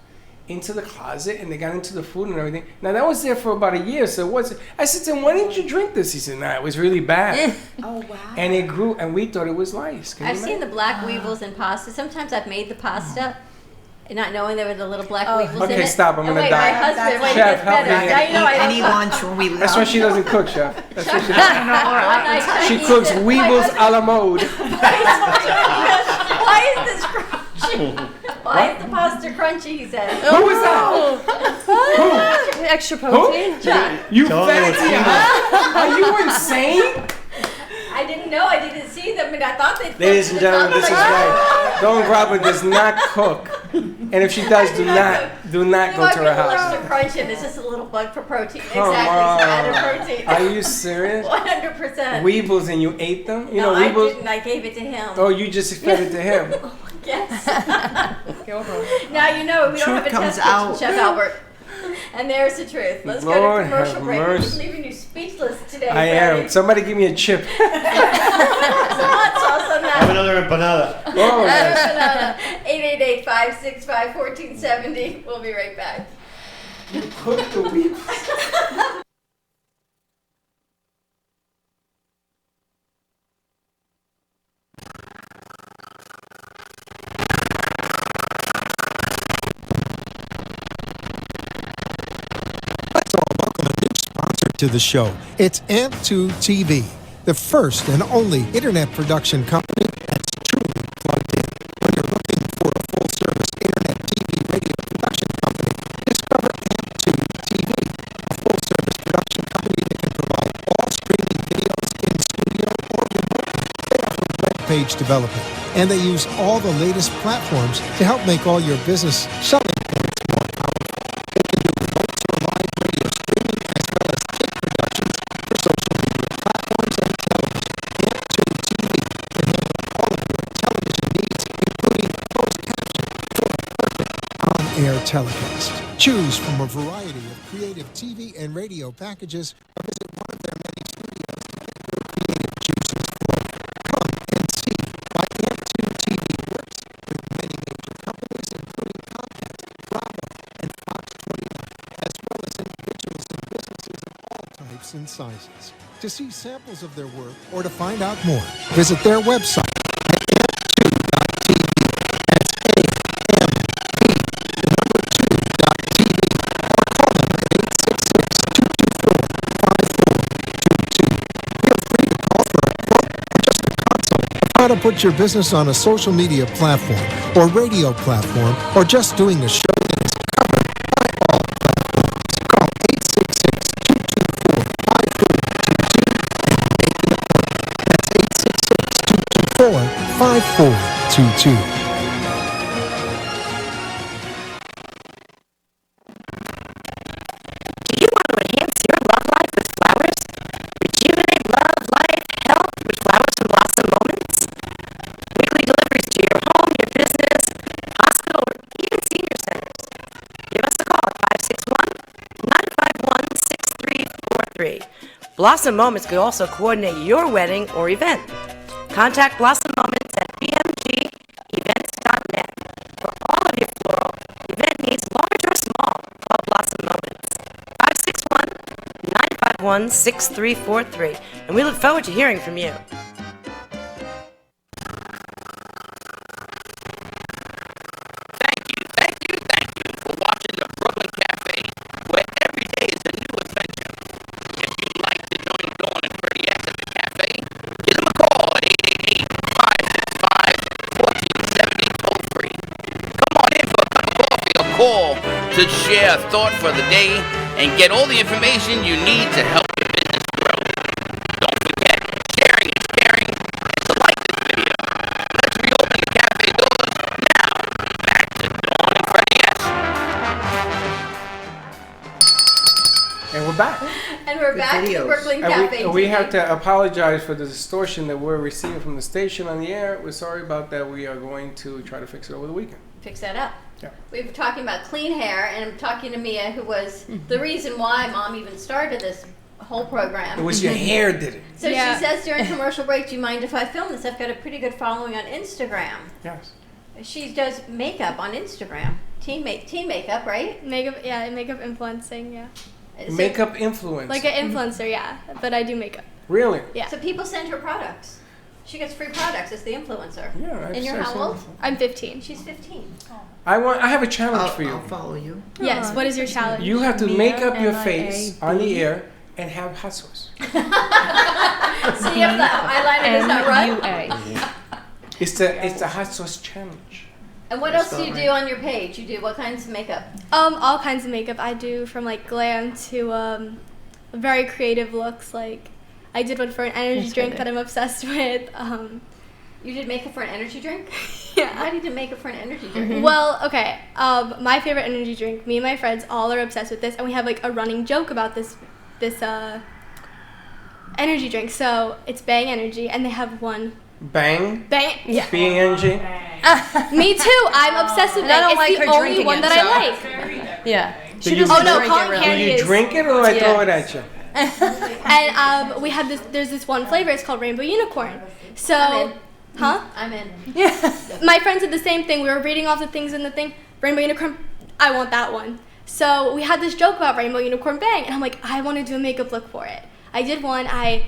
into the closet, and they got into the food and everything. Now that was there for about a year, so it wasn't. I said to him, "Why didn't you drink this?" He said, "Nah, it was really bad." Oh wow. And it grew, and we thought it was lice. Can you I've seen the imagine? black weevils in pasta. Sometimes I've made the pasta, not knowing there were the little black Oh. weevils in it. Okay, stop, I'm And gonna wait, die. My husband, wait, Chef, it gets help better. me. Now you know I Any don't lunch when we That's why she doesn't cook, Chef. That's what she does. One night She I cooks eat it. weevils a la mode. Why is this crunchy? Why is the pasta crunchy? He says. Who was that? Extra Who? protein. John. You Tell her what's fatty, in huh? Are you insane? I didn't know. I didn't see them, and I thought they'd. Ladies and gentlemen, this is right. Dawn Robin does not cook, and if she does, do not go to her house. Extra crunch, and it's just a little bug for protein. Come Exactly, on. so added protein. Are you serious? 100%. Weevils, and you ate them? You No, know I weevils. didn't. I gave it to him. Oh, you just fed it to him. Yes. Now you know we don't have a Truth test comes out. kitchen, Chef Albert. And there's the truth. Let's go Lord to commercial have break. We're just mercy. leaving you speechless today. I am. Somebody give me a chip. Some hot sauce on that. Have another empanada. Oh, yes. 888-565-1470. We'll be right back. You cooked the weevils. Let's all welcome a new sponsor to the show. It's Amp2 TV, the first and only internet production company that's truly plugged in. When you're looking for a full-service internet TV radio production company, discover Amp2 TV, a full-service production company that can provide all streaming videos in studio or remotely. They offer web page development, and they use all the latest platforms to help make all your business selling points more powerful. They can do remote or live radio streaming as well as tape productions for social media platforms and television. Amp2 TV can handle all of your television needs, including closed caption for a perfect on-air telecast. Choose from a variety of creative TV and radio packages or visit one of their many studios to let your creative juices flow. Come and see why Amp2 TV works with many major companies, including Comcast, Bravo, and Fox 29, as well as individuals and businesses of all types and sizes. To see samples of their work or to find out more, visit their website at amp2.tv. That's A-M-P, the number 2.tv, or call them at 866-224-5422. Feel free to call for a quote or just a consult of how to put your business on a social media platform or radio platform or just doing a show that is covered by all platforms. Call 866-224-5422 and make an appointment. That's 866-224-5422. Do you want to enhance your love life with flowers? Rejuvenate love, life, health with flowers from Blossom Moments? Weekly deliveries to your home, your business, hospital, or even senior centers. Give us a call at 561-951-6343. Blossom Moments could also coordinate your wedding or event. Contact Blossom Moments at bmgevents.net for all of your floral event needs, large or small. Call Blossom Moments. 561-951-6343. And we look forward to hearing from you. Thank you for watching the Brooklyn Cafe, where every day is a new adventure. If you'd like to join Dawn and Freddie S at the cafe, give them a call at 888-565-1470 toll free. Come on in for a cup of coffee or call to share a thought for the day and get all the information you need to help your business grow. Don't forget, sharing is caring, and to like this video. Let's reopen the cafe doors now. Back to Dawn and Freddie S. And we're back. And we're back to the Brooklyn Cafe. And we TV. have to apologize for the distortion that we're receiving from the station on the air. We're sorry about that. We are going to try to fix it over the weekend. fix that up. Yeah. We were talking about clean hair, and I'm talking to Mia, who was the reason why Mom even started this whole program. It was your hair did it. So she says during commercial break, do you mind if I film this? I've got a pretty good following on Instagram. Yes. She does makeup on Instagram. Teen makeup, right? Makeup influencing, yeah. Makeup influencer. Like an influencer, yeah. But I do makeup. Really? Yeah. So people send her products. She gets free products as the influencer. Yeah. And you're how old? I'm 15. She's 15. I have a challenge for you. I'll follow you. Yes. What is your challenge? You have to make up your MIA face on the air and have hot sauce. See if the eyeliner does not run. It's the hot sauce challenge. And what else do you do on your page? You do what kinds of makeup? All kinds of makeup. I do from like glam to very creative looks. Like I did one for an energy drink that I'm obsessed with. You did makeup for an energy drink? Yeah. Why did you do makeup for an energy drink? Well, okay. My favorite energy drink. Me and my friends all are obsessed with this, and we have like a running joke about this energy drink. So it's Bang Energy, and they have one. Bang? Yeah. B-A-N-G? Me too. I'm obsessed with And I it. don't like It's her the only drinking one it, that so- I like. Yeah. Do you Colin do Candy you is. drink it or do I throw it at you? And we have this. There's this one flavor. It's called Rainbow Unicorn. So, I'm in. huh? I'm in. My friends did the same thing. We were reading off the things in the thing. Rainbow Unicorn. I want that one. So we had this joke about Rainbow Unicorn Bang, and I'm like, I want to do a makeup look for it. I did one. I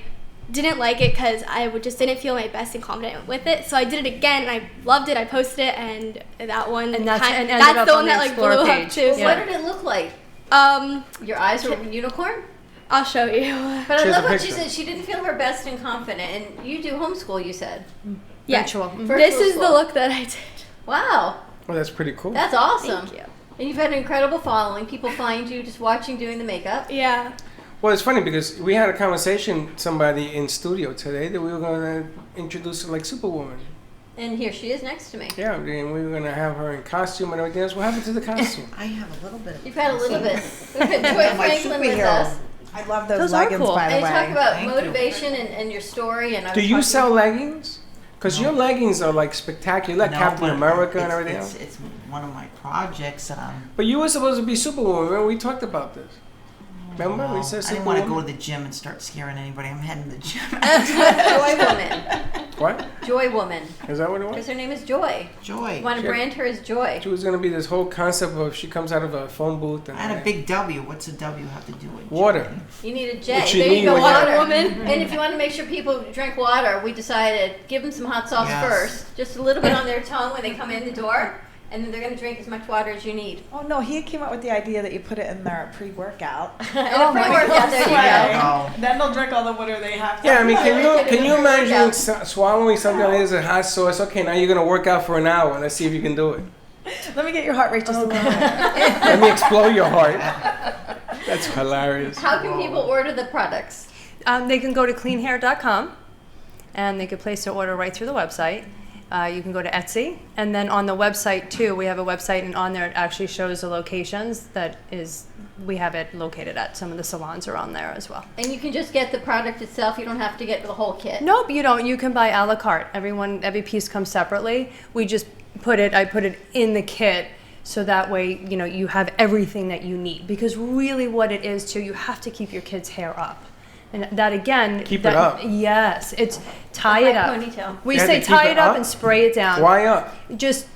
didn't like it because just didn't feel my best and confident with it. So I did it again, and I loved it. I posted it, and that one. And that's- and ended that's up the on one the that like Explore blew page. up too. What did it look like? Your eyes were unicorn? I'll show you. But I Here's love a what she picture. said. She didn't feel her best and confident. And you do homeschool, you said. Yeah. Virtual. This is the look that I did. Wow. Well, that's pretty cool. That's awesome. Thank you. And you've had an incredible following. People find you just watching doing the makeup. Yeah. Well, it's funny because we had a conversation with somebody in studio today that we were going to introduce her like Superwoman. And here she is next to me. Yeah, and we were going to have her in costume and everything else. What happened to the costume? I have a little bit of You've had a little bit. We've had I'm Joy like Franklin with superhero. us. I love those, Those are leggings, cool. by the And you way. talk about Thank you. motivation and your story. And I Do was you talking- sell leggings? Because your leggings are like spectacular, like No, Captain but America and it's- everything it's, else. It's one of my projects. But you were supposed to be Superwoman. Remember, we talked about this. Remember, we No, said I didn't want to go Superwoman. to the gym and start scaring anybody. I'm heading to the gym. Joy Woman. What? Joy Woman. Is that what it Because was? her name is Joy. Joy. You want to She- brand her as Joy. She was going to be this whole concept of she comes out of a phone booth and I had a big W. What's a W have to do with water. You need a J. What you There need you go, when water you're- woman. And if you want to make sure people drink water, we decided give them some hot sauce Yes. first, just a little bit on their tongue when they come in the door, and then they're going to drink as much water as you need. Oh no, he came up with the idea that you put it in their pre-workout. And a pre-workout, there you go. Oh. Then they'll drink all the water they have. Yeah, I mean, can you imagine Workout. swallowing something like this, a hot sauce? Okay, now you're going to work out for an hour. Let's see if you can do it. Let me get your heart rate just a little bit. Let me explode your heart. That's hilarious. How can people order the products? They can go to cleanhair.com and they can place their order right through the website. You can go to Etsy, and then on the website too, we have a website, and on there it actually shows the locations we have it located at. Some of the salons are on there as well. And you can just get the product itself. You don't have to get the whole kit. Nope, you don't. You can buy a la carte. Every piece comes separately. I put it in the kit so that way, you have everything that you need. Because really what it is too, you have to keep your kids' hair up. And that again, Keep it up. Yes, it's tie it up. Ponytail. We You have say to keep tie it it up up? and spray it down. Why up? Just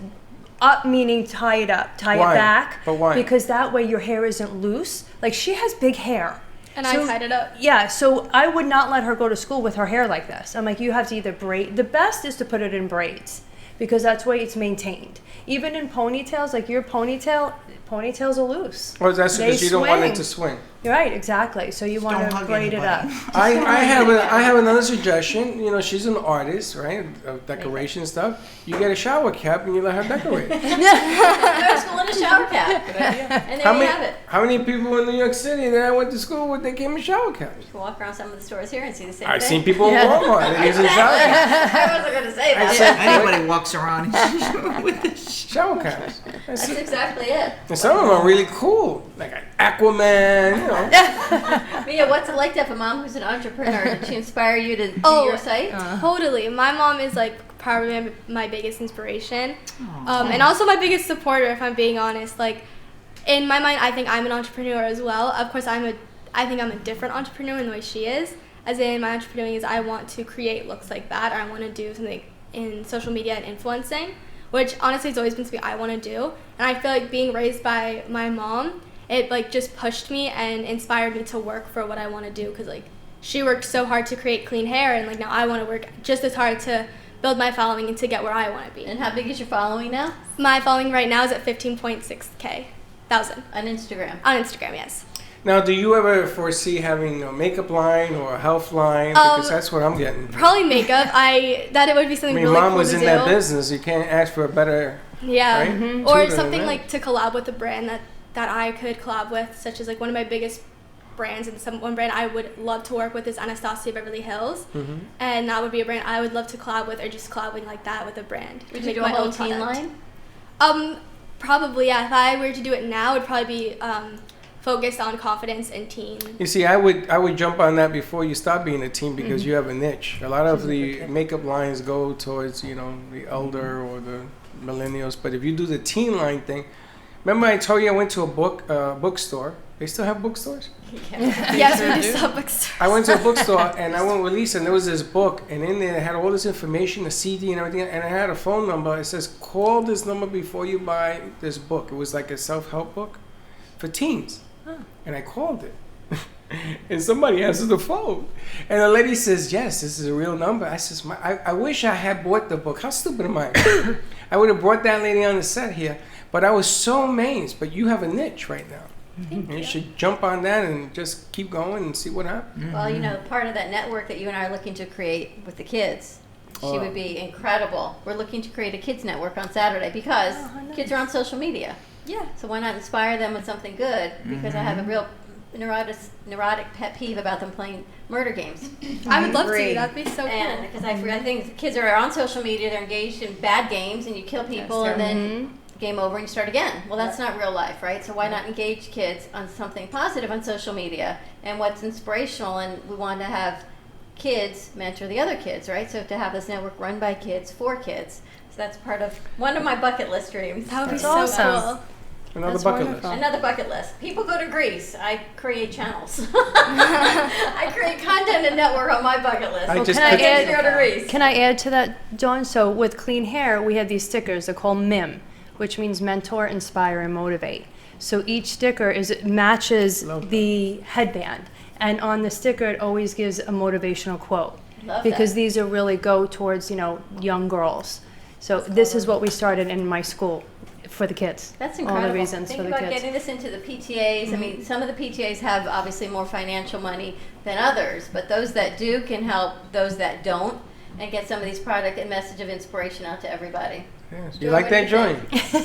up meaning tie it up, tie Why? it back. But why? Because that way your hair isn't loose. Like she has big hair. And I tied it up. Yeah, so I would not let her go to school with her hair like this. I'm like, you have to either braid. The best is to put it in braids because that's why it's maintained. Even in ponytails, like your ponytails are loose. Or that's They because you don't want it swing. to swing. You're right, exactly. So you want don't to hug braid it up. anybody. I have another suggestion. She's an artist, right? Of decoration stuff. You get a shower cap and you let her decorate. Go to school in a shower cap. And there you have it. How many people in New York City that I went to school with, they came in shower caps? You can walk around some of the stores here and see the same I've thing. seen people in Walmart. They're using shower caps. I wasn't going to say that. said- Anybody walks around with this. Shower caps. That's exactly it. And some of them are really cool. Like an Aquaman, Mia, what's it like to have a mom who's an entrepreneur? Did she inspire you to do Oh, your site? Totally. My mom is like probably my biggest inspiration, and also my biggest supporter, if I'm being honest. Like, in my mind, I think I'm an entrepreneur as well. Of course, I think I'm a different entrepreneur in the way she is. As in, my entrepreneuring is I want to create looks like that, or I want to do something in social media and influencing, which honestly has always been something I want to do. And I feel like being raised by my mom, it like just pushed me and inspired me to work for what I want to do, because like she worked so hard to create clean hair, and like now I want to work just as hard to build my following and to get where I want to be. And how big is your following now? My following right now is at 15.6K thousand on Instagram. On Instagram, yes. Now, do you ever foresee having a makeup line or a health line? Because that's what I'm getting. Probably makeup. That it would be something really Mom cool was to in do. that business. You can't ask for a better. Yeah, right? Or Tutor something than like to collab with a brand that I could collab with, such as like one of my biggest brands, and one brand I would love to work with is Anastasia Beverly Hills, and that would be a brand I would love to collab with, or just collabing like that with a brand. Would to you make do a my whole own teen product. line? Probably, yeah. If I were to do it now, it'd probably be focused on confidence and teen. You see, I would jump on that before you start being a teen, because you have a niche. A lot of the makeup lines go towards the elder or the millennials, but if you do the teen line thing, remember I told you I went to a bookstore. They still have bookstores? Yes, we do sell bookstores. I went to a bookstore and I went with Lisa, and there was this book, and in there it had all this information, a CD and everything, and it had a phone number. It says, call this number before you buy this book. It was like a self-help book for teens. And I called it. And somebody answered the phone. And the lady says, yes, this is a real number. I says, I wish I had bought the book. How stupid am I? I would have brought that lady on the set here. But I was so amazed. But you have a niche right now. And you should jump on that and just keep going and see what happens. Well, part of that network that you and I are looking to create with the kids, she would be incredible. We're looking to create a kids network on Saturday because kids are on social media. Yeah. So why not inspire them with something good? Because I have a real neurotic pet peeve about them playing murder games. I would love to. That'd be so cool. Because I think kids are on social media, they're engaged in bad games, and you kill people, and then game over and you start again. Well, that's not real life, right? So why not engage kids on something positive on social media and what's inspirational? And we want to have kids mentor the other kids, right? So to have this network run by kids for kids. So that's part of one of my bucket list dreams. That would be so cool. Another bucket list. People go to Greece. I create channels. I create content and network on my bucket list. Can I add to that, Dawn? So with Clean Hair, we have these stickers. They're called MIM, which means mentor, inspire, and motivate. So each sticker matches the headband. And on the sticker, it always gives a motivational quote. Because these are really go towards, young girls. So this is what we started in my school for the kids. That's incredible. All the reasons Think for the about kids. getting this into the PTAs. I mean, some of the PTAs have obviously more financial money than others, but those that do can help those that don't and get some of these product and message of inspiration out to everybody. Yes. You like that joint?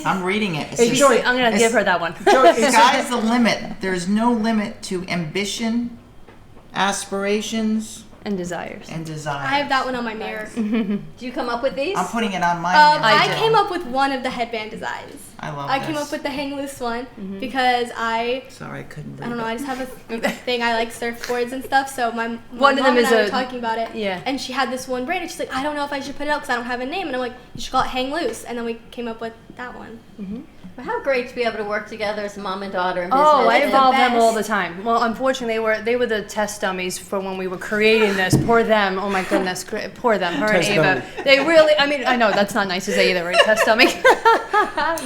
I'm reading it. Hey, Joy, I'm going to give her that one. Sky's the limit. There's no limit to ambition, aspirations, and desires. I have that one on my mirror. Do you come up with these? I'm putting it on mine. I came up with one of the headband designs. I came up with the hang loose one because Sorry, I couldn't read I don't know. it. I just have a thing. I like surfboards and stuff. So my One of mom them and is I were a- talking about it. Yeah. And she had this one brand, and she's like, I don't know if I should put it out because I don't have a name. And I'm like, you should call it Hang Loose. And then we came up with that one. But how great to be able to work together as mom and daughter in business. Oh, I It's the involve them best. all the time. Well, unfortunately, they were the test dummies for when we were creating this. Poor them. Oh my goodness, poor them. Her Test and Ava. dummy. They really. I mean, I know that's not nice to say either, right? Test dummy.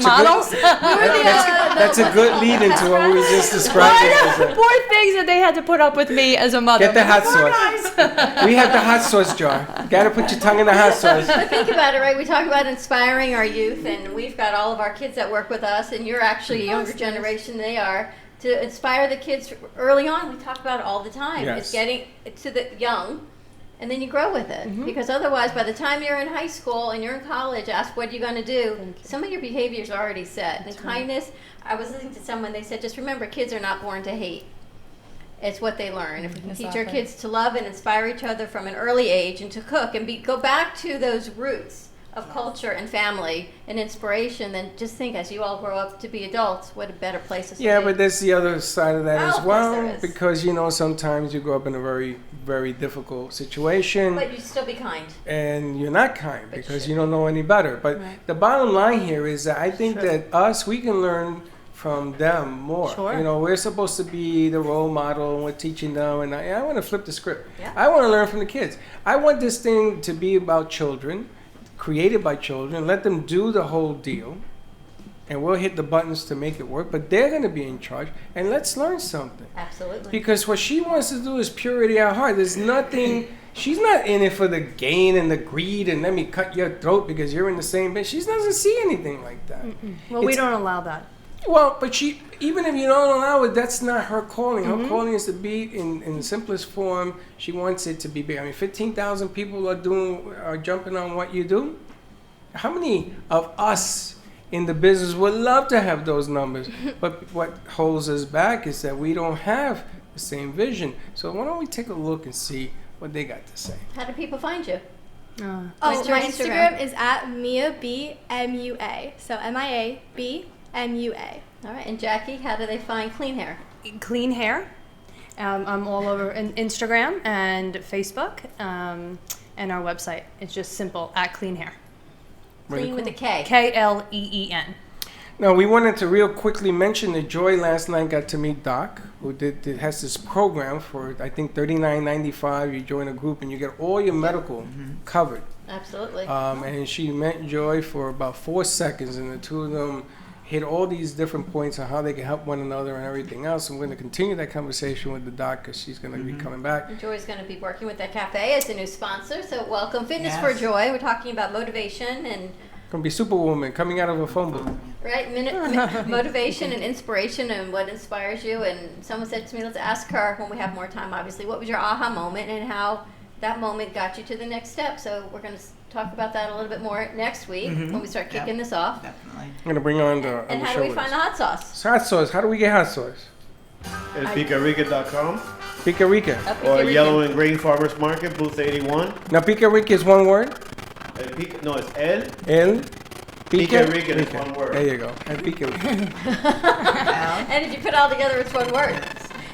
Models. That's a good lead into what we just described. Poor things that they had to put up with me as a mother. Get the hot Poor sauce. guys. We have the hot sauce jar. Got to put your tongue in the hot sauce. But think about it, right? We talk about inspiring our youth, and we've got all of our kids that work with us, and you're actually a younger generation than they are. To inspire the kids early on, we talk about it all the time. Yes. It's getting to the young, and then you grow with it. Because otherwise, by the time you're in high school and you're in college, ask what you're going to do. Some of your behaviors are already set. And kindness, I was listening to someone, they said, just remember, kids are not born to hate. It's what they learn. If we can teach our kids to love and inspire each other from an early age and to cook and go back to those roots of culture and family and inspiration, then just think as you all grow up to be adults, what a better place to Yeah, be. but there's the other side of that Oh, as of course there well, is. because you know sometimes you grow up in a very, very difficult situation, But you still be kind. and you're not kind because you don't know any better. But the bottom line here is that I think that we can learn from them more. Sure. You know, we're supposed to be the role model, and we're teaching them. And I want to flip the script. Yeah. I want to learn from the kids. I want this thing to be about children, created by children. Let them do the whole deal, and we'll hit the buttons to make it work. But they're going to be in charge, and let's learn something. Absolutely. Because what she wants to do is purity at heart. There's nothing. She's not in it for the gain and the greed and let me cut your throat because you're in the same bed. She doesn't see anything like that. Well, we don't allow that. Well, but she, even if you don't allow it, that's not her calling. Her calling is to be in the simplest form. She wants it to be big. I mean, 15,000 people are jumping on what you do. How many of us in the business would love to have those numbers? But what holds us back is that we don't have the same vision. So why don't we take a look and see what they got to say? How do people find you? Oh, What's your my Instagram is at Mia B MUA. So MIABMUA. All right, and Jackie, how do they find Clean Hair? Clean Hair. I'm all over Instagram and Facebook, and our website. It's just simple, at Clean Hair. Clean with a K. KLEEN. Now, we wanted to real quickly mention that Joy last night got to meet Doc, who has this program for, I think, $39.95. You join a group and you get all your medical covered. Absolutely. And she met Joy for about 4 seconds, and the two of them hit all these different points on how they can help one another and everything else. And we're going to continue that conversation with the Doc because she's going to be coming back. Joy's going to be working with that cafe as a new sponsor, so welcome. Fitness Yes. for Joy. We're talking about motivation and Going to be Superwoman coming out of a phone booth. right motivation and inspiration and what inspires you. And someone said to me, let's ask her when we have more time, obviously, what was your aha moment and how that moment got you to the next step. So we're going to talk about that a little bit more next week when we start kicking this off. I'm going to bring on the And how do we find the hot sauce? Hot sauce. How do we get hot sauce? At picarica.com. Pica Rica. Or Yellow and Green Farmers Market, booth 81. Now, Pica Rica is one word? No, it's El. El. Pica Rica is one word. There you go. And Pica Rica. And if you put it all together, it's one word.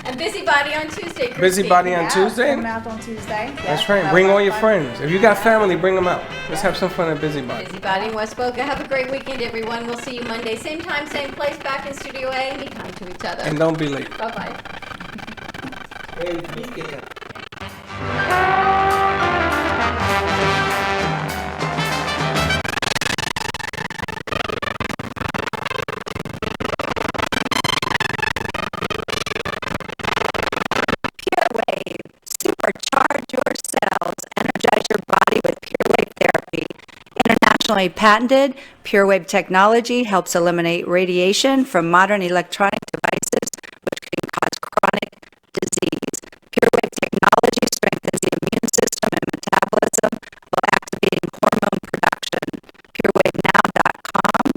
And Busybody on Tuesday, Christine. Busybody on Tuesday? Coming out on Tuesday. That's right. Bring all your friends. If you got family, bring them out. Let's have some fun at Busybody. Busybody in West Boca. Have a great weekend, everyone. We'll see you Monday, same time, same place, back in Studio A. Be kind to each other. And don't be late. Bye-bye. PureWave. Supercharge your cells. Energize your body with PureWave therapy. Internationally patented, PureWave technology helps eliminate radiation from modern electronic devices which can cause chronic disease. PureWave technology strengthens the immune system and metabolism while activating hormone production. PureWaveNow.com,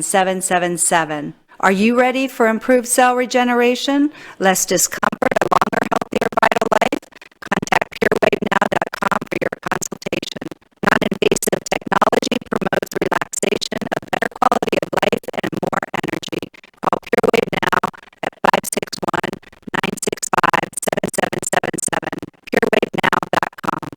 561-965-7777. Are you ready for improved cell regeneration, less discomfort, a longer, healthier, vital life? Contact PureWaveNow.com for your consultation. Non-invasive technology promotes relaxation, a better quality of life, and more energy. Call PureWave now at 561-965-7777. PureWaveNow.com.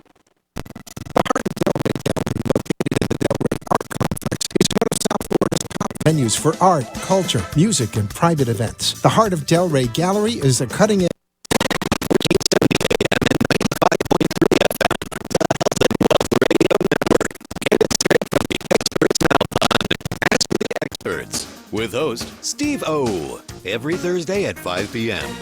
Venues for art, culture, music, and private events. The Heart of Delray Gallery is a cutting edge. Experts with host Steve O. Every Thursday at 5 p.m.